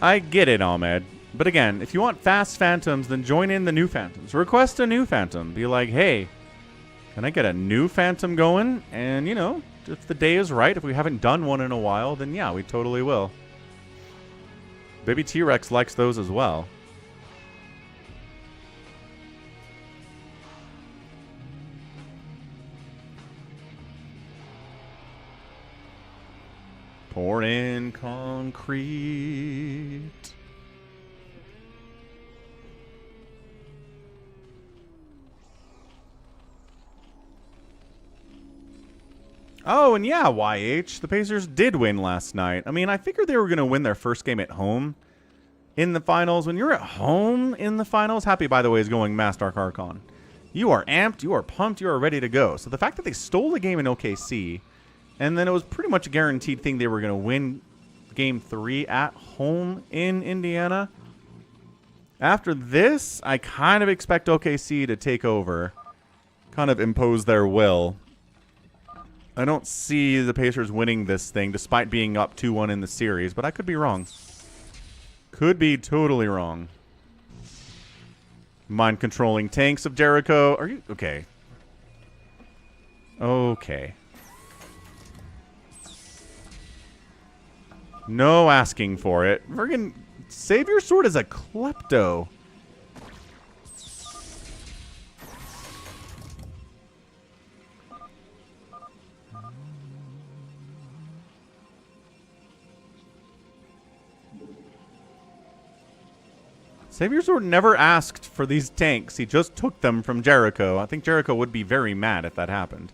I get it, Ahmed. But again, if you want fast phantoms, then join in the new phantoms. Request a new phantom. Be like, hey, can I get a new phantom going? And, you know, if the day is right, if we haven't done one in a while, then yeah, we totally will. Baby T-Rex likes those as well. Pour in concrete. Oh, and yeah, YH, the Pacers did win last night. I mean, I figured they were going to win their first game at home in the finals. When you're at home in the finals, Happy, by the way, is going Mass Dark Archon. You are amped, you are pumped, you are ready to go. So the fact that they stole the game in OKC, and then it was pretty much a guaranteed thing they were going to win Game 3 at home in Indiana. After this, I kind of expect OKC to take over, kind of impose their will. I don't see the Pacers winning this thing, despite being up 2-1 in the series, but I could be wrong. Could be totally wrong. Mind-controlling tanks of Jericho. Are you... Okay. Okay. No asking for it. Friggin' save your sword as a klepto. Savior Sword never asked for these tanks. He just took them from Jericho. I think Jericho would be very mad if that happened.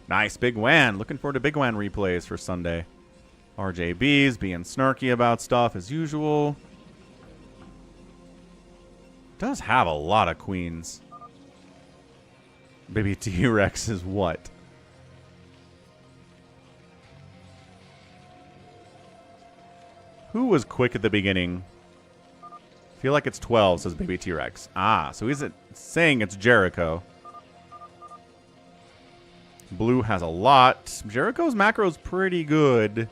Nice, Big Wan. Looking forward to Big Wan replays for Sunday. RJB's being snarky about stuff as usual. Does have a lot of queens. Baby T-Rex is what? Who was quick at the beginning? I feel like it's 12, says Baby T-Rex. Ah, so he's saying it's Jericho. Blue has a lot. Jericho's macro's pretty good.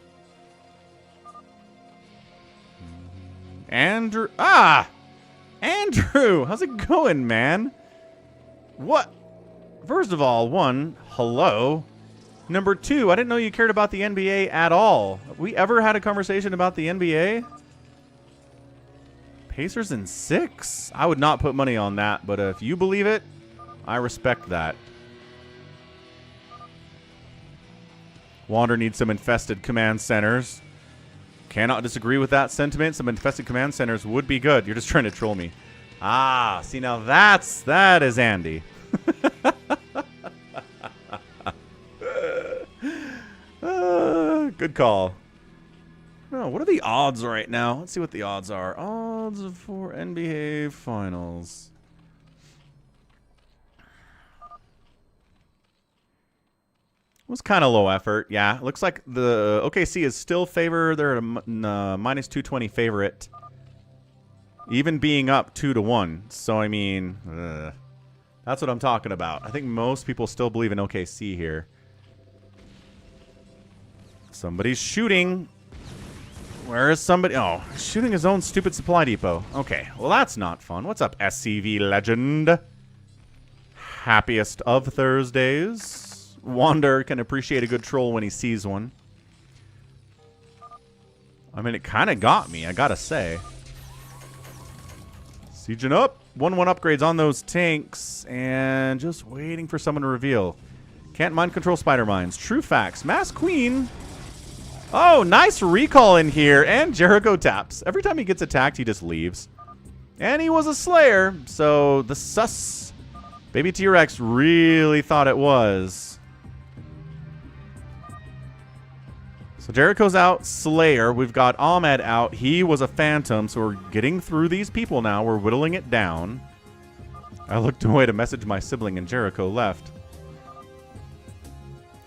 Andrew. Ah! Andrew! How's it going, man? What? First of all, one, hello. Number two, I didn't know you cared about the NBA at all. Have we ever had a conversation about the NBA? Pacers in 6? I would not put money on that, but if you believe it, I respect that. Wander needs some infested command centers. Cannot disagree with that sentiment. Some infested command centers would be good. You're just trying to troll me. Ah, see, now that is Andy. Good call. Oh, what are the odds right now? Let's see what the odds are. Odds for NBA Finals. It was kind of low effort. Yeah, it looks like the OKC is still favored. They're at a minus 220 favorite. Even being up 2-1. So, I mean, that's what I'm talking about. I think most people still believe in OKC here. Somebody's shooting. Where is somebody? Oh, shooting his own stupid supply depot. Okay, well, that's not fun. What's up, SCV legend? Happiest of Thursdays. Wander can appreciate a good troll when he sees one. I mean, it kind of got me, I gotta say. Sieging up. 1-1 upgrades on those tanks. And just waiting for someone to reveal. Can't mind control spider mines. True facts. Mass Queen. Oh, nice recall in here. And Jericho taps. Every time he gets attacked, he just leaves. And he was a Slayer. So the sus Baby T-Rex really thought it was. So Jericho's out, Slayer. We've got Ahmed out. He was a Phantom, so we're getting through these people now. We're whittling it down. I looked away to message my sibling, and Jericho left.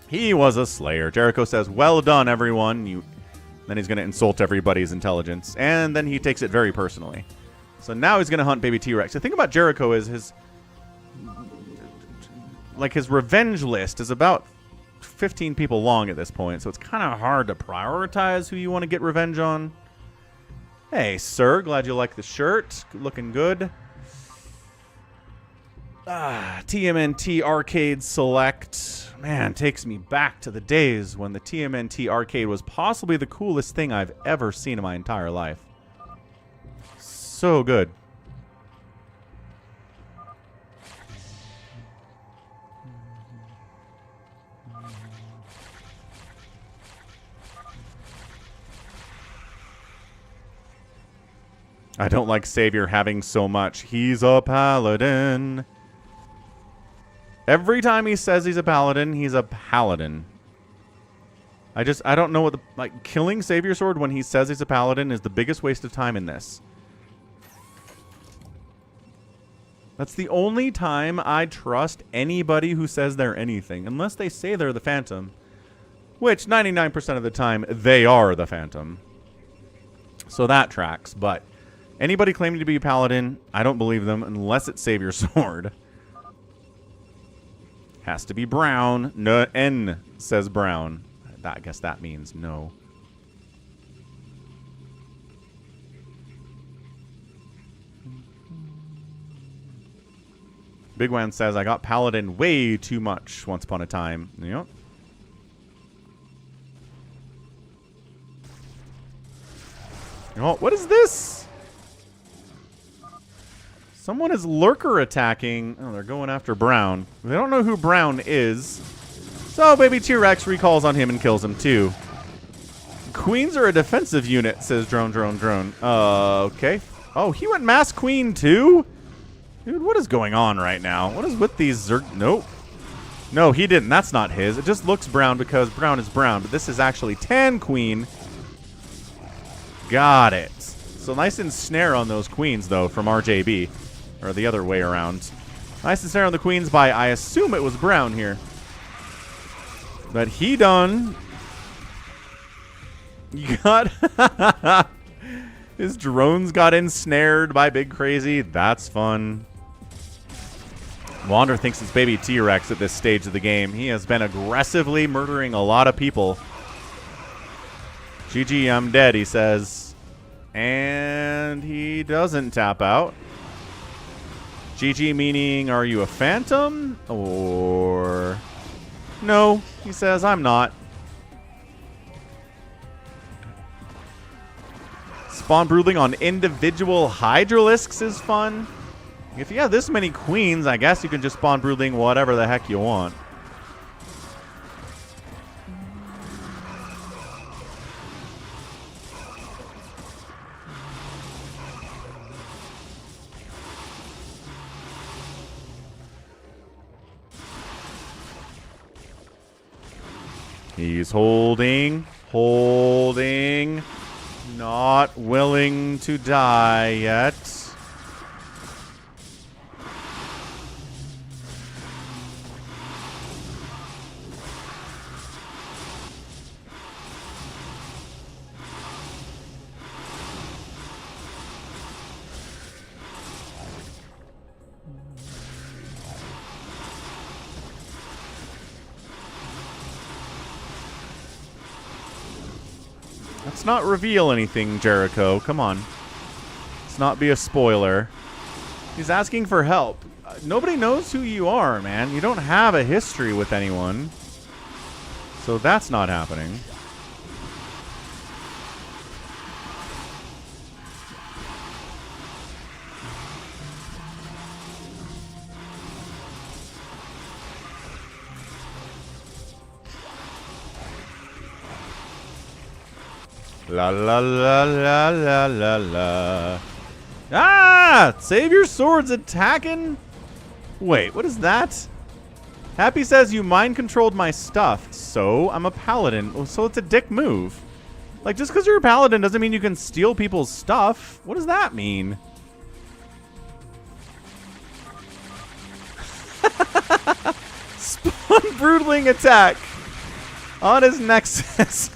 He was a Slayer. Jericho says, well done, everyone. Then he's going to insult everybody's intelligence, and then he takes it very personally. So now he's going to hunt Baby T-Rex. The thing about Jericho is his revenge list is about 15 people long at this point, so it's kind of hard to prioritize who you want to get revenge on. Hey, sir. Glad you like the shirt. Looking good. TMNT Arcade Select. Man, takes me back to the days when the TMNT Arcade was possibly the coolest thing I've ever seen in my entire life. So good. I don't like Savior having so much. He's a paladin. Every time he says he's a paladin, he's a paladin. I don't know what the... Like, killing Savior Sword when he says he's a paladin is the biggest waste of time in this. That's the only time I trust anybody who says they're anything. Unless they say they're the Phantom. Which, 99% of the time, they are the Phantom. So that tracks, but... Anybody claiming to be a paladin, I don't believe them unless it's Savior Sword. Has to be brown. No, N says brown. I guess that means no. Big Wan says, I got paladin way too much once upon a time. Yep. Oh, what is this? Someone is lurker attacking. Oh, they're going after Brown. They don't know who Brown is. So Baby T-Rex recalls on him and kills him too. Queens are a defensive unit, says Drone. Okay. Oh, he went Mass Queen too? Dude, what is going on right now? What is with these Nope. No, he didn't. That's not his. It just looks brown because brown is brown. But this is actually Tan Queen. Got it. So nice and snare on those queens, though, from RJB. Or the other way around. Nice and snare on the queens by, I assume it was brown here. But he done. You got... His drones got ensnared by Big Crazy. That's fun. Wander thinks it's Baby T-Rex at this stage of the game. He has been aggressively murdering a lot of people. GG, I'm dead, he says. And he doesn't tap out. GG meaning, are you a phantom? Or... No, he says, I'm not. Spawn brooding on individual Hydralisks is fun. If you have this many queens, I guess you can just spawn brooding whatever the heck you want. He's holding, not willing to die yet. Let's not reveal anything, Jericho. Come on. Let's not be a spoiler. He's asking for help. Nobody knows who you are, man. You don't have a history with anyone. So that's not happening. La la la la la la la. Ah! Savior Sword's attacking? Wait, what is that? Happy says you mind-controlled my stuff, so I'm a paladin. Oh, so it's a dick move. Like, just because you're a paladin doesn't mean you can steal people's stuff. What does that mean? Spawn Broodling attack on his Nexus.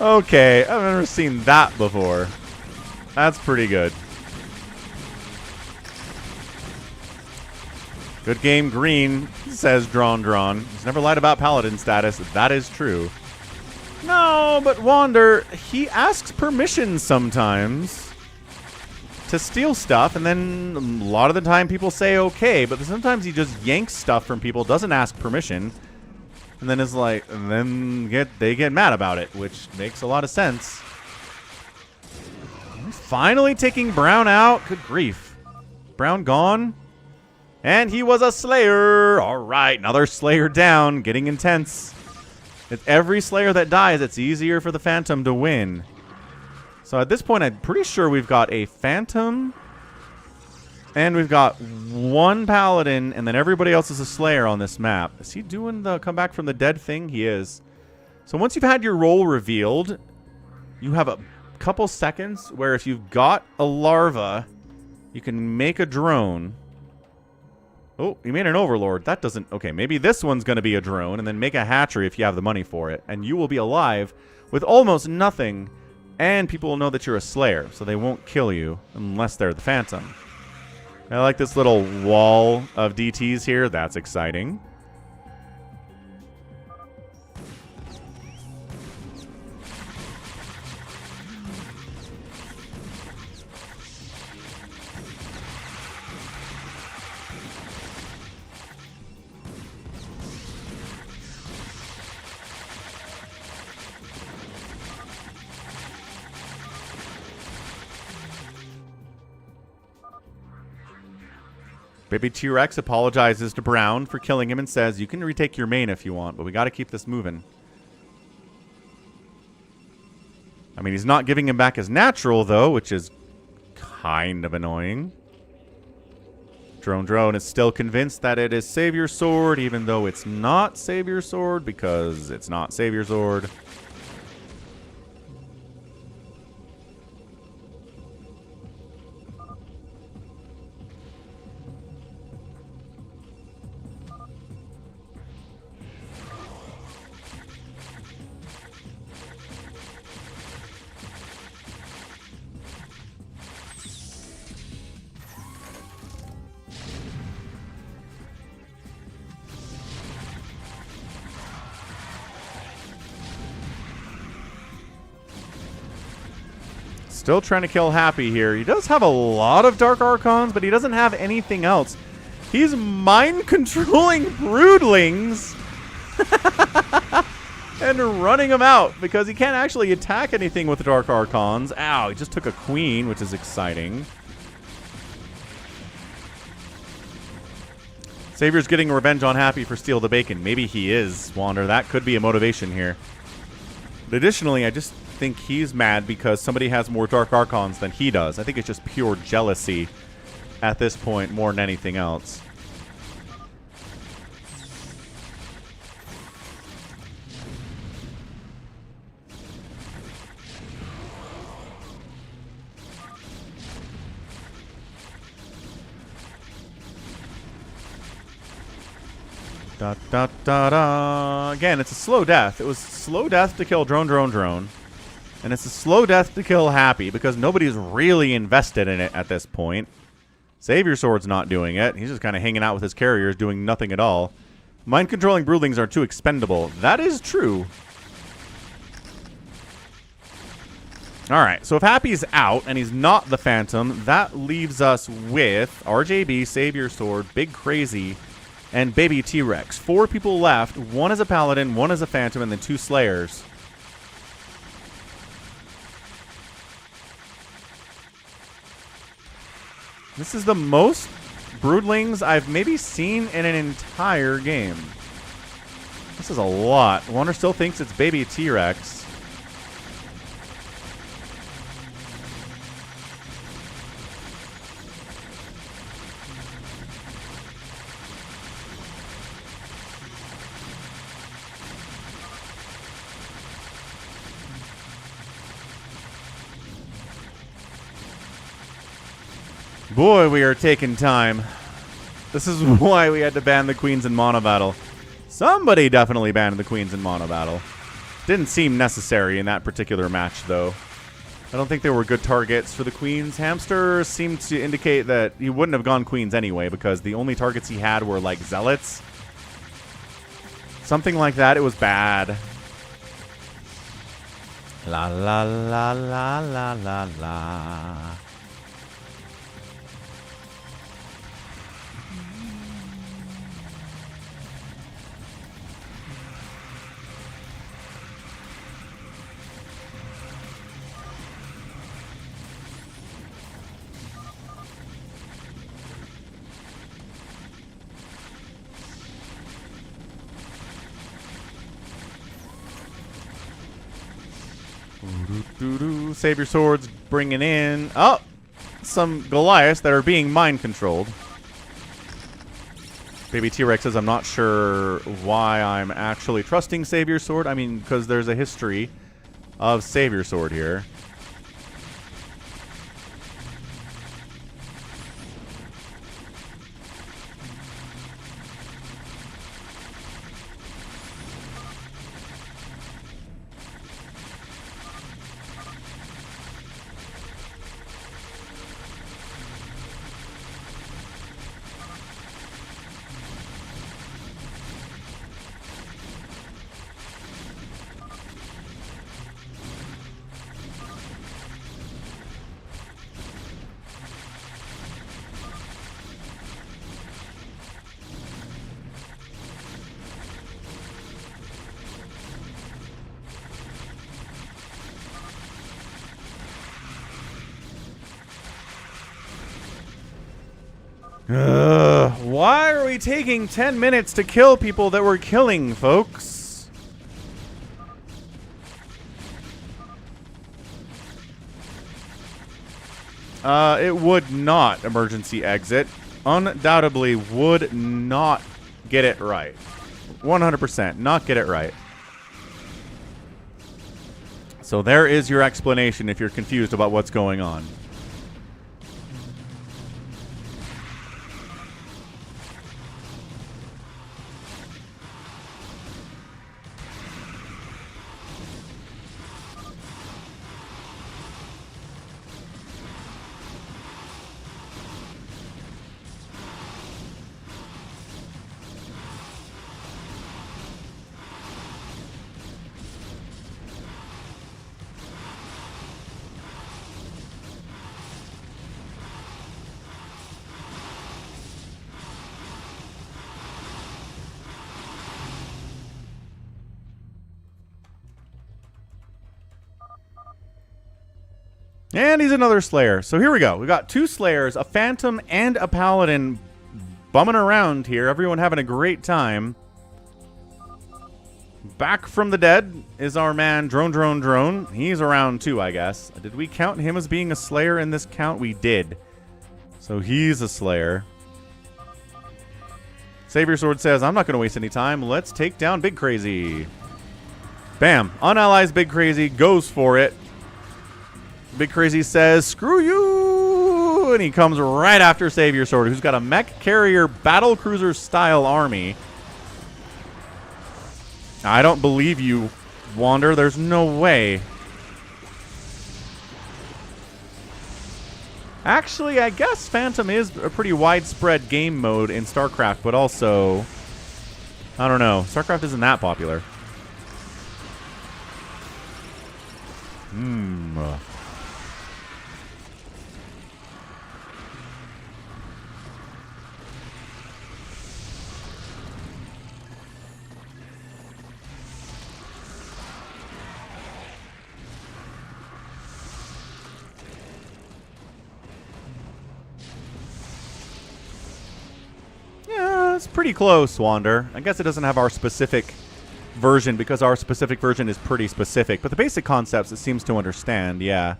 Okay, I've never seen that before. That's pretty good. Good game, green, says Drawn. He's never lied about paladin status. That is true. No, but Wander, he asks permission sometimes to steal stuff, and then a lot of the time people say okay, but sometimes he just yanks stuff from people, doesn't ask permission, and then is like, and then they get mad about it, which makes a lot of sense. Finally taking Brown out. Good grief. Brown gone. And he was a Slayer. All right, another Slayer down. Getting intense. With every Slayer that dies, it's easier for the Phantom to win. So at this point, I'm pretty sure we've got a Phantom. And we've got one Paladin. And then everybody else is a Slayer on this map. Is he doing the come back from the dead thing? He is. So once you've had your role revealed, you have a couple seconds where if you've got a larva, you can make a drone. Oh, you made an overlord. That doesn't... Okay, maybe this one's going to be a drone, and then make a hatchery if you have the money for it. And you will be alive with almost nothing, and people will know that you're a Slayer, so they won't kill you unless they're the Phantom. I like this little wall of DTs here. That's exciting. Baby T-Rex apologizes to Brown for killing him and says, you can retake your main if you want, but we got to keep this moving. I mean, he's not giving him back his natural, though, which is kind of annoying. Drone is still convinced that it is Savior Sword, even though it's not Savior Sword, because it's not Savior Sword. Still trying to kill Happy here. He does have a lot of Dark Archons, but he doesn't have anything else. He's mind-controlling Broodlings and running them out because he can't actually attack anything with Dark Archons. Ow, he just took a Queen, which is exciting. Savior's getting revenge on Happy for Steal the Bacon. Maybe he is, Wander. That could be a motivation here. But additionally, I just think he's mad because somebody has more Dark Archons than he does. I think it's just pure jealousy at this point more than anything else. Da, da, da, da. Again, it's a slow death. It was slow death to kill Drone. And it's a slow death to kill Happy because nobody's really invested in it at this point. Savior Sword's not doing it. He's just kind of hanging out with his carriers, doing nothing at all. Mind-controlling Broodlings are too expendable. That is true. Alright, so if Happy's out and he's not the Phantom, that leaves us with RJB, Savior Sword, Big Crazy, and Baby T-Rex. 4 people left. 1 is a Paladin, 1 is a Phantom, and then 2 Slayers. This is the most Broodlings I've maybe seen in an entire game. This is a lot. Wander still thinks it's Baby T-Rex. Boy, we are taking time. This is why we had to ban the Queens in Mono Battle. Somebody definitely banned the Queens in Mono Battle. Didn't seem necessary in that particular match, though. I don't think they were good targets for the queens. Hamster seemed to indicate that he wouldn't have gone queens anyway because the only targets he had were like zealots. Something like that. It was bad. La la la la la la la. Save your swords, bringing in some Goliaths that are being mind controlled. Baby T-Rex says, I'm not sure why I'm actually trusting Savior Sword. I mean, because there's a history of Savior Sword here. Why are we taking 10 minutes to kill people that we're killing, folks? It would not emergency exit. Undoubtedly would not get it right. 100% not get it right. So there is your explanation if you're confused about what's going on. And he's another Slayer. So here we go. We got two Slayers, a Phantom and a Paladin bumming around here. Everyone having a great time. Back from the dead is our man Drone. He's around too, I guess. Did we count him as being a Slayer in this count? We did. So he's a Slayer. Savior Sword says, I'm not going to waste any time. Let's take down Big Crazy. Bam. Unallies Big Crazy. Goes for it. Big Crazy says, screw you! And he comes right after Savior Sword, who's got a mech carrier battle cruiser style army. I don't believe you, Wander. There's no way. Actually, I guess Phantom is a pretty widespread game mode in StarCraft, but also, I don't know. StarCraft isn't that popular. It's pretty close, Wander. I guess it doesn't have our specific version because our specific version is pretty specific. But the basic concepts it seems to understand, yeah.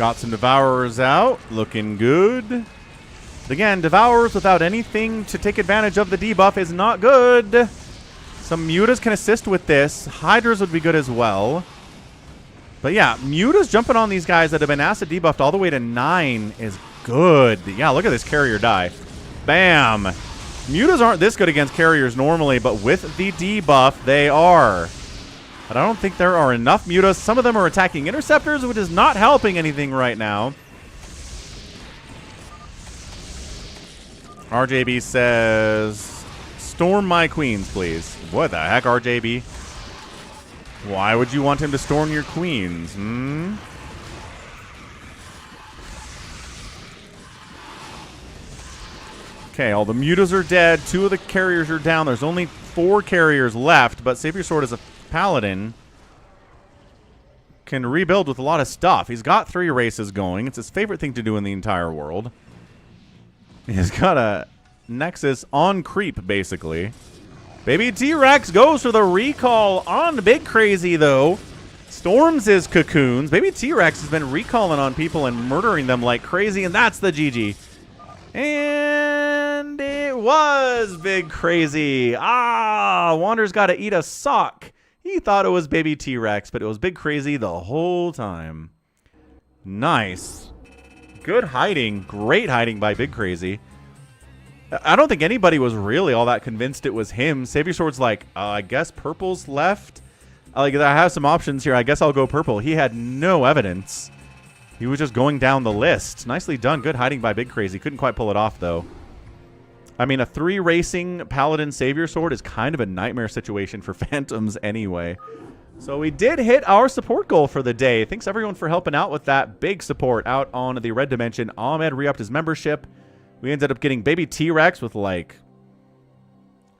Got some Devourers out. Looking good. Again, Devourers without anything to take advantage of the debuff is not good. Some Mutas can assist with this. Hydras would be good as well. But yeah, Mutas jumping on these guys that have been acid debuffed all the way to 9 is good. Yeah, look at this carrier die. Bam. Mutas aren't this good against carriers normally, but with the debuff, they are. But I don't think there are enough Mutas. Some of them are attacking interceptors, which is not helping anything right now. RJB says, storm my queens, please. What the heck, RJB? Why would you want him to storm your queens? Okay, all the Mutas are dead. 2 of the carriers are down. There's only 4 carriers left, but Savior Sword is a paladin. Can rebuild with a lot of stuff. He's got 3 races going. It's his favorite thing to do in the entire world. He's got a Nexus on creep, basically. Baby T-Rex goes for the recall on Big Crazy, though. Storms his cocoons. Baby T-Rex has been recalling on people and murdering them like crazy, and that's the GG. And it was Big Crazy. Wander's got to eat a sock. He thought it was Baby T-Rex, but it was Big Crazy the whole time. Nice. Good hiding. Great hiding by Big Crazy. I don't think anybody was really all that convinced it was him. Savior Sword's like, I guess purple's left. Like, I have some options here. I guess I'll go purple. He had no evidence. He was just going down the list. Nicely done. Good hiding by Big Crazy. Couldn't quite pull it off, though. I mean, a 3 racing Paladin Savior Sword is kind of a nightmare situation for Phantoms anyway. So we did hit our support goal for the day. Thanks, everyone, for helping out with that big support out on the Red Dimension. Ahmed re-upped his membership. We ended up getting Baby T-Rex with like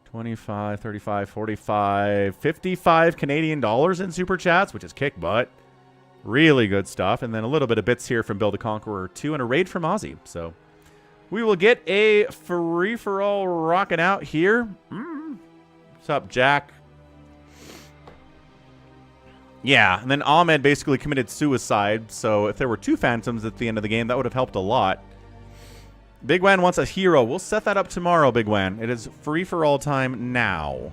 25, 35, 45, 55 Canadian dollars in Super Chats, which is kick butt. Really good stuff. And then a little bit of bits here from Bill the Conqueror 2 and a raid from Ozzy. So we will get a free-for-all rocking out here. What's up, Jack? Yeah, and then Ahmed basically committed suicide. So if there were 2 Phantoms at the end of the game, that would have helped a lot. Big Wan wants a hero. We'll set that up tomorrow, Big Wan. It is free for all time now.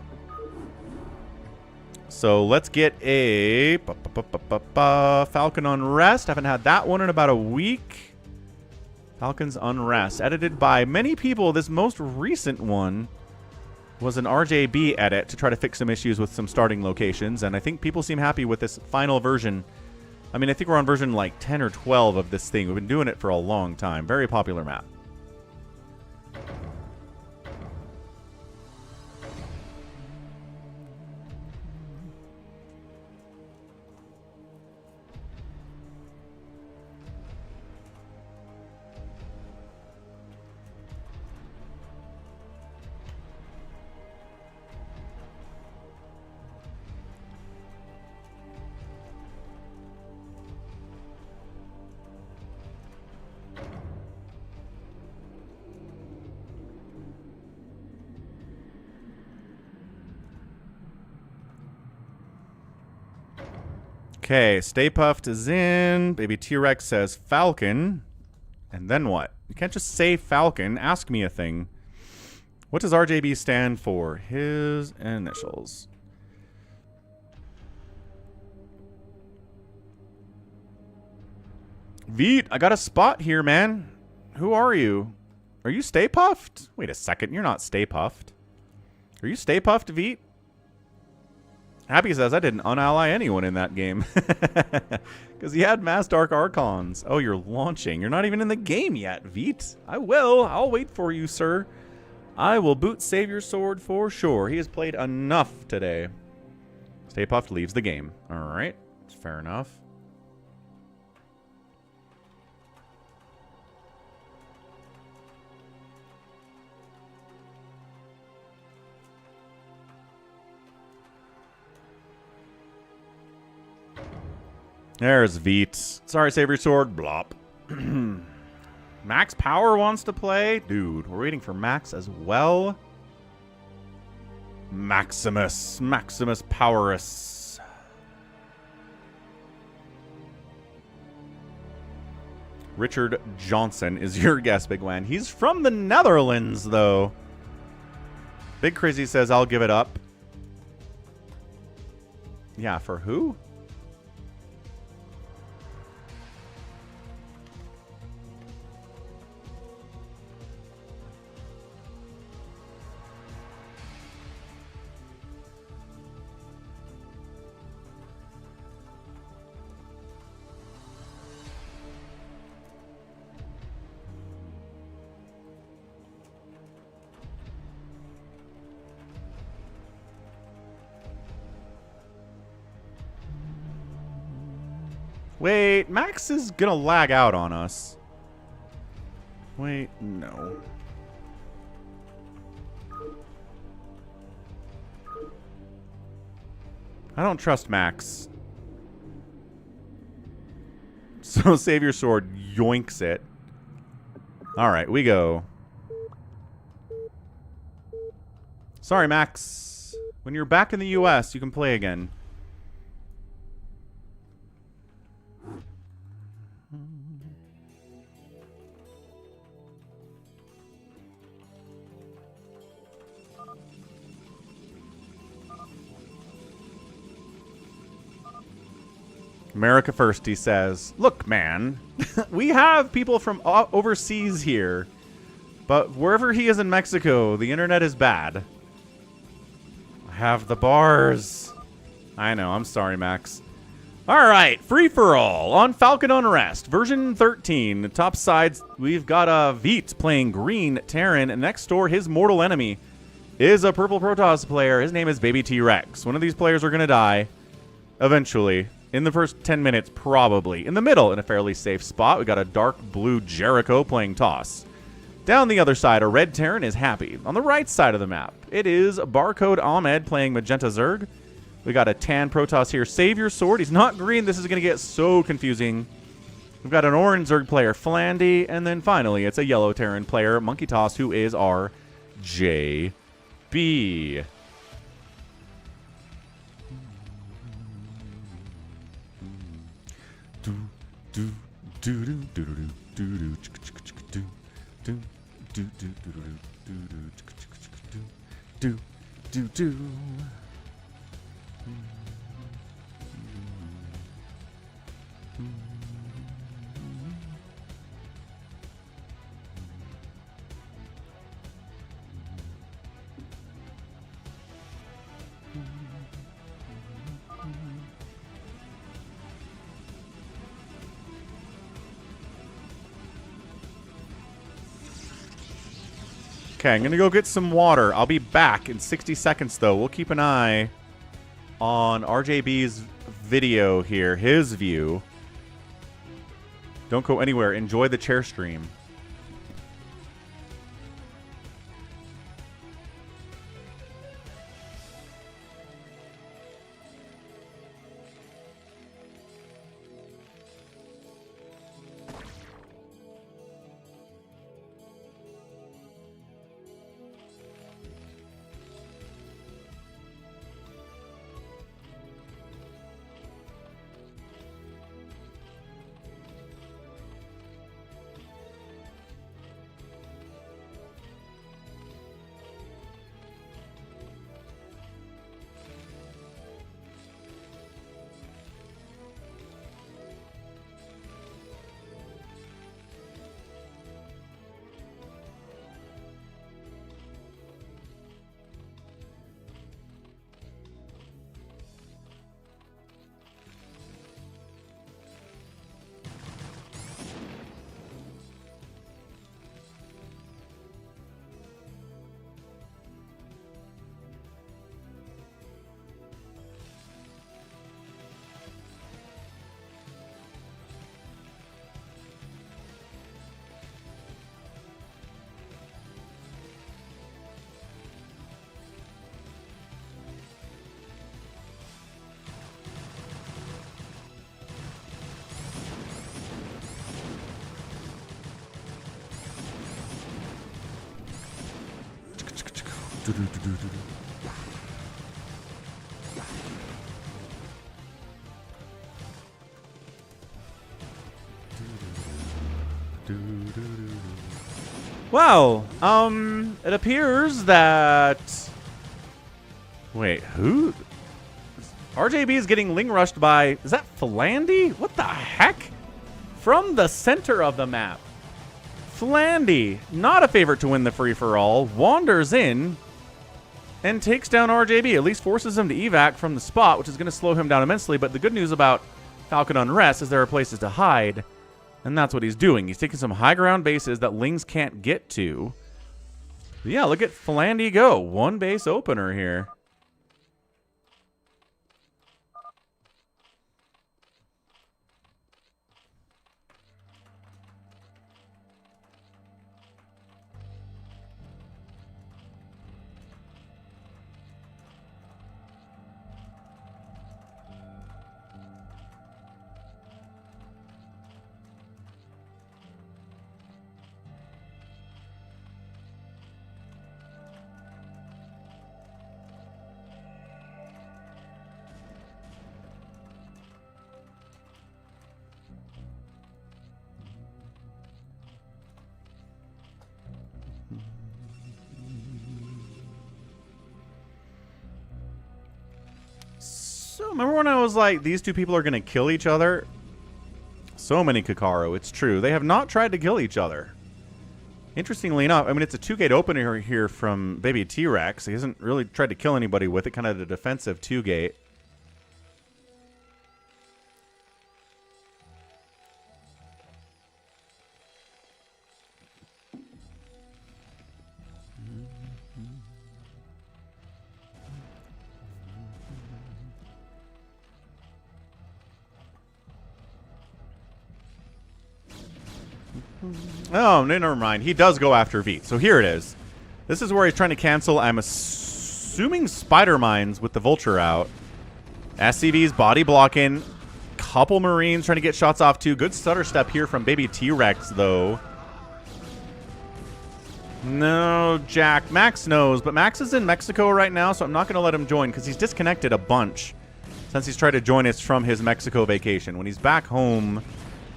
So let's get a Falcon Unrest. Haven't had that one in about a week. Falcon's Unrest. Edited by many people. This most recent one was an RJB edit to try to fix some issues with some starting locations. And I think people seem happy with this final version. I mean, I think we're on version like 10 or 12 of this thing. We've been doing it for a long time. Very popular map. Okay, Stay Puffed is in. Baby T-Rex says Falcon. And then what? You can't just say Falcon. Ask me a thing. What does RJB stand for? His initials. Veet, I got a spot here, man. Who are you? Are you Stay Puffed? Wait a second, you're not Stay Puffed. Are you Stay Puffed, Veet? Happy says, I didn't unally anyone in that game. Because he had Mass Dark Archons. Oh, you're launching. You're not even in the game yet, Veet. I will. I'll wait for you, sir. I will boot Savior Sword for sure. He has played enough today. Stay Puffed leaves the game. All right. Fair enough. There's Veet. Sorry, Savior Sword. Blop. Max Power wants to play. Dude, we're waiting for Max as well. Maximus. Maximus Powerus. Richard Johnson is your guest, Big Wan. He's from the Netherlands, though. Big Crazy says, I'll give it up. Yeah, for who? Wait, Max is gonna lag out on us. Wait, no. I don't trust Max. So save your sword, yoinks it. Alright, we go. Sorry, Max. When you're back in the US, you can play again. America first, he says. Look, man, we have people from overseas here, but wherever he is in Mexico, the internet is bad. I have the bars. I know, I'm sorry, Max. Alright, free-for-all on Falcon Unrest, version 13. The top sides, we've got Veet playing green Terran, and next door, his mortal enemy is a purple Protoss player. His name is Baby T-Rex. One of these players are going to die eventually. In the first 10 minutes, probably. In the middle, in a fairly safe spot, we got a dark blue Jericho playing Toss. Down the other side, a red Terran is happy. On the right side of the map, it is Barcode Ahmed playing Magenta Zerg. We got a tan Protoss here. Save your sword. He's not green. This is going to get so confusing. We've got an orange Zerg player, Flandy. And then finally, it's a yellow Terran player, Monkey Toss, who is our JB. Okay, I'm going to go get some water. I'll be back in 60 seconds, though. We'll keep an eye on RJB's video here, his view. Don't go anywhere. Enjoy the chair stream. Well, it appears that... Wait, who? RJB is getting Ling rushed by... Is that Flandy? What the heck? From the center of the map. Flandy, not a favorite to win the free-for-all, wanders in and takes down RJB. At least forces him to evac from the spot, which is going to slow him down immensely. But the good news about Falcon Unrest is there are places to hide. And that's what he's doing. He's taking some high ground bases that Lings can't get to. Yeah, look at Flandy go. One base opener here. So remember when I was like, these two people are going to kill each other? So many Kakaru, it's true. They have not tried to kill each other. Interestingly enough, I mean, it's a 2-gate opener here from Baby T-Rex. He hasn't really tried to kill anybody with it, kind of the defensive 2-gate. Oh, no, never mind. He does go after V. So here it is. This is where he's trying to cancel, I'm assuming, Spider Mines with the Vulture out. SCV's body blocking. Couple Marines trying to get shots off too. Good stutter step here from Baby T-Rex, though. No, Jack. Max knows, but Max is in Mexico right now, so I'm not going to let him join because he's disconnected a bunch since he's tried to join us from his Mexico vacation. When he's back home,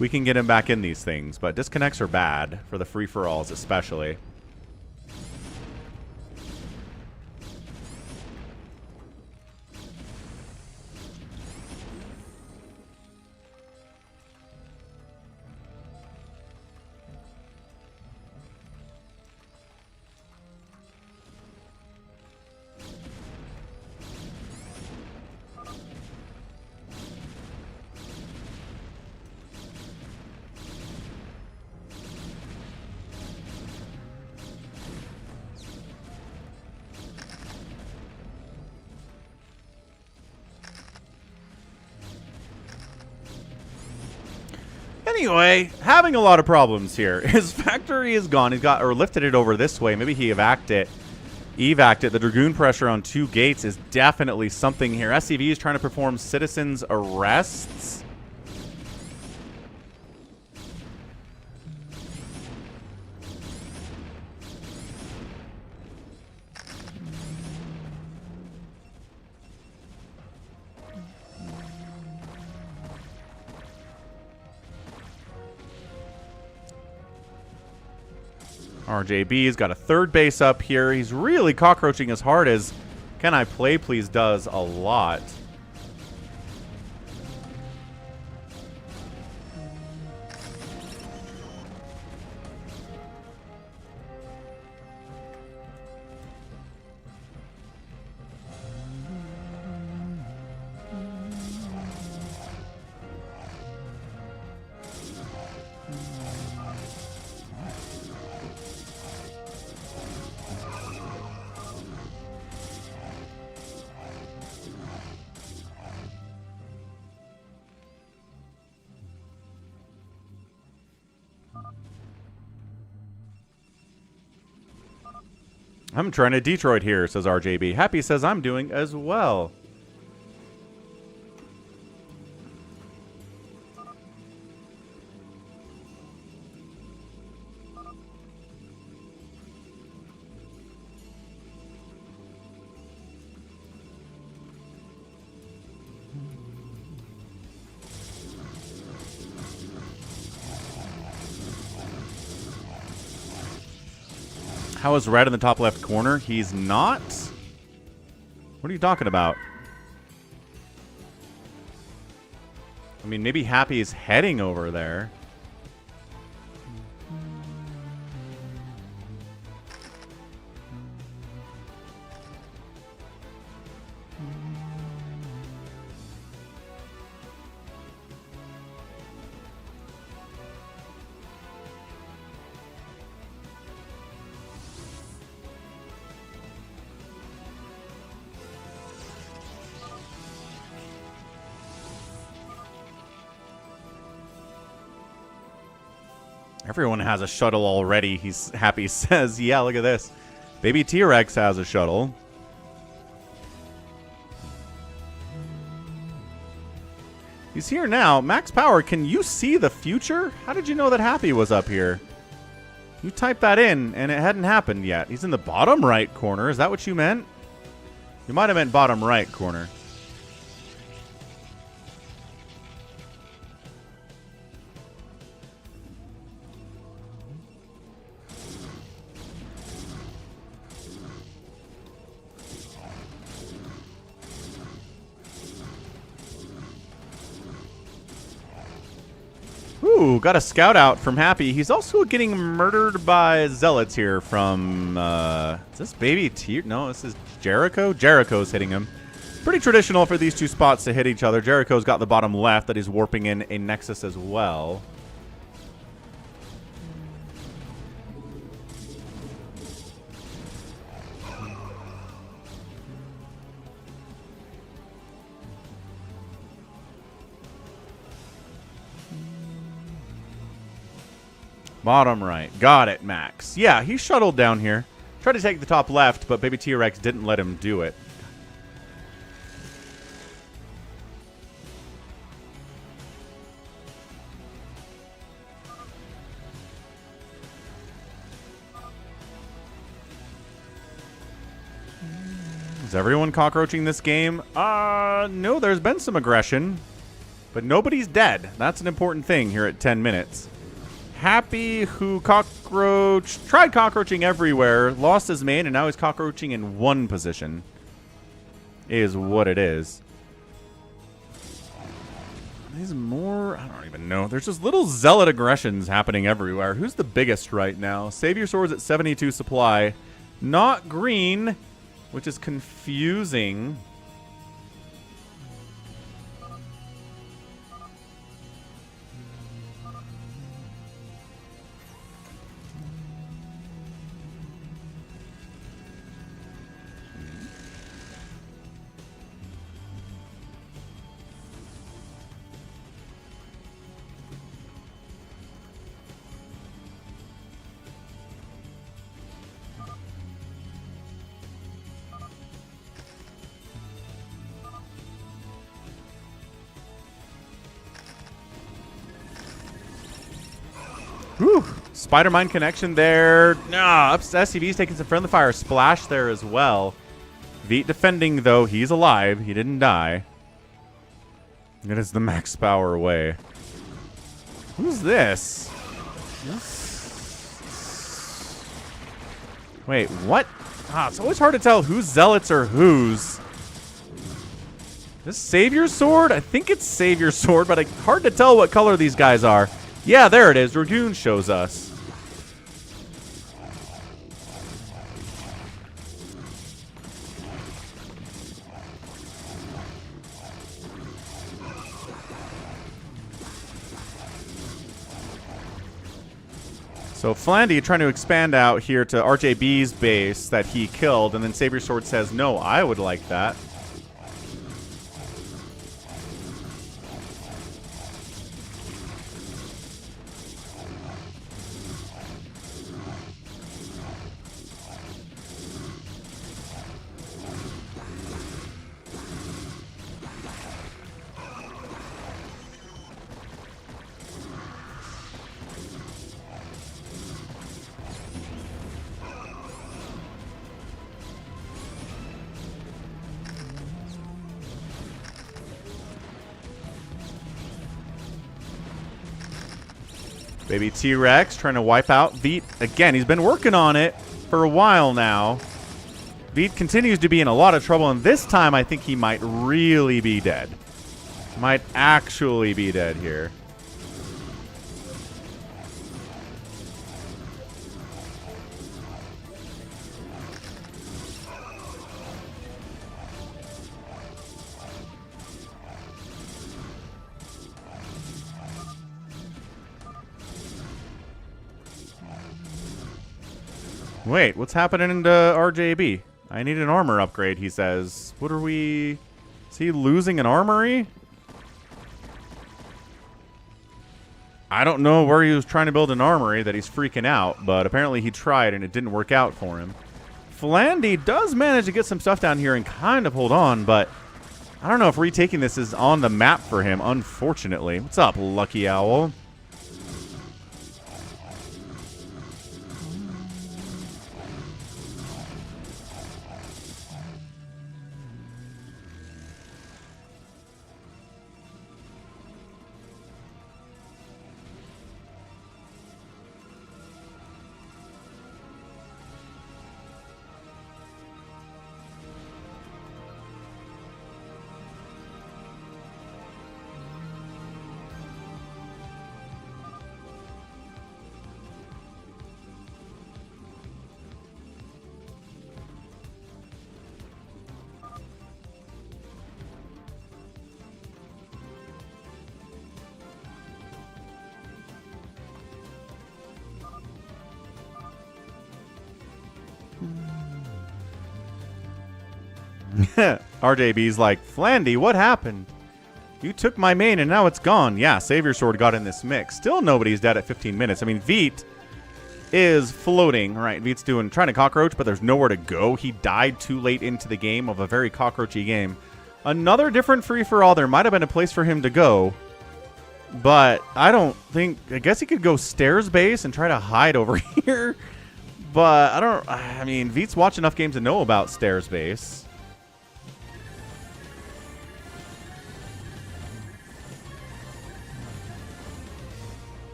we can get him back in these things, but disconnects are bad for the free-for-alls especially. Anyway, having a lot of problems here. His factory is gone. He's got, or lifted it over this way. Maybe he evac'd it. The Dragoon pressure on 2 gates is definitely something here. SCV is trying to perform citizens' arrests. RJB's got a 3rd base up here. He's really cockroaching as hard as Can I Play Please does a lot. I'm trying to Detroit here, says RJB. Happy says I'm doing as well. How is red in the top left corner? He's not? What are you talking about? I mean, maybe Happy is heading over there. Everyone has a shuttle already, he's Happy says. Yeah, look at this. Baby T-Rex has a shuttle. He's here now. Max Power, can you see the future? How did you know that Happy was up here? You typed that in, and it hadn't happened yet. He's in the bottom right corner. Is that what you meant? You might have meant bottom right corner. Ooh, got a scout out from Happy. He's also getting murdered by zealots here from, is this Baby T? No, this is Jericho. Jericho's hitting him. Pretty traditional for these two spots to hit each other. Jericho's got the bottom left that he's warping in a Nexus as well. Bottom right. Got it, Max. Yeah, he shuttled down here. Tried to take the top left, but Baby T-Rex didn't let him do it. Is everyone cockroaching this game? No, there's been some aggression. But nobody's dead. That's an important thing here at 10 minutes. Happy, who tried cockroaching everywhere, lost his main, and now he's cockroaching in one position. Is what it is. There's more, I don't even know. There's just little zealot aggressions happening everywhere. Who's the biggest right now? Savior Sword's at 72 supply. Not green, which is confusing. Whew. Spider-Mine connection there. Nah, SCV's taking some friendly fire. Splash there as well. Veet defending, though. He's alive. He didn't die. It is the max power way. Who's this? Wait, what? Ah, it's always hard to tell who's zealots or who's. This Savior Sword? I think it's Savior Sword, but it's hard to tell what color these guys are. Yeah, there it is. Dragoon shows us. So Flandy trying to expand out here to RJB's base that he killed, and then Savior Sword says, no, I would like that. Baby T-Rex trying to wipe out Veet. Again, he's been working on it for a while now. Veet continues to be in a lot of trouble, and this time I think he might really be dead. Might actually be dead here. Wait, what's happening to RJB? I need an armor upgrade, he says. What are we... Is he losing an armory? I don't know where he was trying to build an armory that he's freaking out, but apparently he tried and it didn't work out for him. Flandy does manage to get some stuff down here and kind of hold on, but I don't know if retaking this is on the map for him, unfortunately. What's up, Lucky Owl? RJB's like, Flandy, what happened? You took my main and now it's gone. Yeah, Savior Sword got in this mix. Still nobody's dead at 15 minutes. I mean, Veet is floating. Right, Veet's trying to cockroach, but there's nowhere to go. He died too late into the game of a very cockroachy game. Another different free-for-all. There might have been a place for him to go. But I don't think... I guess he could go stairs base and try to hide over here. But I don't... I mean, Veet's watched enough games to know about stairs base.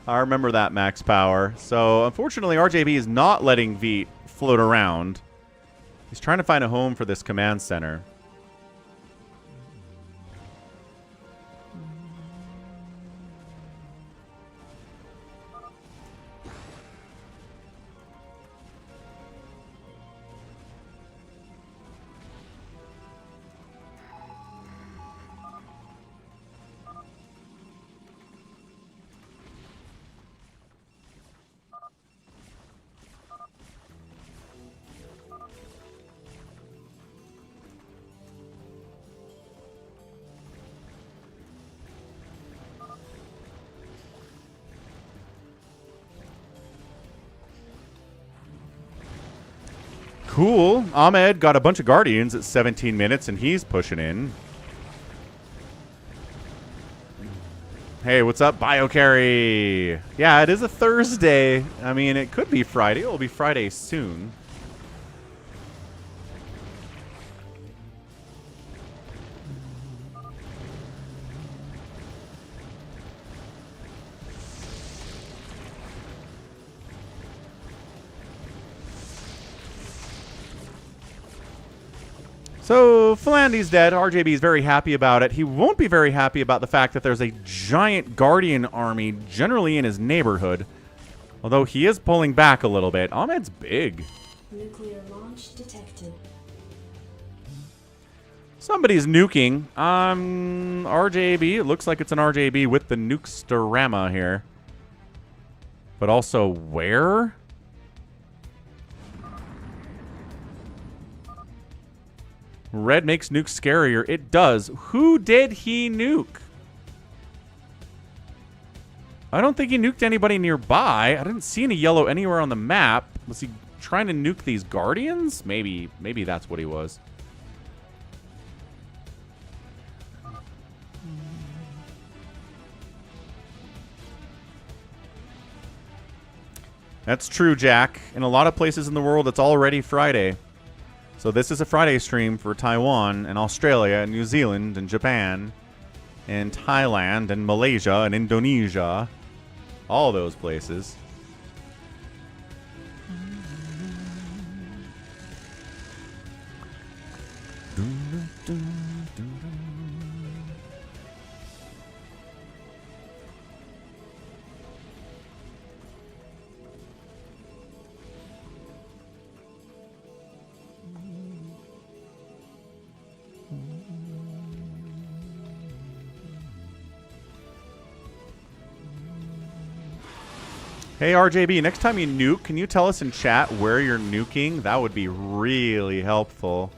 I remember that, Max Power. So, unfortunately, RJB is not letting Veet float around. He's trying to find a home for this command center. Cool. Ahmed got a bunch of Guardians at 17 minutes, and he's pushing in. Hey, what's up, BioCarry? Yeah, it is a Thursday. I mean, it could be Friday. It'll be Friday soon. So, Flandy's dead. RJB is very happy about it. He won't be very happy about the fact that there's a giant Guardian army generally in his neighborhood. Although he is pulling back a little bit. Ahmed's big. Nuclear launch detected. Somebody's nuking. RJB. It looks like it's an RJB with the Nukestorama here. But also where? Red makes nuke scarier. It does. Who did he nuke? I don't think he nuked anybody nearby. I didn't see any yellow anywhere on the map. Was he trying to nuke these Guardians? Maybe that's what he was. That's true, Jack. In a lot of places in the world, it's already Friday. So this is a Friday stream for Taiwan and Australia and New Zealand and Japan and Thailand and Malaysia and Indonesia. All those places. Hey, RJB, next time you nuke, can you tell us in chat where you're nuking? That would be really helpful.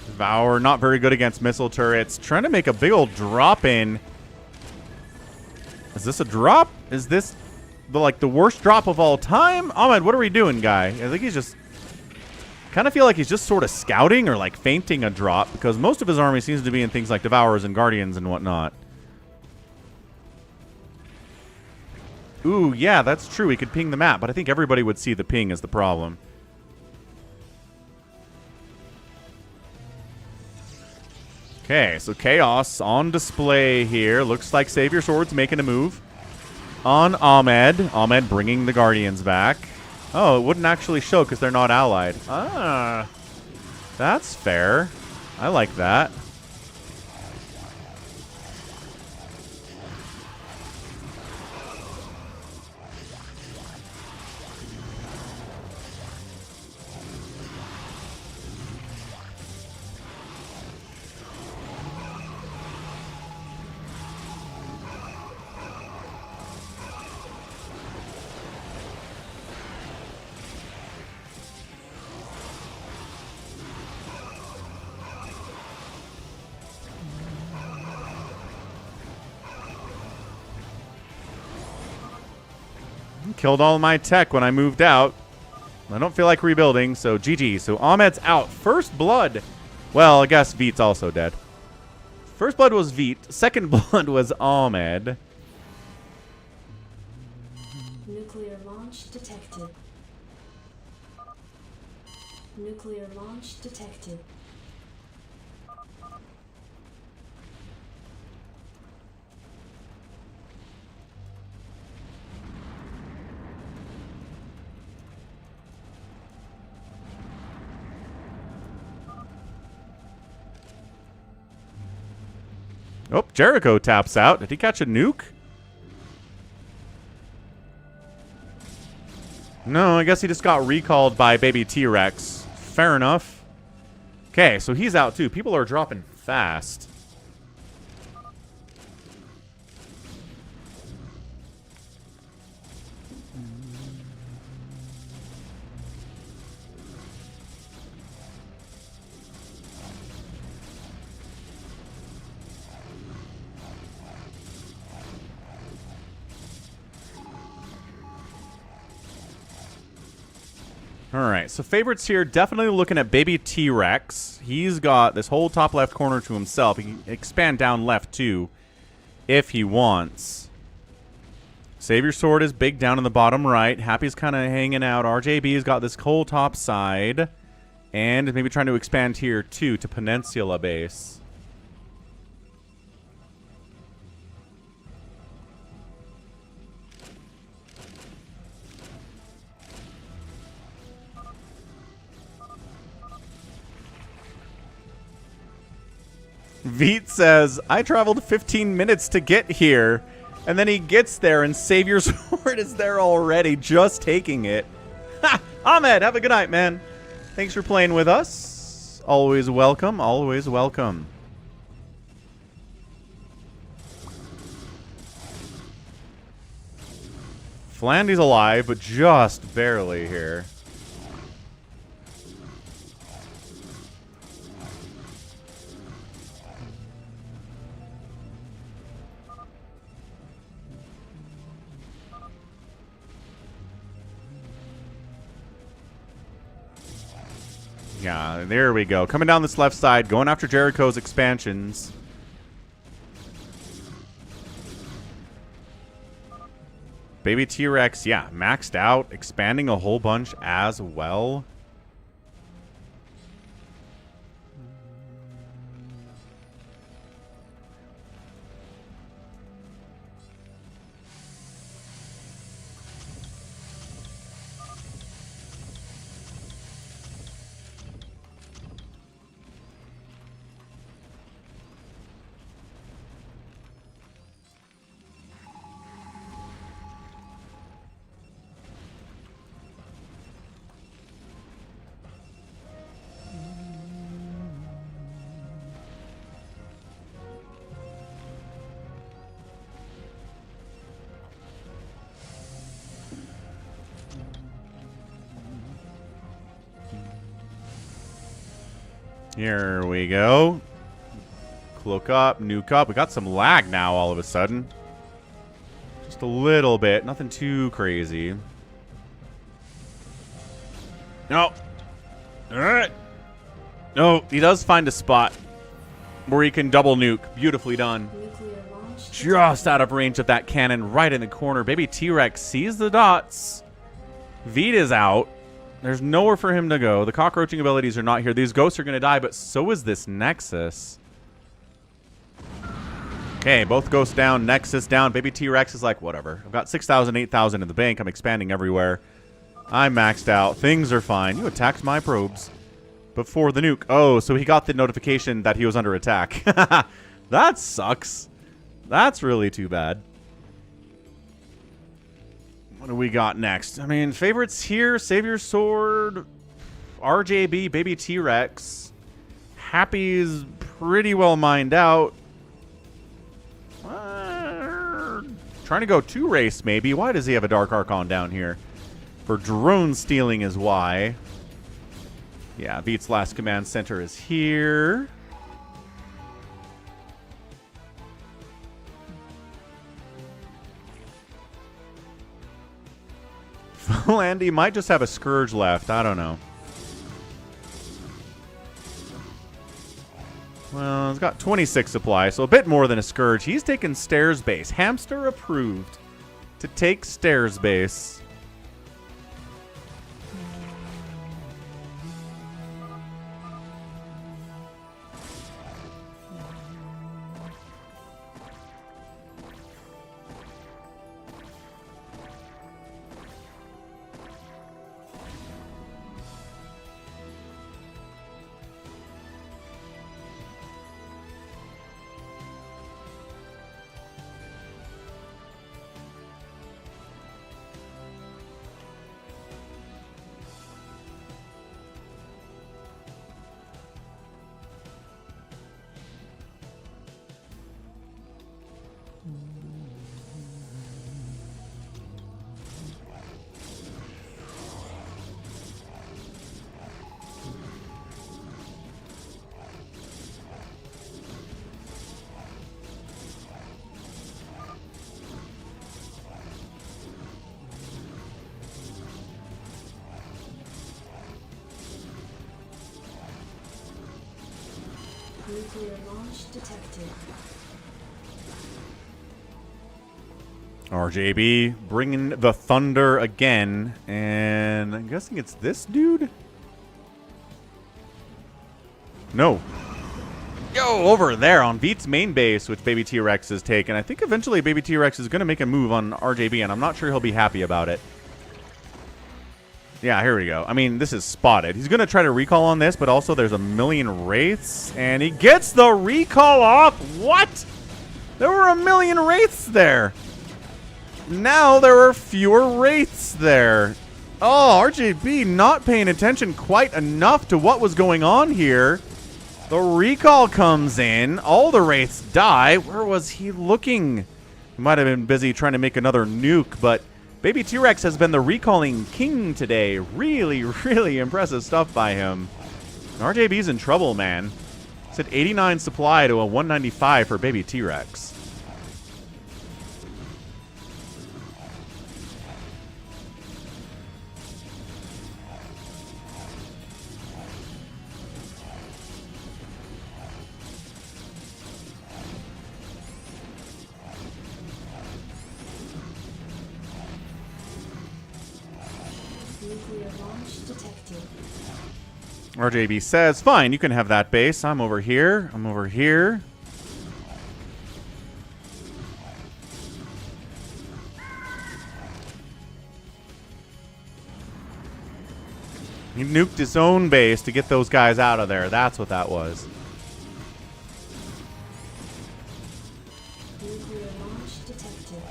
Devour, not very good against missile turrets. Trying to make a big old drop in. Is this a drop? Is this the worst drop of all time? Ahmed, what are we doing, guy? I think he's just... kind of feel like he's just sort of scouting or like feinting a drop, because most of his army seems to be in things like Devourers and Guardians and whatnot. Ooh, yeah, that's true. He could ping the map, but I think everybody would see the ping as the problem. Okay, so Chaos on display here. Looks like Savior Sword's making a move on Ahmed. Ahmed bringing the Guardians back. Oh, it wouldn't actually show because they're not allied. Ah, that's fair. I like that. Killed all my tech when I moved out. I don't feel like rebuilding, so GG. So Ahmed's out. First blood. Well, I guess Veet's also dead. First blood was Veet. Second blood was Ahmed. Nuclear launch detected. Nuclear launch detected. Oh, Jericho taps out. Did he catch a nuke? No, I guess he just got recalled by baby T-Rex. Fair enough. Okay, so he's out too. People are dropping fast. Alright, so favorites here, definitely looking at baby T-Rex. He's got this whole top left corner to himself. He can expand down left too, if he wants. Savior Sword is big down in the bottom right. Happy's kind of hanging out. RJB's got this whole top side. And maybe trying to expand here too to Peninsula base. Veet says, I traveled 15 minutes to get here. And then he gets there and Savior Sword is there already, just taking it. Ha! Ahmed, have a good night, man. Thanks for playing with us. Always welcome, always welcome. Flandy's alive, but just barely here. Yeah, there we go. Coming down this left side, going after Jericho's expansions. Baby T-Rex, yeah, maxed out, expanding a whole bunch as well. Here we go. Cloak up, nuke up. We got some lag now all of a sudden. Just a little bit. Nothing too crazy. No. Alright. No, he does find a spot where he can double nuke. Beautifully done. Nuclear launch. Just out of range of that cannon right in the corner. Baby T-Rex sees the dots. Vita's out. There's nowhere for him to go. The cockroaching abilities are not here. These ghosts are going to die, but so is this Nexus. Okay, both ghosts down, Nexus down. Baby T-Rex is like, whatever. I've got 6,000, 8,000 in the bank. I'm expanding everywhere. I'm maxed out. Things are fine. You attacked my probes before the nuke. Oh, so he got the notification that he was under attack. That sucks. That's really too bad. What do we got next? I mean, favorites here. Savior Sword, RJB, Baby T-Rex. Happy's pretty well mined out. Trying to go 2 race, maybe. Why does he have a Dark Archon down here? For drone stealing is why. Yeah, Beat's last command center is here. Landy might just have a Scourge left. I don't know. Well, he's got 26 supply, so a bit more than a Scourge. He's taking Stairs Base. Hamster approved to take Stairs Base. Nuclear launch detected. RJB bringing the thunder again, and I'm guessing it's this dude? No. Yo, over there on Beat's main base, which Baby T-Rex has taken. I think eventually Baby T-Rex is going to make a move on RJB, and I'm not sure he'll be happy about it. Yeah, here we go. I mean, this is spotted. He's going to try to recall on this, but also there's a million Wraiths, and he gets the recall off. What? There were a million Wraiths there. Now there are fewer Wraiths there. Oh, RJB not paying attention quite enough to what was going on here. The recall comes in. All the Wraiths die. Where was he looking? He might have been busy trying to make another nuke, but Baby T-Rex has been the recalling king today. Really, really impressive stuff by him. RJB's in trouble, man. It's at 89 supply to a 195 for Baby T-Rex. launch detected. RJB says, fine, you can have that base. I'm over here. I'm over here. He nuked his own base to get those guys out of there. That's what that was. Nuclear launch detected.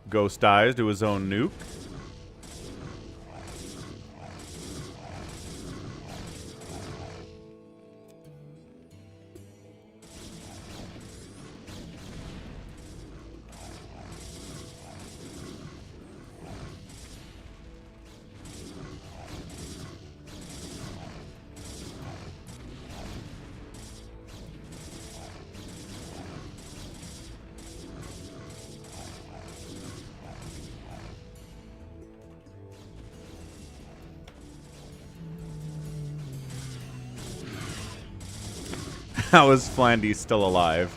Ghost dies to his own nuke. How is Flandy still alive?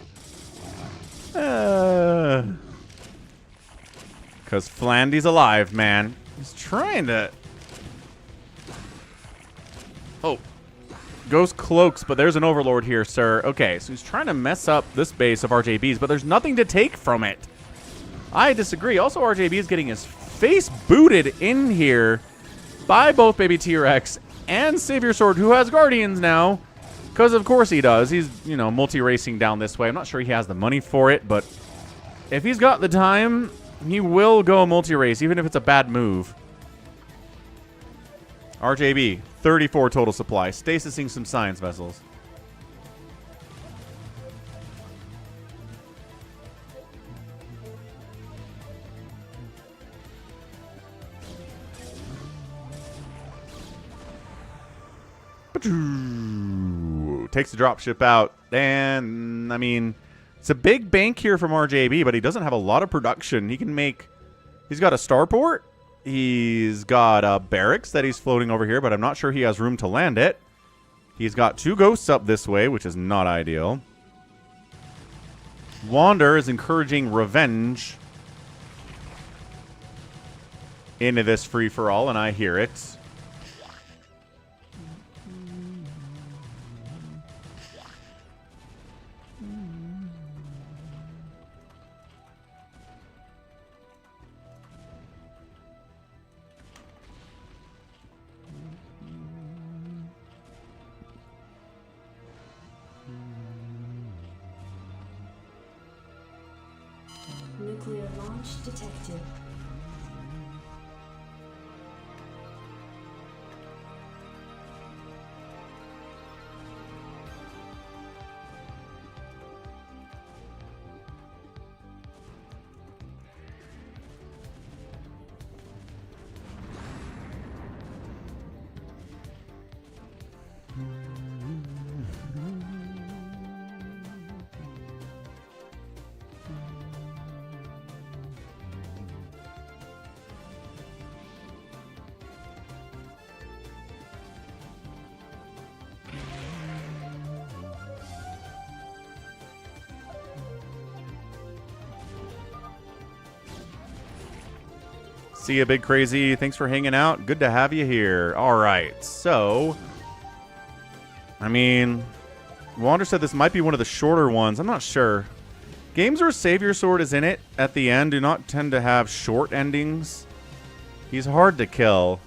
Because Flandy's alive, man. He's trying to... Oh. Ghost cloaks, but there's an overlord here, sir. Okay, so he's trying to mess up this base of RJB's, but there's nothing to take from it. I disagree. Also, RJB is getting his face booted in here by both Baby T-Rex and Savior Sword, who has Guardians now. Because, of course, he does. He's, you know, multi-racing down this way. I'm not sure he has the money for it, but if he's got the time, he will go multi-race, even if it's a bad move. RJB, 34 total supply. Stasising some science vessels. Takes the dropship out, and I mean, it's a big bank here from RJB, but he doesn't have a lot of production. He can make, he's got a starport, he's got barracks that he's floating over here, but I'm not sure he has room to land it. He's got 2 ghosts up this way, which is not ideal. Wander is encouraging revenge into this free-for-all, and I hear it. Nuclear launch detected. See ya, Big Crazy. Thanks for hanging out. Good to have you here. All right, so... I mean, Wander said this might be one of the shorter ones. I'm not sure. Games where Savior Sword is in it at the end do not tend to have short endings. He's hard to kill.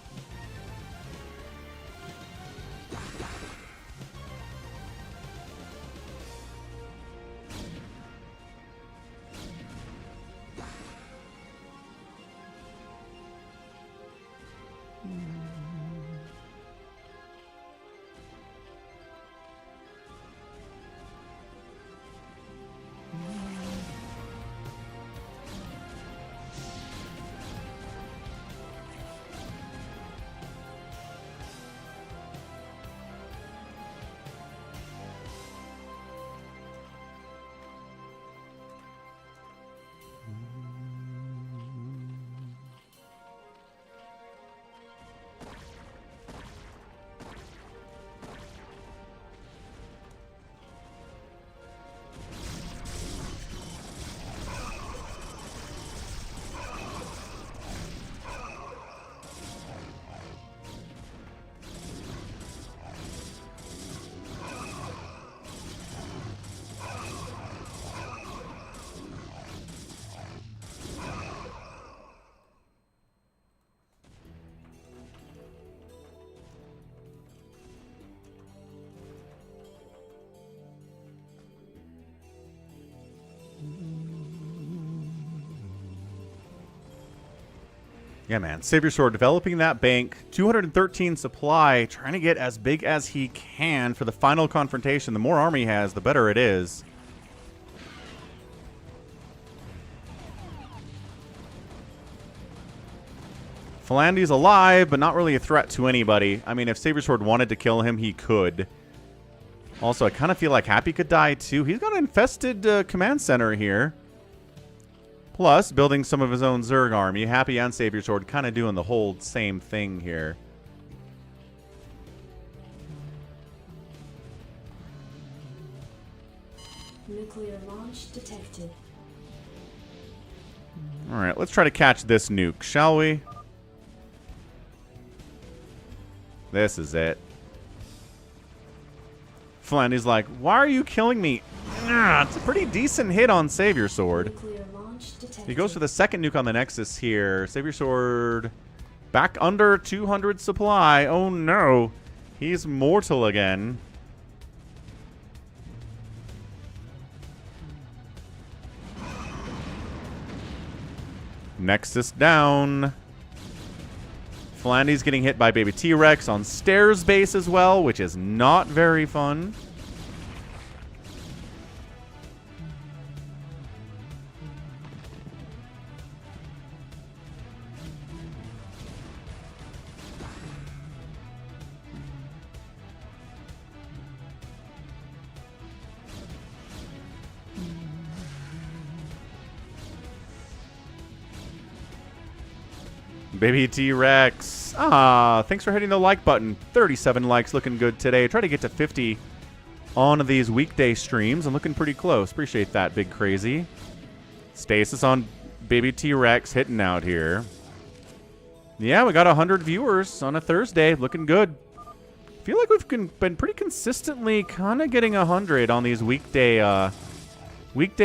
Yeah, man. Savior Sword developing that bank. 213 supply. Trying to get as big as he can for the final confrontation. The more army he has, the better it is. Philandy's alive, but not really a threat to anybody. I mean, if Savior Sword wanted to kill him, he could. Also, I kind of feel like Happy could die, too. He's got an infested command center here. Plus, building some of his own Zerg army. Happy and Savior Sword kind of doing the whole same thing here. Nuclear launch detected. Alright, let's try to catch this nuke, shall we? This is it. Philandy's like, why are you killing me? It's a pretty decent hit on Savior Sword. He goes for the second nuke on the Nexus here. Savior Sword back under 200 supply. Oh no. He's mortal again. Nexus down. Philandy's getting hit by Baby T-Rex on Stairs base as well, which is not very fun. Baby T-Rex. Thanks for hitting the like button. 37 likes, looking good today. Try to get to 50 on these weekday streams. I'm looking pretty close. Appreciate that, Big Crazy. Stasis on Baby T-Rex hitting out here. Yeah, we got 100 viewers on a Thursday. Looking good. Feel like we've been pretty consistently kind of getting 100 on these weekday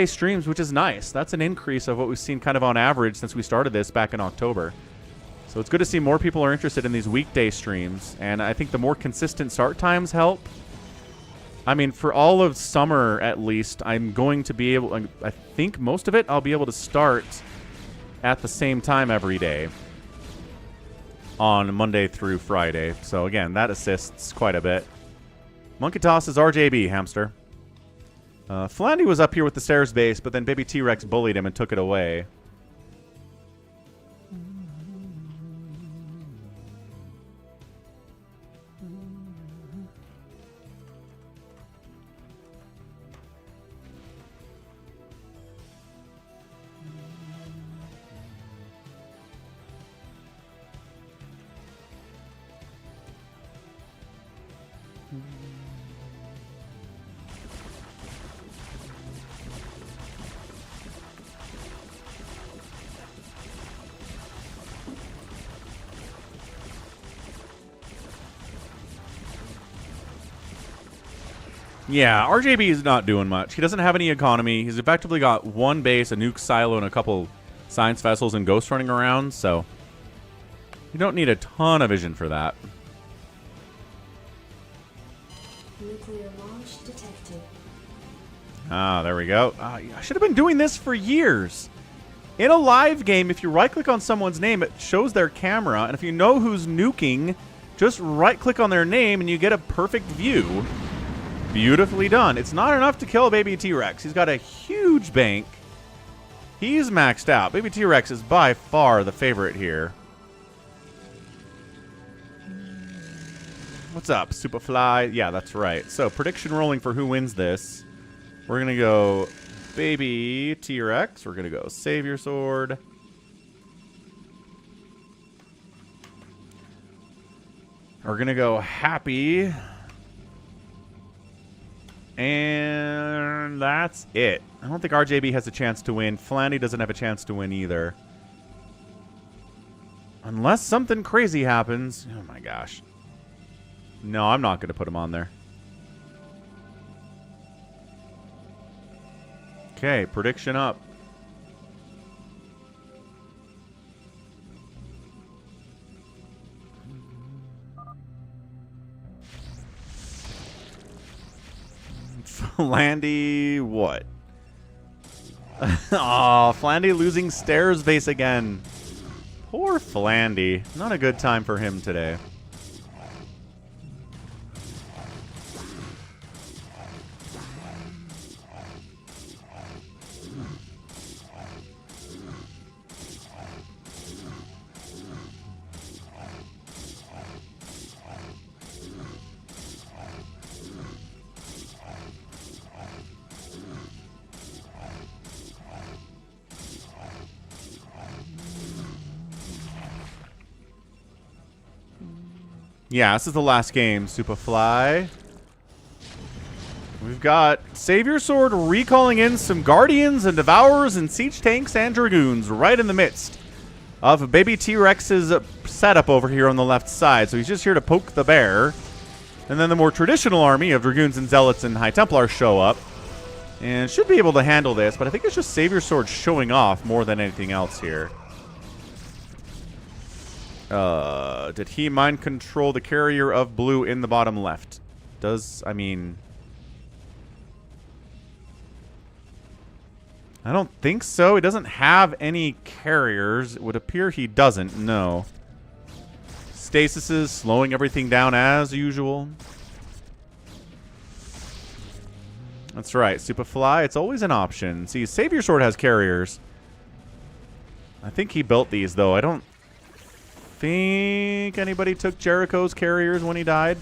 streams, which is nice. That's an increase of what we've seen kind of on average since we started this back in October. So it's good to see more people are interested in these weekday streams, and I think the more consistent start times help. I mean, for all of summer at least, I'm going to be able, I think most of it, I'll be able to start at the same time every day on Monday through Friday. So again, that assists quite a bit. Monkey Toss is RJB, hamster. Philandy was up here with the Stairs base, but then Baby T-Rex bullied him and took it away. Yeah, RJB is not doing much. He doesn't have any economy. He's effectively got one base, a nuke silo, and a couple science vessels and ghosts running around, so you don't need a ton of vision for that. Nuclear launch detected. Ah, there we go. I should have been doing this for years. In a live game, if you right-click on someone's name, it shows their camera, and if you know who's nuking, just right-click on their name and you get a perfect view. Beautifully done. It's not enough to kill Baby T-Rex. He's got a huge bank. He's maxed out. Baby T-Rex is by far the favorite here. What's up, Superfly? Yeah, that's right. So, prediction rolling for who wins this. We're going to go Baby T-Rex. We're going to go Savior Sword. We're going to go Happy. And that's it. I don't think RJB has a chance to win. Philandy doesn't have a chance to win either. Unless something crazy happens. Oh my gosh. No, I'm not going to put him on there. Okay, prediction up. Philandy, what? Oh, Philandy losing Stairs base again. Poor Flandy. Not a good time for him today. Yeah, this is the last game, Superfly. We've got Savior Sword recalling in some Guardians and Devourers and Siege Tanks and Dragoons right in the midst of Baby T-Rex's setup over here on the left side. So he's just here to poke the bear. And then the more traditional army of Dragoons and Zealots and High Templars show up. And should be able to handle this, but I think it's just Savior Sword showing off more than anything else here. Did he mind control the carrier of blue in the bottom left? I mean... I don't think so. He doesn't have any carriers. It would appear he doesn't, no. Stasis is slowing everything down as usual. That's right, Superfly. It's always an option. See, Savior Sword has carriers. I think he built these, though. I don't think anybody took Jericho's carriers when he died.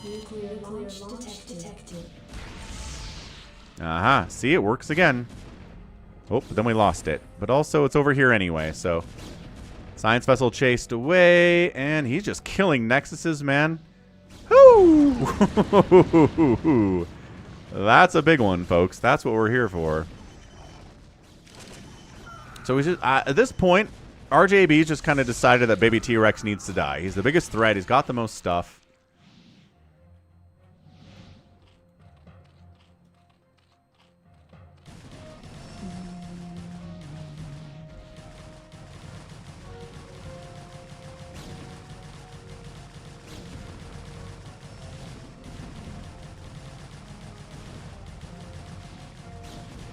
Nuclear launch detected. Aha, see, it works again. Oh, but then we lost it. But also, it's over here anyway, so... Science vessel chased away, and he's just killing Nexuses, man. Whoo! That's a big one, folks. That's what we're here for. So we just, at this point, RJB's just kind of decided that Baby T-Rex needs to die. He's the biggest threat. He's got the most stuff.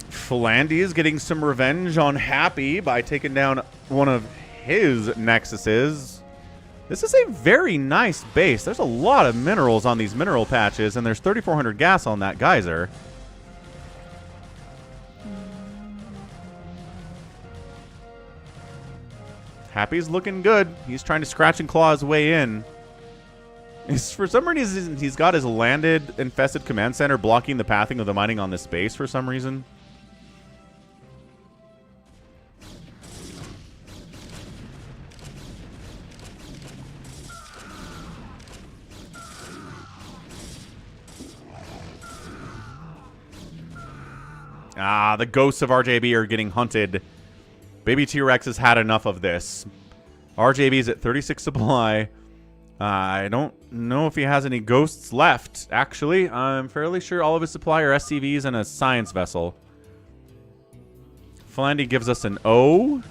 Flandy is getting some revenge on Happy by taking down one of his Nexuses. This is a very nice base. There's a lot of minerals on these mineral patches, and there's 3,400 gas on that geyser. Happy's looking good. He's trying to scratch and claw his way in. For some reason, he's got his landed infested command center blocking the pathing of the mining on this base for some reason. Ah, the ghosts of RJB are getting hunted. Baby T-Rex has had enough of this. RJB's at 36 supply. I don't know if he has any ghosts left, actually. I'm fairly sure all of his supply are SCVs and a science vessel. Flandy gives us an O.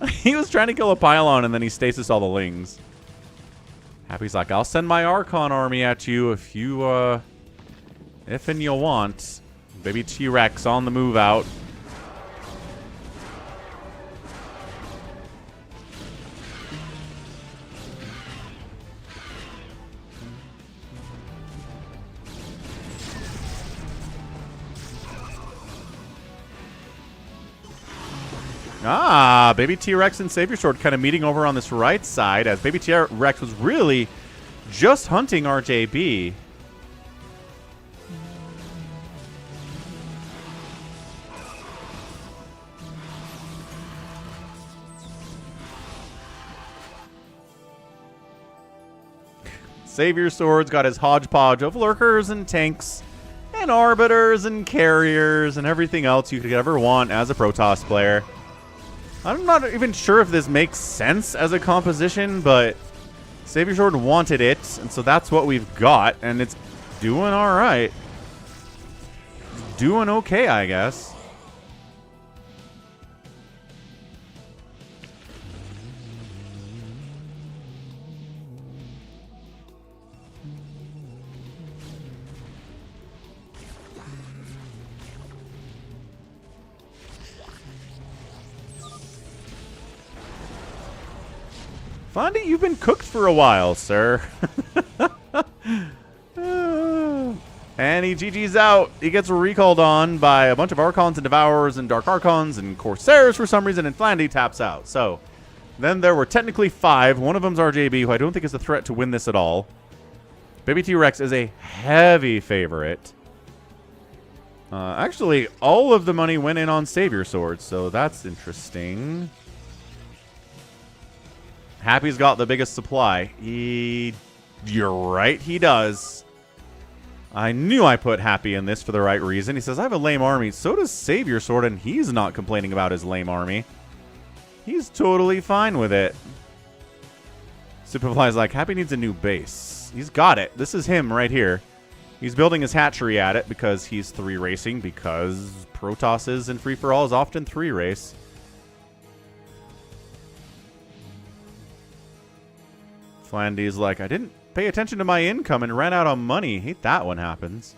He was trying to kill a pylon and then he stasis all the lings. Happy's like, I'll send my Archon army at you if you, if and you want. Baby T-Rex on the move out. Ah, Baby T-Rex and Savior Sword kind of meeting over on this right side as Baby T-Rex was really just hunting RJB. Savior Sword's got his hodgepodge of lurkers and tanks and arbiters and carriers and everything else you could ever want as a Protoss player. I'm not even sure if this makes sense as a composition, but Savior Sword wanted it, and so that's what we've got, and it's doing alright. Doing okay, I guess. Fondy, you've been cooked for a while, sir. And he GG's out. He gets recalled on by a bunch of Archons and Devourers and Dark Archons and Corsairs for some reason, and Flandy taps out. So then there were technically 5. One of them's RJB, who I don't think is a threat to win this at all. Baby T-Rex is a heavy favorite. Actually, all of the money went in on Savior Swords, so that's interesting. Happy's got the biggest supply. You're right, he does. I knew I put Happy in this for the right reason. He says, I have a lame army. So does Savior Sword, and he's not complaining about his lame army. He's totally fine with it. Superfly's like, Happy needs a new base. He's got it. This is him right here. He's building his hatchery at it because he's 3 racing, because Protoss is in free-for-all is often 3 race. Flandy's like, I didn't pay attention to my income and ran out on money. Hate that when happens.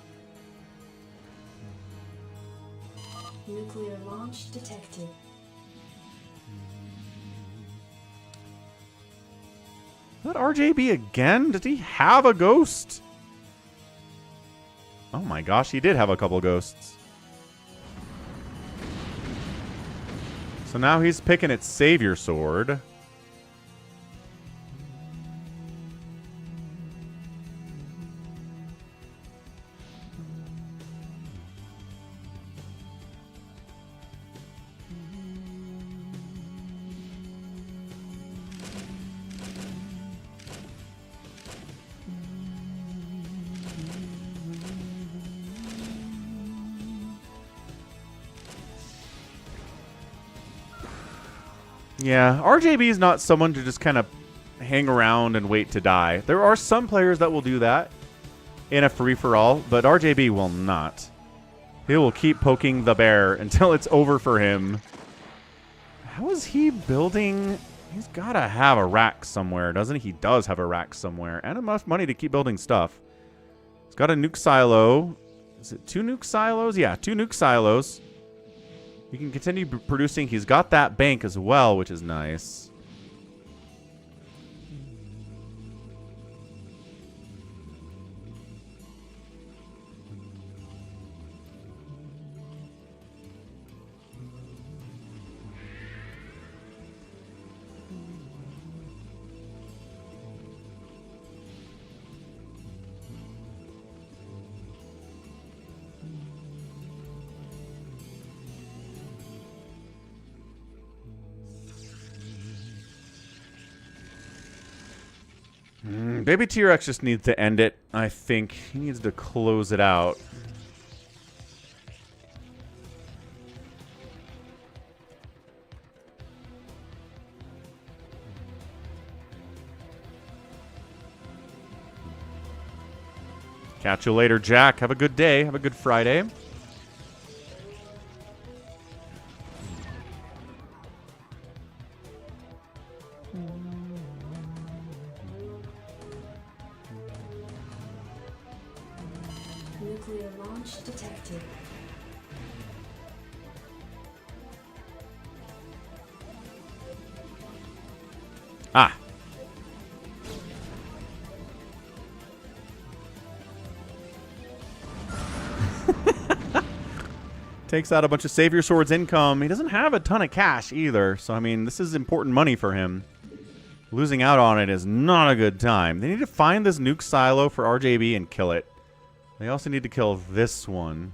Nuclear launch detected. Is that RJB again? Did he have a ghost? Oh my gosh, he did have a couple ghosts. So now he's picking its Savior Sword. Yeah, RJB is not someone to just kind of hang around and wait to die. There are some players that will do that in a free-for-all, but RJB will not. He will keep poking the bear until it's over for him. How is he building? He's got to have a rack somewhere, doesn't he? He does have a rack somewhere, and enough money to keep building stuff. He's got a nuke silo. Is it 2 nuke silos? Yeah, 2 nuke silos. He can continue producing. He's got that bank as well, which is nice. Baby T-Rex just needs to end it, I think. He needs to close it out. Catch you later, Jack. Have a good day. Have a good Friday. Nuclear launch detected. Ah. Takes out a bunch of Savior Swords income. He doesn't have a ton of cash either. So, I mean, this is important money for him. Losing out on it is not a good time. They need to find this nuke silo for RJB and kill it. They also need to kill this one.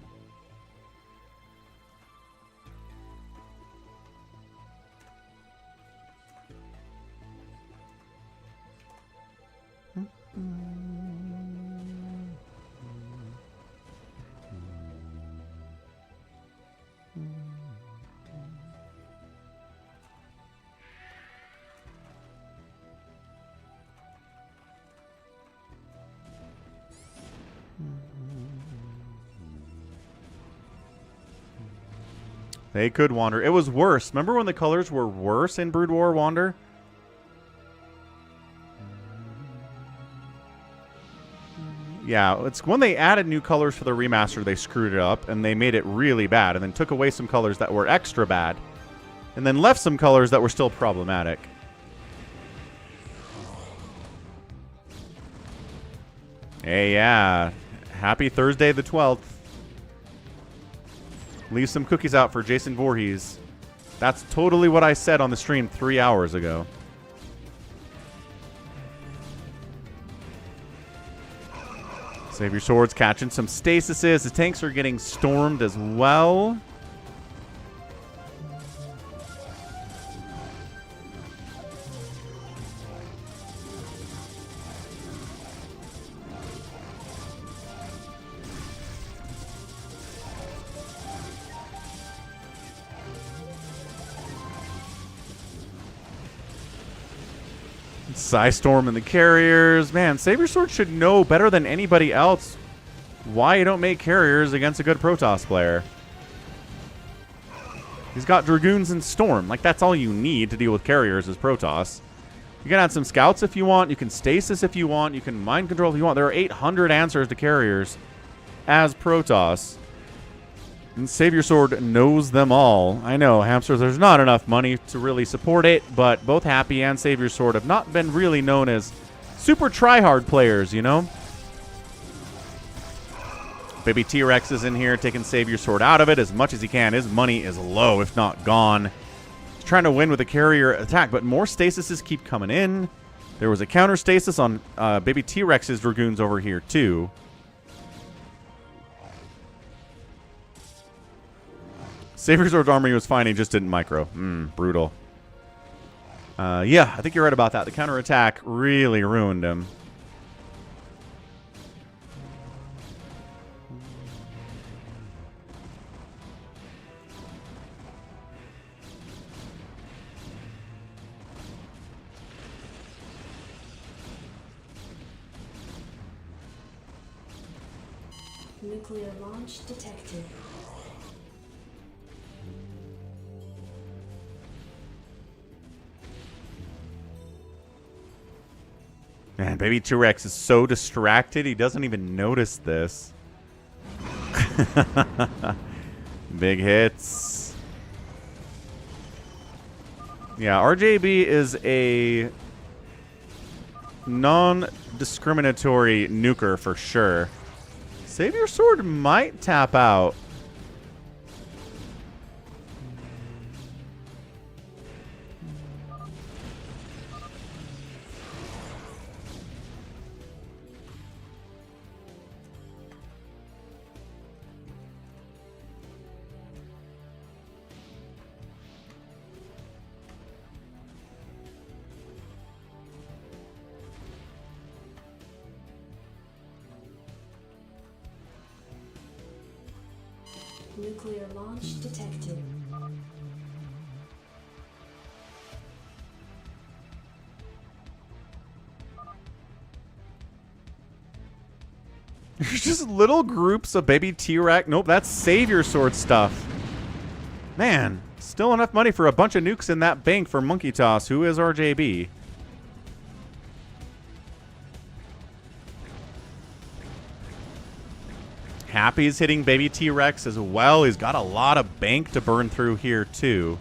They could wander. It was worse. Remember when the colors were worse in Brood War Wander? Yeah, it's when they added new colors for the remaster, they screwed it up, and they made it really bad, and then took away some colors that were extra bad, and then left some colors that were still problematic. Hey, yeah. Happy Thursday the 12th. Leave some cookies out for Jason Voorhees. That's totally what I said on the stream 3 hours ago. Save your swords, catching some stasises. The tanks are getting stormed as well. Psystorm and the carriers. Man, Savior Sword should know better than anybody else why you don't make carriers against a good Protoss player. He's got Dragoons and Storm. Like, that's all you need to deal with carriers is Protoss. You can add some scouts if you want. You can stasis if you want. You can mind control if you want. There are 800 answers to carriers as Protoss. And Savior Sword knows them all. I know, Hamsters, there's not enough money to really support it, but both Happy and Savior Sword have not been really known as super try-hard players, you know? Baby T-Rex is in here taking Savior Sword out of it as much as he can. His money is low, if not gone. He's trying to win with a carrier attack, but more stasises keep coming in. There was a counter stasis on Baby T-Rex's Dragoons over here, too. Savior Sword's armor he was fine, he just didn't micro. Brutal. Yeah, I think you're right about that. The counterattack really ruined him. Nuclear launch detected. Man, Baby T-Rex is so distracted, he doesn't even notice this. Big hits. Yeah, RJB is a non-discriminatory nuker for sure. Savior Sword might tap out. Nuclear launch detected. There's just little groups of Baby T-Rex. Nope, that's Savior Sword stuff. Man, still enough money for a bunch of nukes in that bank for Monkey Toss. Who is RJB? Happy's hitting Baby T-Rex as well. He's got a lot of bank to burn through here, too.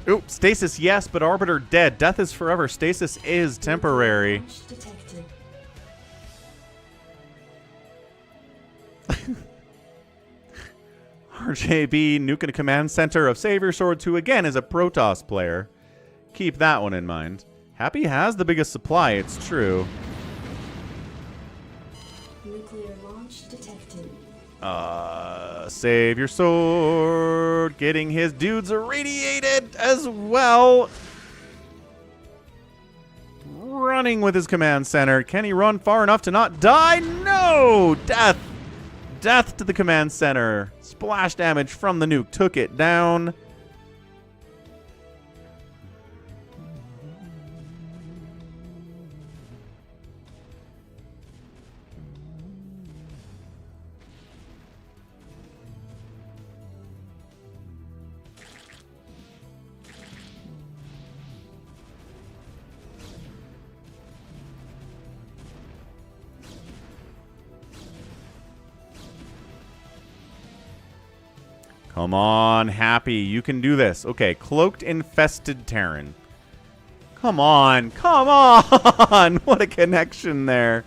Oop, stasis, yes, but Arbiter dead. Death is forever. Stasis is temporary. RJB nuking a command center of Savior Swords, who again is a Protoss player. Keep that one in mind. Happy has the biggest supply, it's true. Nuclear launch detected. Savior Sword getting his dudes irradiated as well. Running with his command center. Can he run far enough to not die? No! Death! Death to the command center. Splash damage from the nuke took it down. Come on, Happy. You can do this. Okay, Cloaked Infested Terran. Come on. Come on. What a connection there.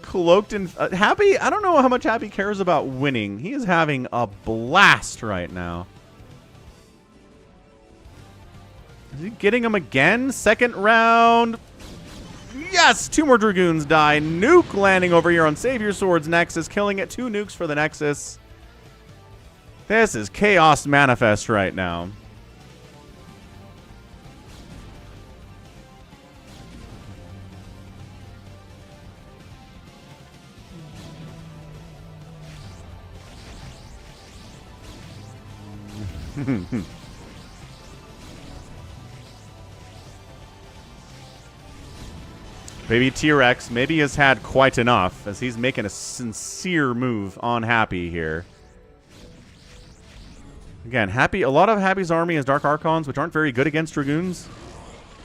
Cloaked in Happy. I don't know how much Happy cares about winning. He is having a blast right now. Is he getting him again? Second round. Yes! 2 more Dragoons die. Nuke landing over here on Savior Sword's Nexus, killing it. 2 nukes for the Nexus. This is Chaos Manifest right now. Baby T-Rex maybe has had quite enough, as he's making a sincere move on Happy here. Again, Happy. A lot of Happy's army is Dark Archons, which aren't very good against Dragoons.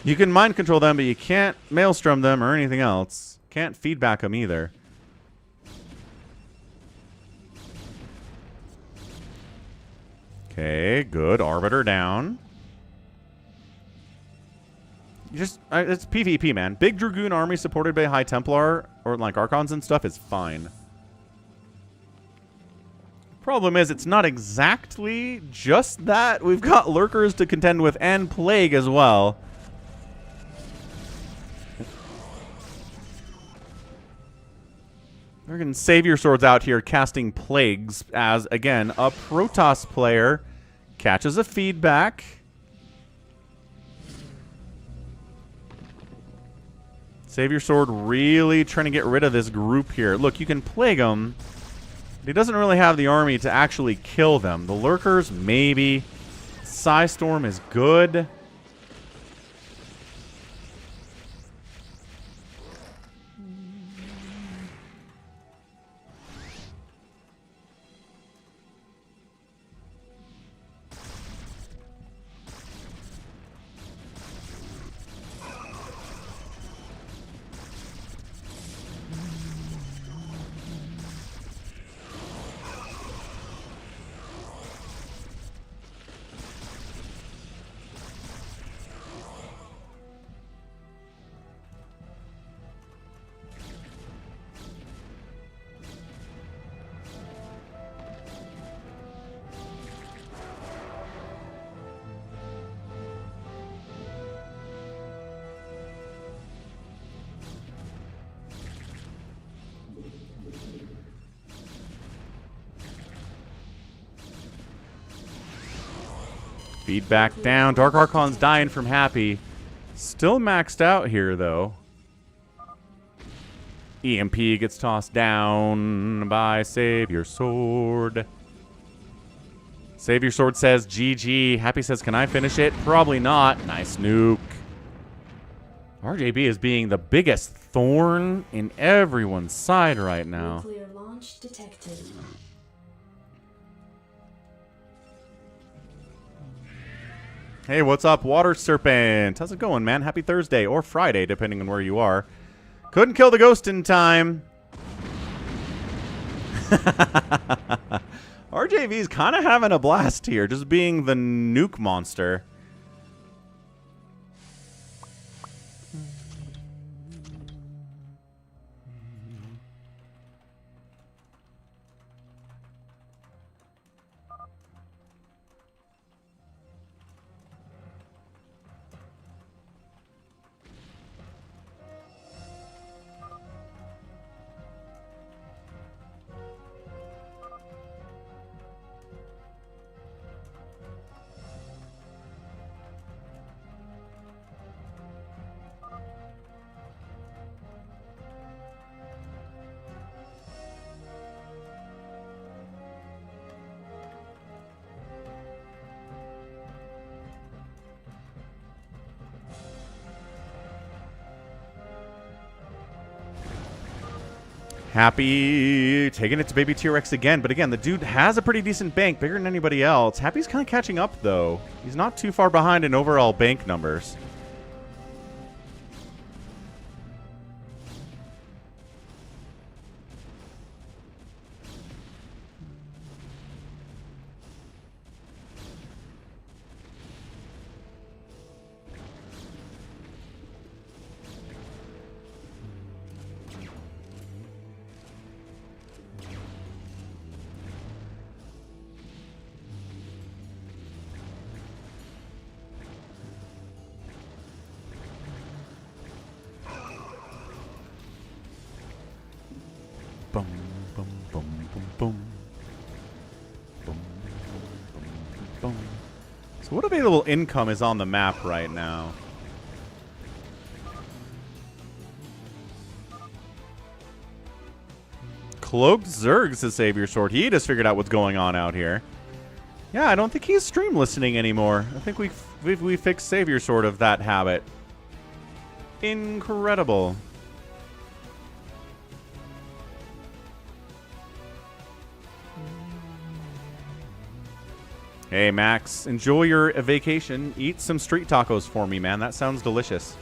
You can mind control them, but you can't Maelstrom them or anything else. Can't feedback them either. Okay, good. Arbiter down. It's PvP, man. Big Dragoon army supported by High Templar or like Archons and stuff is fine. Problem is, it's not exactly just that. We've got Lurkers to contend with and Plague as well. We're going to Savior Swords out here casting Plagues as, again, a Protoss player catches a feedback. Savior Sword really trying to get rid of this group here. Look, you can Plague them. But he doesn't really have the army to actually kill them. The Lurkers, maybe. Psystorm is good. Feedback down. Dark Archon's dying from Happy. Still maxed out here, though. EMP gets tossed down by Savior Sword. Savior Sword says GG. Happy says, can I finish it? Probably not. Nice nuke. RJB is being the biggest thorn in everyone's side right now. Nuclear launch detected. Hey, what's up, Water Serpent? How's it going, man? Happy Thursday or Friday, depending on where you are. Couldn't kill the ghost in time. RJV's kind of having a blast here, just being the nuke monster. Happy taking it to Baby T-Rex again. But again, the dude has a pretty decent bank, bigger than anybody else. Happy's kind of catching up, though. He's not too far behind in overall bank numbers. So what available income is on the map right now? Cloaked Zerg's the Savior Sword. He just figured out what's going on out here. Yeah, I don't think he's stream listening anymore. I think we fixed Savior Sword of that habit. Incredible. Hey, Max, enjoy your vacation. Eat some street tacos for me, man. That sounds delicious.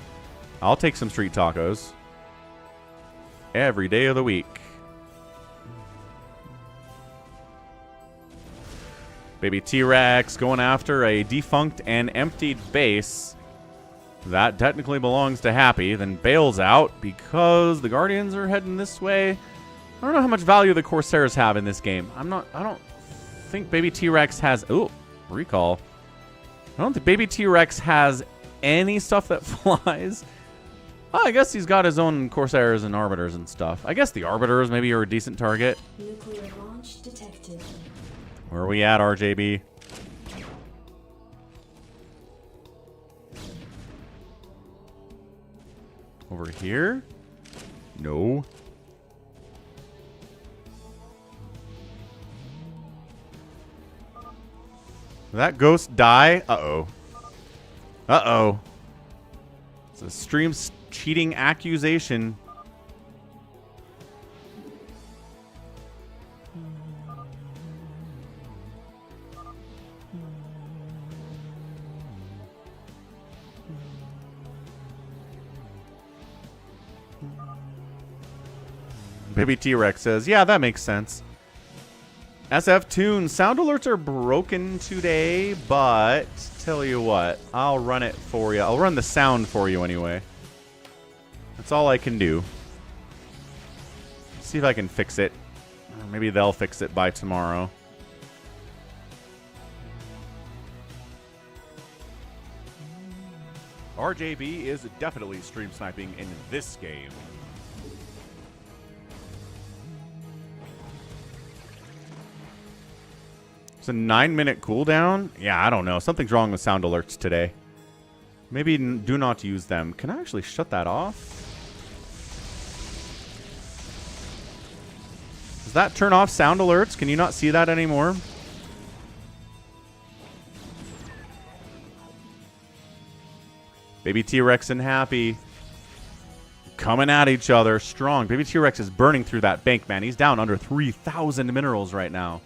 I'll take some street tacos every day of the week. Baby T-Rex going after a defunct and emptied base. That technically belongs to Happy, then bails out because the Guardians are heading this way. I don't know how much value the Corsairs have in this game. I don't think Baby T-Rex has... Ooh, recall. I don't think Baby T-Rex has any stuff that flies. Oh, I guess he's got his own Corsairs and Arbiters and stuff. I guess the Arbiters maybe are a decent target. Nuclear launch detected. Where are we at, RJB? Over here? No. Did that ghost die? Uh-oh. Uh-oh. It's a stream cheating accusation. Baby T-Rex says, yeah, that makes sense. SF Tune, sound alerts are broken today, but tell you what, I'll run it for you. I'll run the sound for you anyway. That's all I can do. See if I can fix it. Or maybe they'll fix it by tomorrow. RJB is definitely stream sniping in this game. It's a 9-minute cooldown? Yeah, I don't know. Something's wrong with sound alerts today. Maybe do not use them. Can I actually shut that off? Does that turn off sound alerts? Can you not see that anymore? Baby T-Rex and Happy coming at each other strong. Baby T-Rex is burning through that bank, man. He's down under 3,000 minerals right now.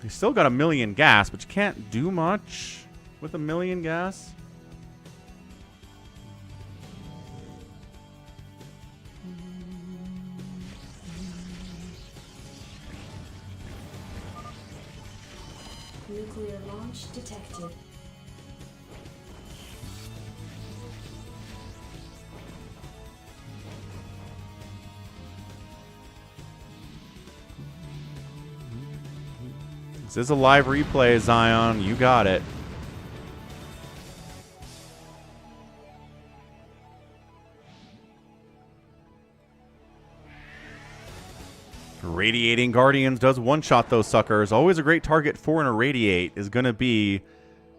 He's still got 1,000,000 gas, but you can't do much with 1,000,000 gas. Nuclear launch detected. This is a live replay, Zion. You got it. Radiating Guardians does one-shot those suckers. Always a great target for an irradiate is going to be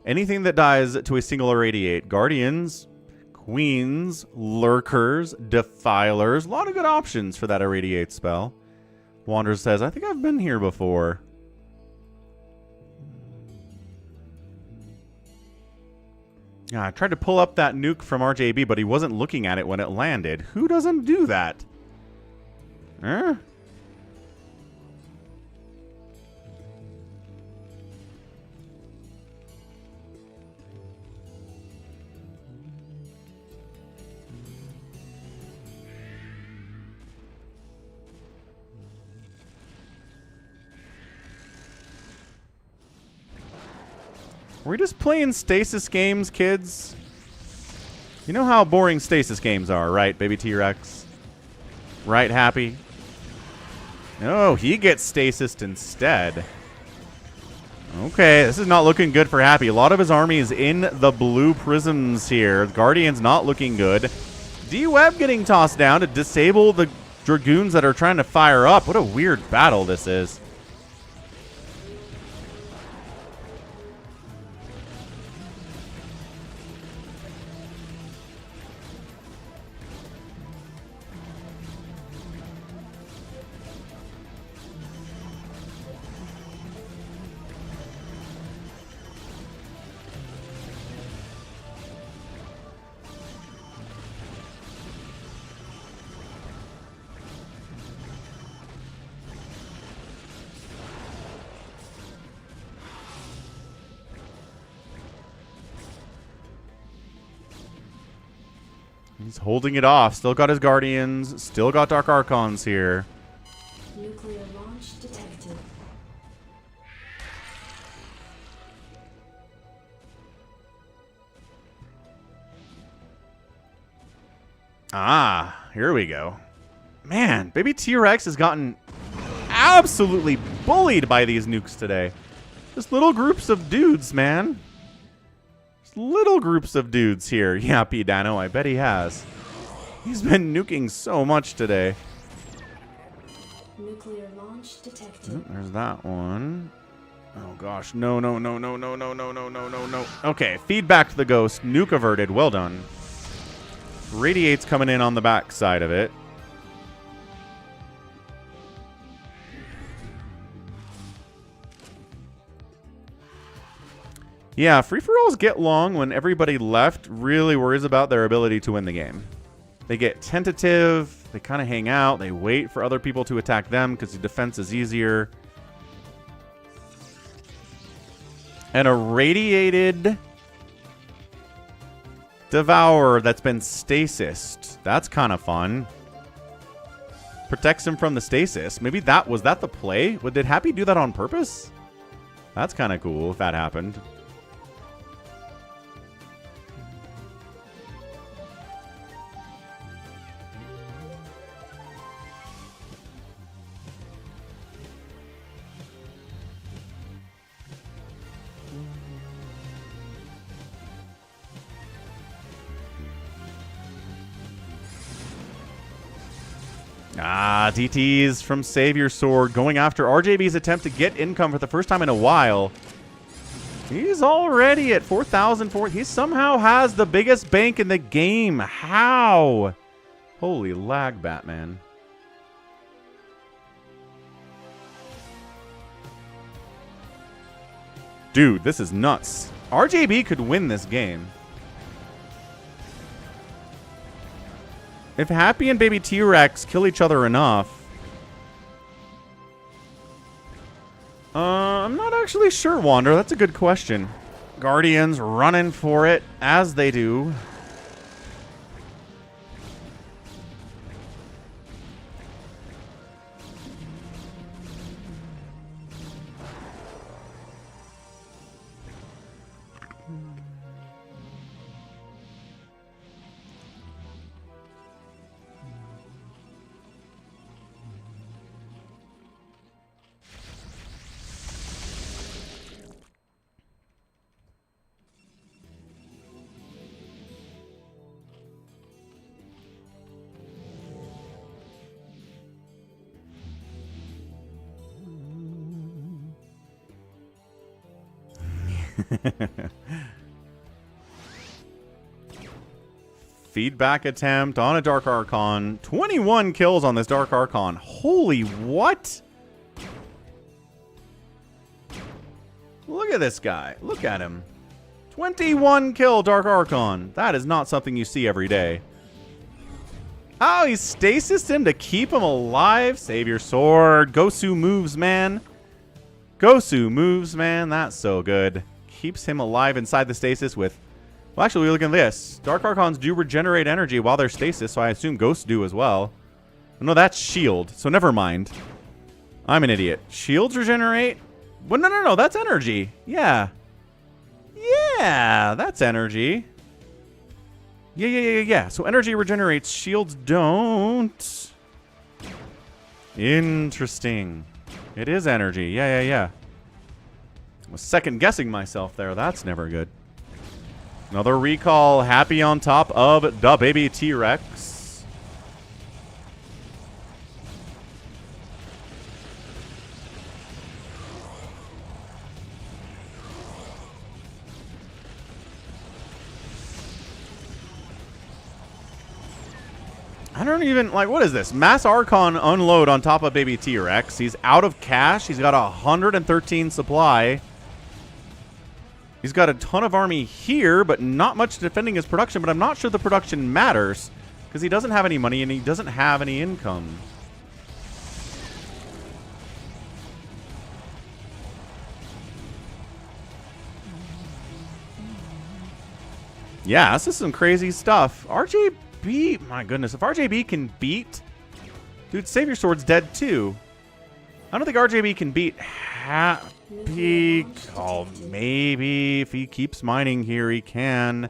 anything that dies to a single irradiate. Guardians, Queens, Lurkers, Defilers. A lot of good options for that irradiate spell. Wanderer says, I think I've been here before. Yeah, I tried to pull up that nuke from RJB, but he wasn't looking at it when it landed. Who doesn't do that? Huh? We're just playing stasis games, kids. You know how boring stasis games are, right, Baby T-Rex? Right, Happy? No, he gets stasised instead. Okay, this is not looking good for Happy. A lot of his army is in the blue prisms here. Guardian's not looking good. D-Web getting tossed down to disable the Dragoons that are trying to fire up. What a weird battle this is. He's holding it off. Still got his Guardians. Still got Dark Archons here. Nuclear launch detected. Ah, here we go. Man, baby T-Rex has gotten absolutely bullied by these nukes today. Just little groups of dudes, man. Just little groups of dudes here. Yeah, P. Dano, I bet he has. He's been nuking so much today. Nuclear launch detected. There's that one. Oh gosh, no, no, no, no, no, no, no, no, no, no, no. Okay, feedback to the ghost. Nuke averted. Well done. Radiate's coming in on the back side of it. Yeah, free-for-alls get long when everybody left really worries about their ability to win the game. They get tentative, they kind of hang out, they wait for other people to attack them because the defense is easier. And a radiated Devourer that's been stasised. That's kind of fun. Protects him from the stasis. Maybe was that the play? Did Happy do that on purpose? That's kind of cool if that happened. Ah, DTs from Savior Sword going after RJB's attempt to get income for the first time in a while. He's already at 4,004. He somehow has the biggest bank in the game. How? Holy lag, Batman. Dude, this is nuts. RJB could win this game. If Happy and Baby T-Rex kill each other enough... I'm not actually sure, Wander. That's a good question. Guardians running for it, as they do. Feedback attempt on a Dark Archon. 21 kills on this Dark Archon. Holy what? Look at this guy. Look at him. 21 kill Dark Archon. That is not something you see every day. Oh, he stasised him to keep him alive. Savior Sword. Gosu moves, man. Gosu moves, man. That's so good. Keeps him alive inside the stasis with... Well, actually, look at this. Dark Archons do regenerate energy while they're stasis, so I assume Ghosts do as well. No, that's shield, so never mind. I'm an idiot. Shields regenerate? Well, no, that's energy. Yeah. Yeah, that's energy. Yeah. So energy regenerates, shields don't. Interesting. It is energy. Yeah. I was second guessing myself there. That's never good. Another recall. Happy on top of the baby T-Rex. I don't even, like, what is this? Mass Archon unload on top of baby T-Rex. He's out of cash. He's got 113 supply. He's got a ton of army here, but not much defending his production. But I'm not sure the production matters because he doesn't have any money and he doesn't have any income. Yeah, this is some crazy stuff. RJ RJB, my goodness, if RJB can beat... Dude, Savior Sword's dead too. I don't think RJB can beat Happy... Oh, maybe if he keeps mining here, he can.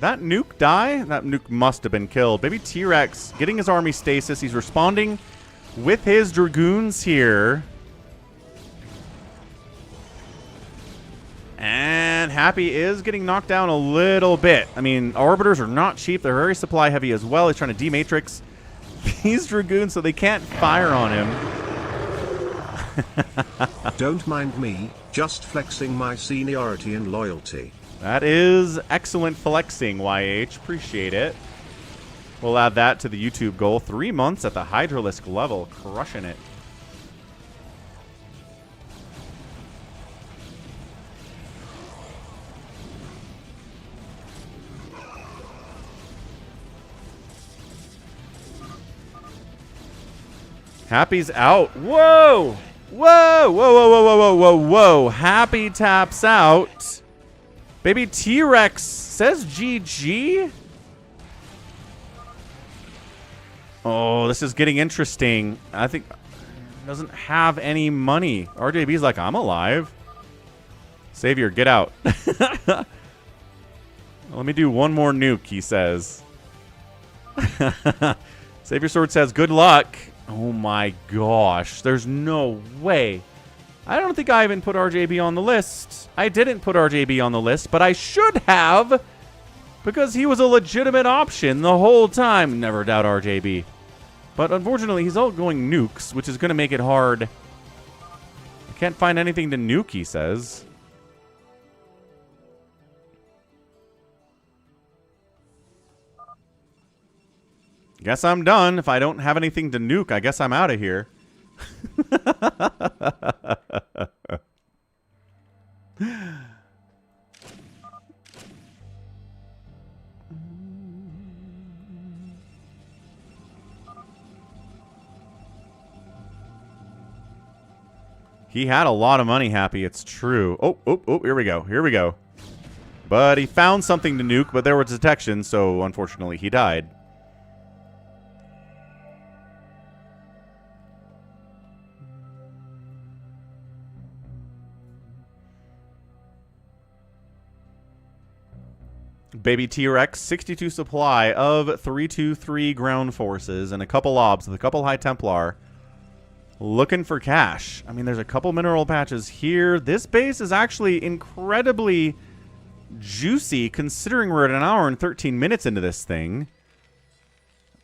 That nuke die? That nuke must have been killed. Baby T-Rex getting his army stasis. He's responding with his Dragoons here. And Happy is getting knocked down a little bit. I mean, Arbiters are not cheap. They're very supply heavy as well. He's trying to dematrix these Dragoons so they can't fire on him. Don't mind me, just flexing my seniority and loyalty. That is excellent flexing, YH. Appreciate it. We'll add that to the YouTube goal. 3 months at the Hydralisk level. Crushing it. Happy's out. Whoa! Whoa! Whoa, whoa, whoa, whoa, whoa, whoa, whoa. Happy taps out. Baby T-Rex says GG. Oh, this is getting interesting. I think doesn't have any money. RJB's like, I'm alive. Savior, get out. Let me do one more nuke, he says. Savior Sword says, good luck. Oh my gosh. There's no way. I don't think I even put RJB on the list. I didn't put RJB on the list, but I should have, because he was a legitimate option the whole time. Never doubt RJB. But unfortunately, he's all going nukes, which is going to make it hard. I can't find anything to nuke, he says. Guess I'm done. If I don't have anything to nuke, I guess I'm out of here. He had a lot of money, Happy. It's true. Oh, here we go. Here we go. But he found something to nuke, but there was detection, so unfortunately he died. Baby T-Rex, 62 supply of 323 ground forces and a couple obs with a couple high Templar. Looking for cash. I mean, there's a couple mineral patches here. This base is actually incredibly juicy considering we're at 1 hour and 13 minutes into this thing.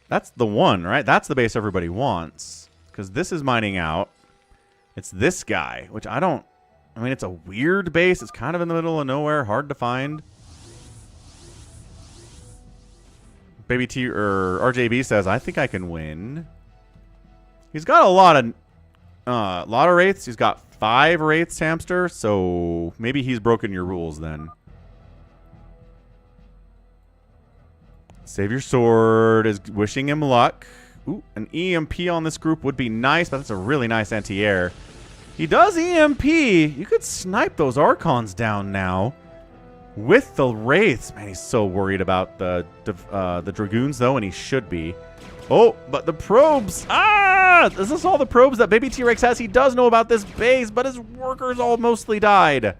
That's the one, right? That's the base everybody wants. Because this is mining out. It's this guy, which I mean, it's a weird base. It's kind of in the middle of nowhere. Hard to find. Baby T or RJB says, I think I can win. He's got a lot of wraiths. He's got 5 wraiths, Hamster, so maybe he's broken your rules then. Savior Sword is wishing him luck. Ooh, an EMP on this group would be nice, but that's a really nice anti-air. He does EMP. You could snipe those Archons down now. With the Wraiths. Man, he's so worried about the Dragoons, though, and he should be. Oh, but the probes. Ah! Is this all the probes that Baby T-Rex has? He does know about this base, but his workers all mostly died.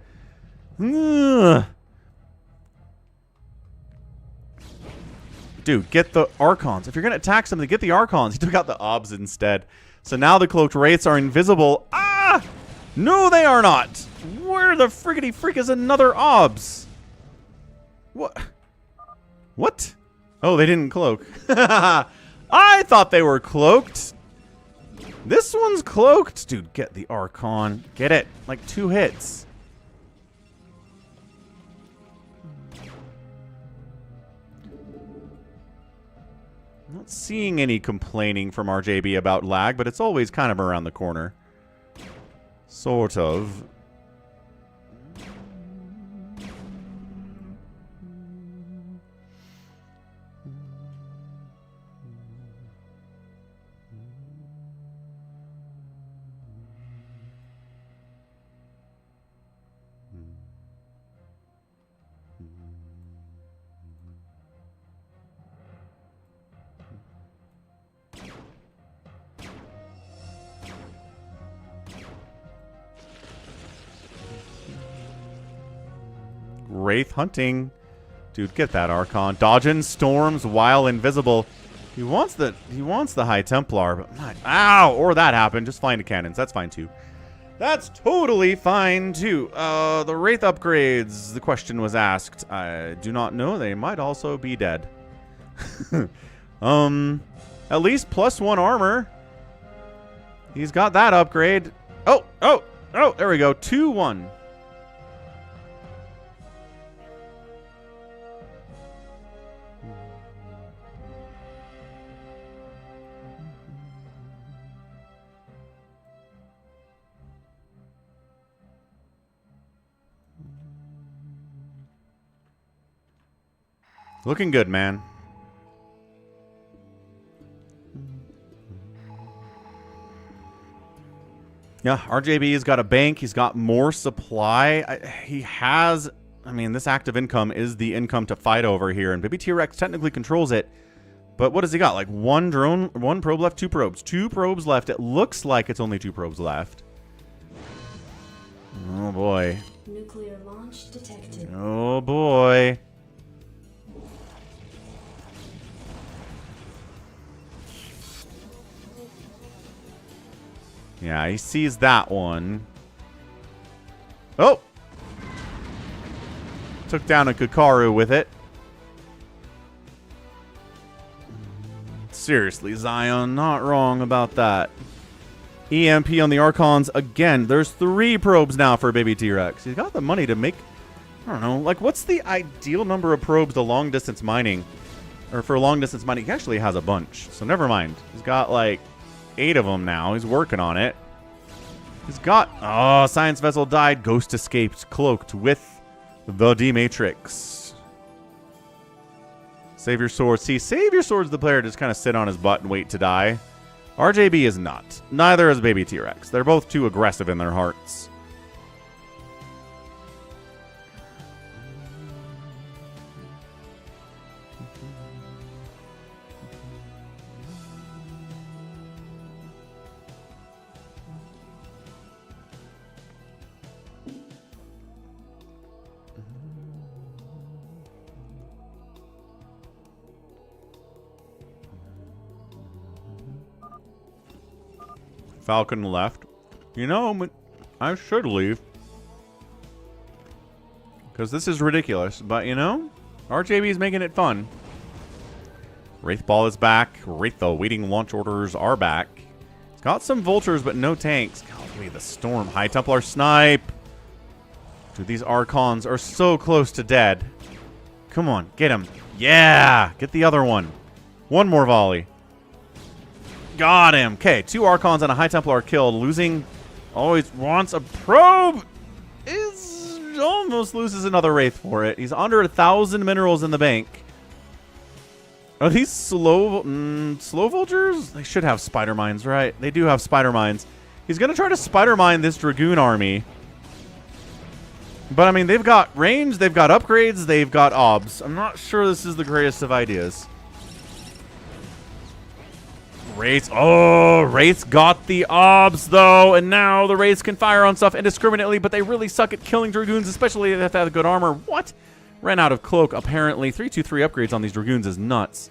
Ugh. Dude, get the Archons. If you're going to attack something, get the Archons. He took out the Obs instead. So now the Cloaked Wraiths are invisible. Ah! No, they are not. Where the friggity frick is another Obs? What? What? Oh, they didn't cloak. I thought they were cloaked. This one's cloaked. Dude, get the Archon. Get it. Like 2 hits. I'm not seeing any complaining from RJB about lag, but it's always kind of around the corner. Sort of. Wraith hunting. Dude, get that Archon. Dodging storms while invisible. He wants the High Templar, but not, ow! Or that happened. Just flying to cannons. That's fine too. That's totally fine too. The Wraith upgrades. The question was asked. I do not know. They might also be dead. At least +1 armor. He's got that upgrade. Oh, there we go. 2-1. Looking good, man. Yeah, RJB's got a bank. He's got more supply. He has... I mean, this active income is the income to fight over here, and Baby T-Rex technically controls it. But what does he got? Like 1 drone, 1 probe left, 2 probes. 2 probes left. It looks like it's only 2 probes left. Oh, boy. Nuclear launch detected. Oh, boy. Yeah, he sees that one. Oh! Took down a Kakaru with it. Seriously, Zion, not wrong about that. EMP on the Archons again. There's 3 probes now for Baby T-Rex. He's got the money to make... I don't know. Like, what's the ideal number of probes to long-distance mining? Or for long-distance mining, he actually has a bunch. So never mind. He's got, like... 8 of them now. He's working on it. He's got... Oh, Science Vessel died. Ghost escaped, cloaked with the D-Matrix. Save your sword. See, save your swords the player just kind of sit on his butt and wait to die. RJB is not. Neither is Baby T-Rex. They're both too aggressive in their hearts. Falcon left. You know, I should leave. Because this is ridiculous. But, you know, RJB is making it fun. Wraithball is back. Wraith awaiting launch orders are back. It's got some vultures, but no tanks. God, give me the storm. High Templar snipe. Dude, these Archons are so close to dead. Come on, get him. Yeah! Get the other one. One more volley. Got him. Okay, 2 Archons and a High Templar killed. Losing always wants a probe. Is almost loses another Wraith for it. He's under 1,000 minerals in the bank. Are these slow vultures? They should have spider mines, right? They do have spider mines. He's going to try to spider mine this Dragoon army. But, I mean, they've got range, they've got upgrades, they've got obs. I'm not sure this is the greatest of ideas. Wraiths. Oh, Wraiths got the obs, though. And now the Wraiths can fire on stuff indiscriminately, but they really suck at killing Dragoons, especially if they have good armor. What? Ran out of cloak, apparently. 323 upgrades on these Dragoons is nuts.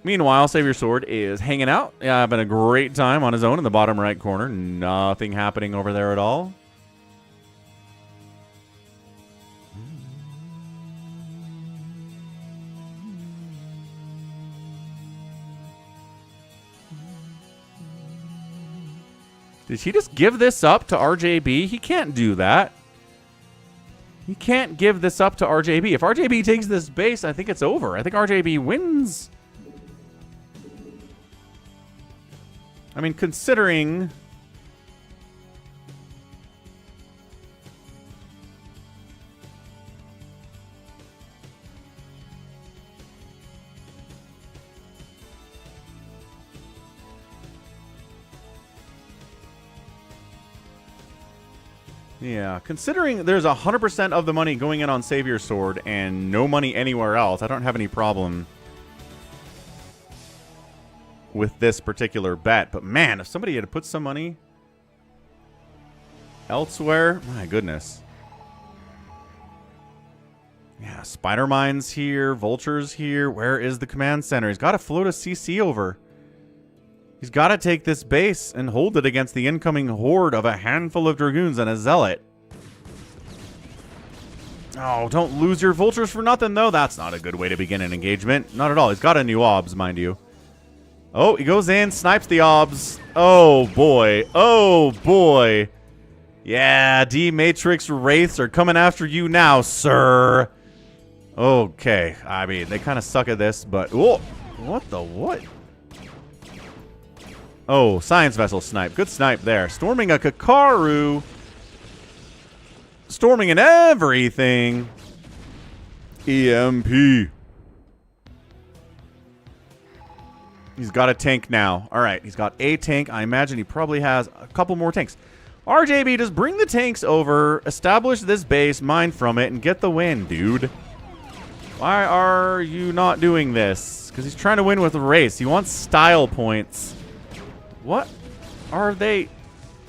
Meanwhile, Save Your Sword is hanging out. Yeah, having a great time on his own in the bottom right corner. Nothing happening over there at all. Did he just give this up to RJB? He can't do that. He can't give this up to RJB. If RJB takes this base, I think it's over. I think RJB wins. I mean, considering... Yeah, considering there's 100% of the money going in on Savior Sword and no money anywhere else, I don't have any problem with this particular bet. But man, if somebody had put some money elsewhere, my goodness. Yeah, Spider Mine's here. Vulture's here. Where is the command center? He's got to float a CC over. He's got to take this base and hold it against the incoming horde of a handful of Dragoons and a Zealot. Oh, don't lose your Vultures for nothing, though. That's not a good way to begin an engagement. Not at all. He's got a new OBS, mind you. Oh, he goes in, snipes the OBS. Oh, boy. Oh, boy. Yeah, D-Matrix Wraiths are coming after you now, sir. Okay. I mean, they kind of suck at this, but... Whoa. What the what? Oh, Science Vessel snipe. Good snipe there. Storming a Kakaru. Storming and everything. EMP. He's got a tank now. All right, he's got a tank. I imagine he probably has a couple more tanks. RJB, just bring the tanks over, establish this base, mine from it, and get the win, dude. Why are you not doing this? Because he's trying to win with a race. He wants style points. What are they?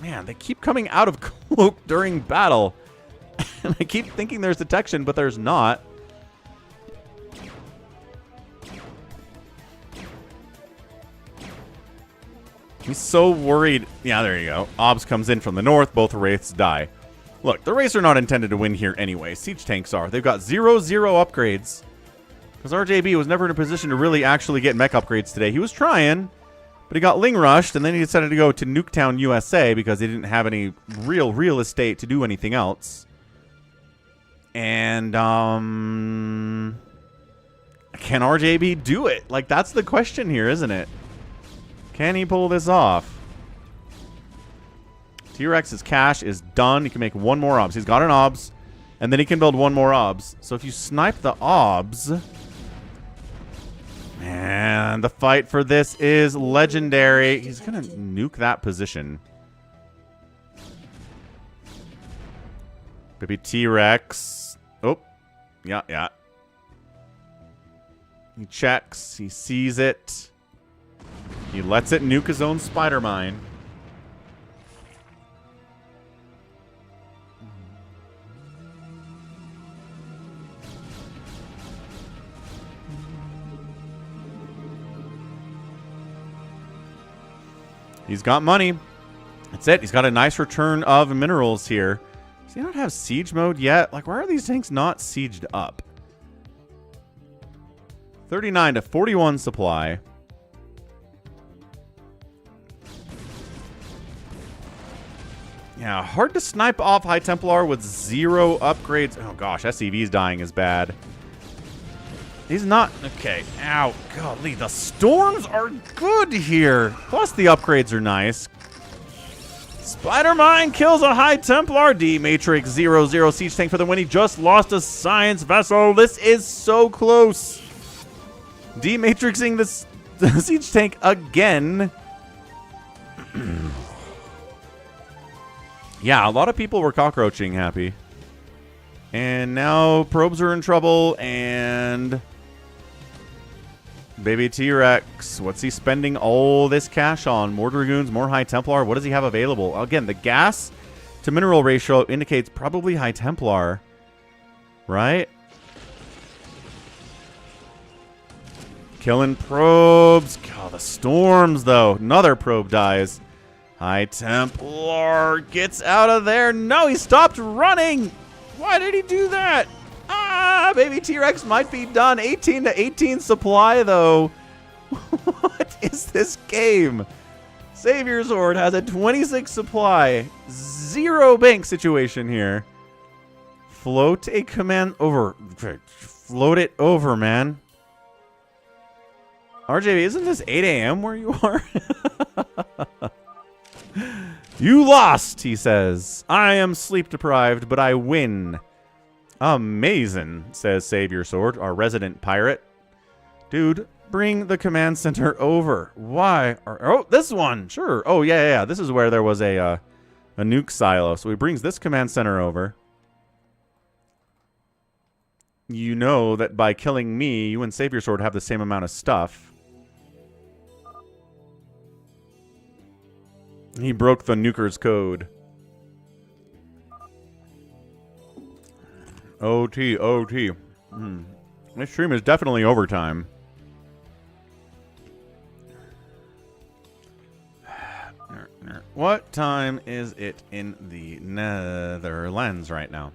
Man, they keep coming out of cloak during battle. And I keep thinking there's detection, but there's not. He's so worried. Yeah, there you go. OBS comes in from the north. Both Wraiths die. Look, the Wraiths are not intended to win here anyway. Siege tanks are. They've got 0-0 upgrades. Because RJB was never in a position to really actually get mech upgrades today. He was trying, but he got Ling rushed, and then he decided to go to Nuketown, USA, because he didn't have any real estate to do anything else. And, can RJB do it? Like, that's the question here, isn't it? Can he pull this off? T-Rex's cash is done. He can make one more OBS. He's got an OBS, and then he can build one more OBS. So if you snipe the OBS... Man, the fight for this is legendary. He's going to nuke that position. Baby T-Rex. Oh, yeah. He checks. He sees it. He lets it nuke his own spider mine. He's got money. That's it. He's got a nice return of minerals here. Does he not have siege mode yet? Like, why are these tanks not sieged up? 39 to 41 supply. Yeah, hard to snipe off High Templar with 0 upgrades. Oh gosh, SCV's dying is bad. He's not... Okay. Ow. Golly, the storms are good here. Plus, the upgrades are nice. Spider-Mine kills a High Templar. D-Matrix 0-0 siege tank for the win. He just lost a Science Vessel. This is so close. D-Matrixing this siege tank again. Yeah, a lot of people were cockroaching happy. And now probes are in trouble, and... Baby T-Rex, what's he spending all this cash on? More Dragoons, more High Templar. What does he have available? Again, the gas to mineral ratio indicates probably High Templar, right? Killing probes. God, the storms, though. Another probe dies. High Templar gets out of there. No, he stopped running. Why did he do that? Ah, baby T-Rex might be done. 18 to 18 supply, though. What is this game? Savior's Horde has a 26 supply. 0 bank situation here. Float a command over. Float it over, man. RJB, isn't this 8 a.m. where you are? You lost, he says. I am sleep deprived, but I win. Amazing, says Savior Sword, our resident pirate. Dude, bring the command center over. Why? Oh, this one. Sure. Oh, yeah. This is where there was a nuke silo. So he brings this command center over. You know that by killing me, you and Savior Sword have the same amount of stuff. He broke the nuker's code. OT. This stream is definitely overtime. What time is it in the Netherlands right now?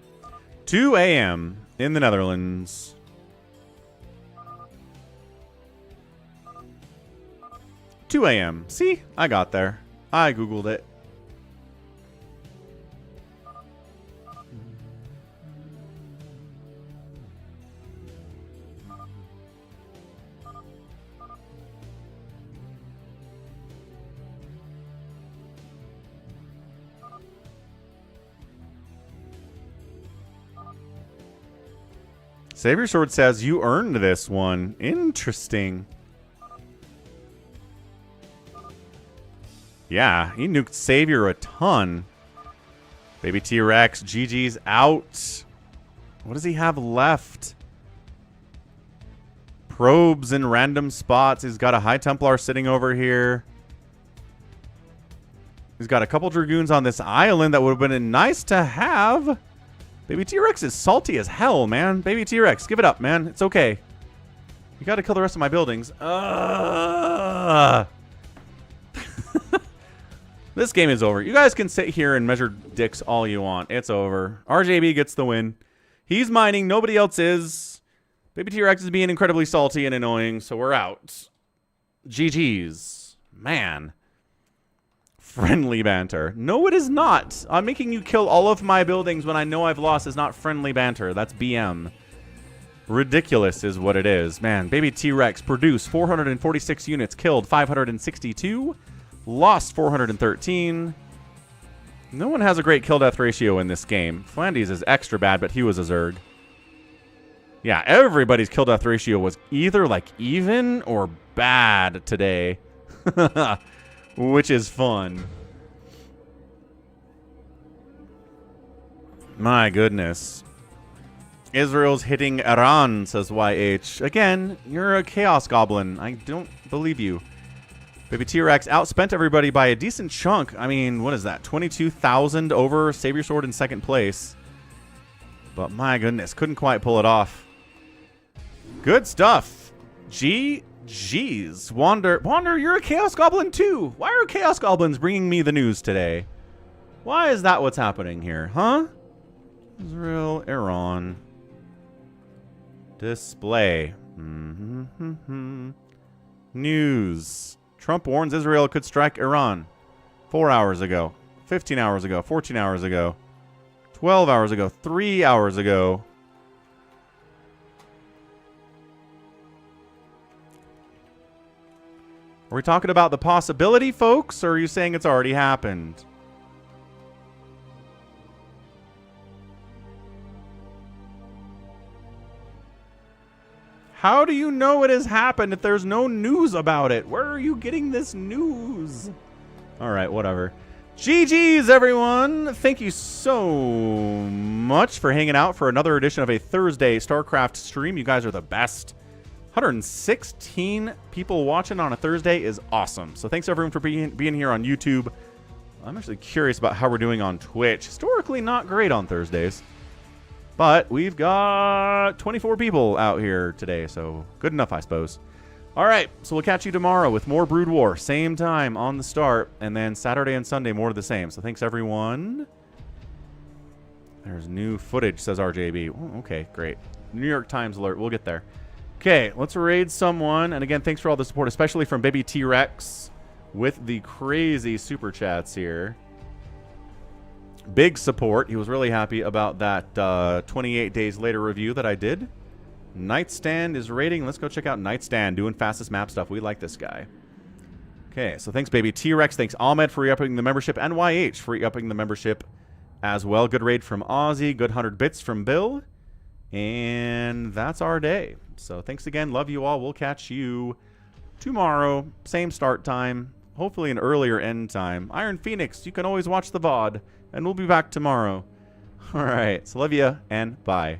2 a.m. in the Netherlands. $2 a.m. See? I got there. I Googled it. Savior Sword says you earned this one. Interesting. Yeah, he nuked Savior a ton. Baby T-Rex, GG's out. What does he have left? Probes in random spots. He's got a High Templar sitting over here. He's got a couple Dragoons on this island that would have been nice to have. Baby T-Rex is salty as hell, man. Baby T-Rex, give it up, man. It's okay. You got to kill the rest of my buildings. This game is over. You guys can sit here and measure dicks all you want. It's over. RJB gets the win. He's mining. Nobody else is. Baby T-Rex is being incredibly salty and annoying, so we're out. GG's. Man. Friendly banter. No, it is not. I'm making you kill all of my buildings when I know I've lost is not friendly banter. That's BM. Ridiculous is what it is. Man, Baby T-Rex produced 446 units, killed 562, lost 413. No one has a great kill-death ratio in this game. Flandes is extra bad, but he was a Zerg. Yeah, everybody's kill-death ratio was either, like, even or bad today. Which is fun. My goodness. Israel's hitting Iran, says YH. Again, you're a Chaos Goblin. I don't believe you. Baby T-Rex outspent everybody by a decent chunk. I mean, what is that? 22,000 over Savior Sword in second place. But my goodness, couldn't quite pull it off. Good stuff. Jeez, Wander, you're a Chaos Goblin too. Why are Chaos Goblins bringing me the news today? Why is that what's happening here, huh? Israel, Iran. Display. News. Trump warns Israel could strike Iran. 4 hours ago. 15 hours ago. 14 hours ago. 12 hours ago. 3 hours ago. Are we talking about the possibility, folks, or are you saying it's already happened? How do you know it has happened if there's no news about it? Where are you getting this news? All right, whatever. GG's, everyone. Thank you so much for hanging out for another edition of a Thursday StarCraft stream. You guys are the best. 116 people watching on a Thursday is awesome. So thanks everyone for being here on YouTube. I'm actually curious about how we're doing on Twitch. Historically not great on Thursdays. But we've got 24 people out here today, so good enough, I suppose. All right, so we'll catch you tomorrow with more Brood War. Same time on the start, and then Saturday and Sunday more of the same. So thanks, everyone. There's new footage, says RJB. Oh, okay, great. New York Times alert. We'll get there. Okay, let's raid someone. And again, thanks for all the support, especially from Baby T-Rex with the crazy super chats here. Big support. He was really happy about that 28 days later review that I did. Nightstand is raiding. Let's go check out Nightstand doing fastest map stuff. We like this guy. Okay, so thanks, Baby T-Rex. Thanks, Ahmed, for re-upping the membership, and YH for re-upping the membership as well. Good raid from Ozzy. Good 100 bits from Bill. And that's our day. So thanks again. Love you all. We'll catch you tomorrow. Same start time. Hopefully an earlier end time. Iron Phoenix, you can always watch the VOD. And we'll be back tomorrow. All right. So love you and bye.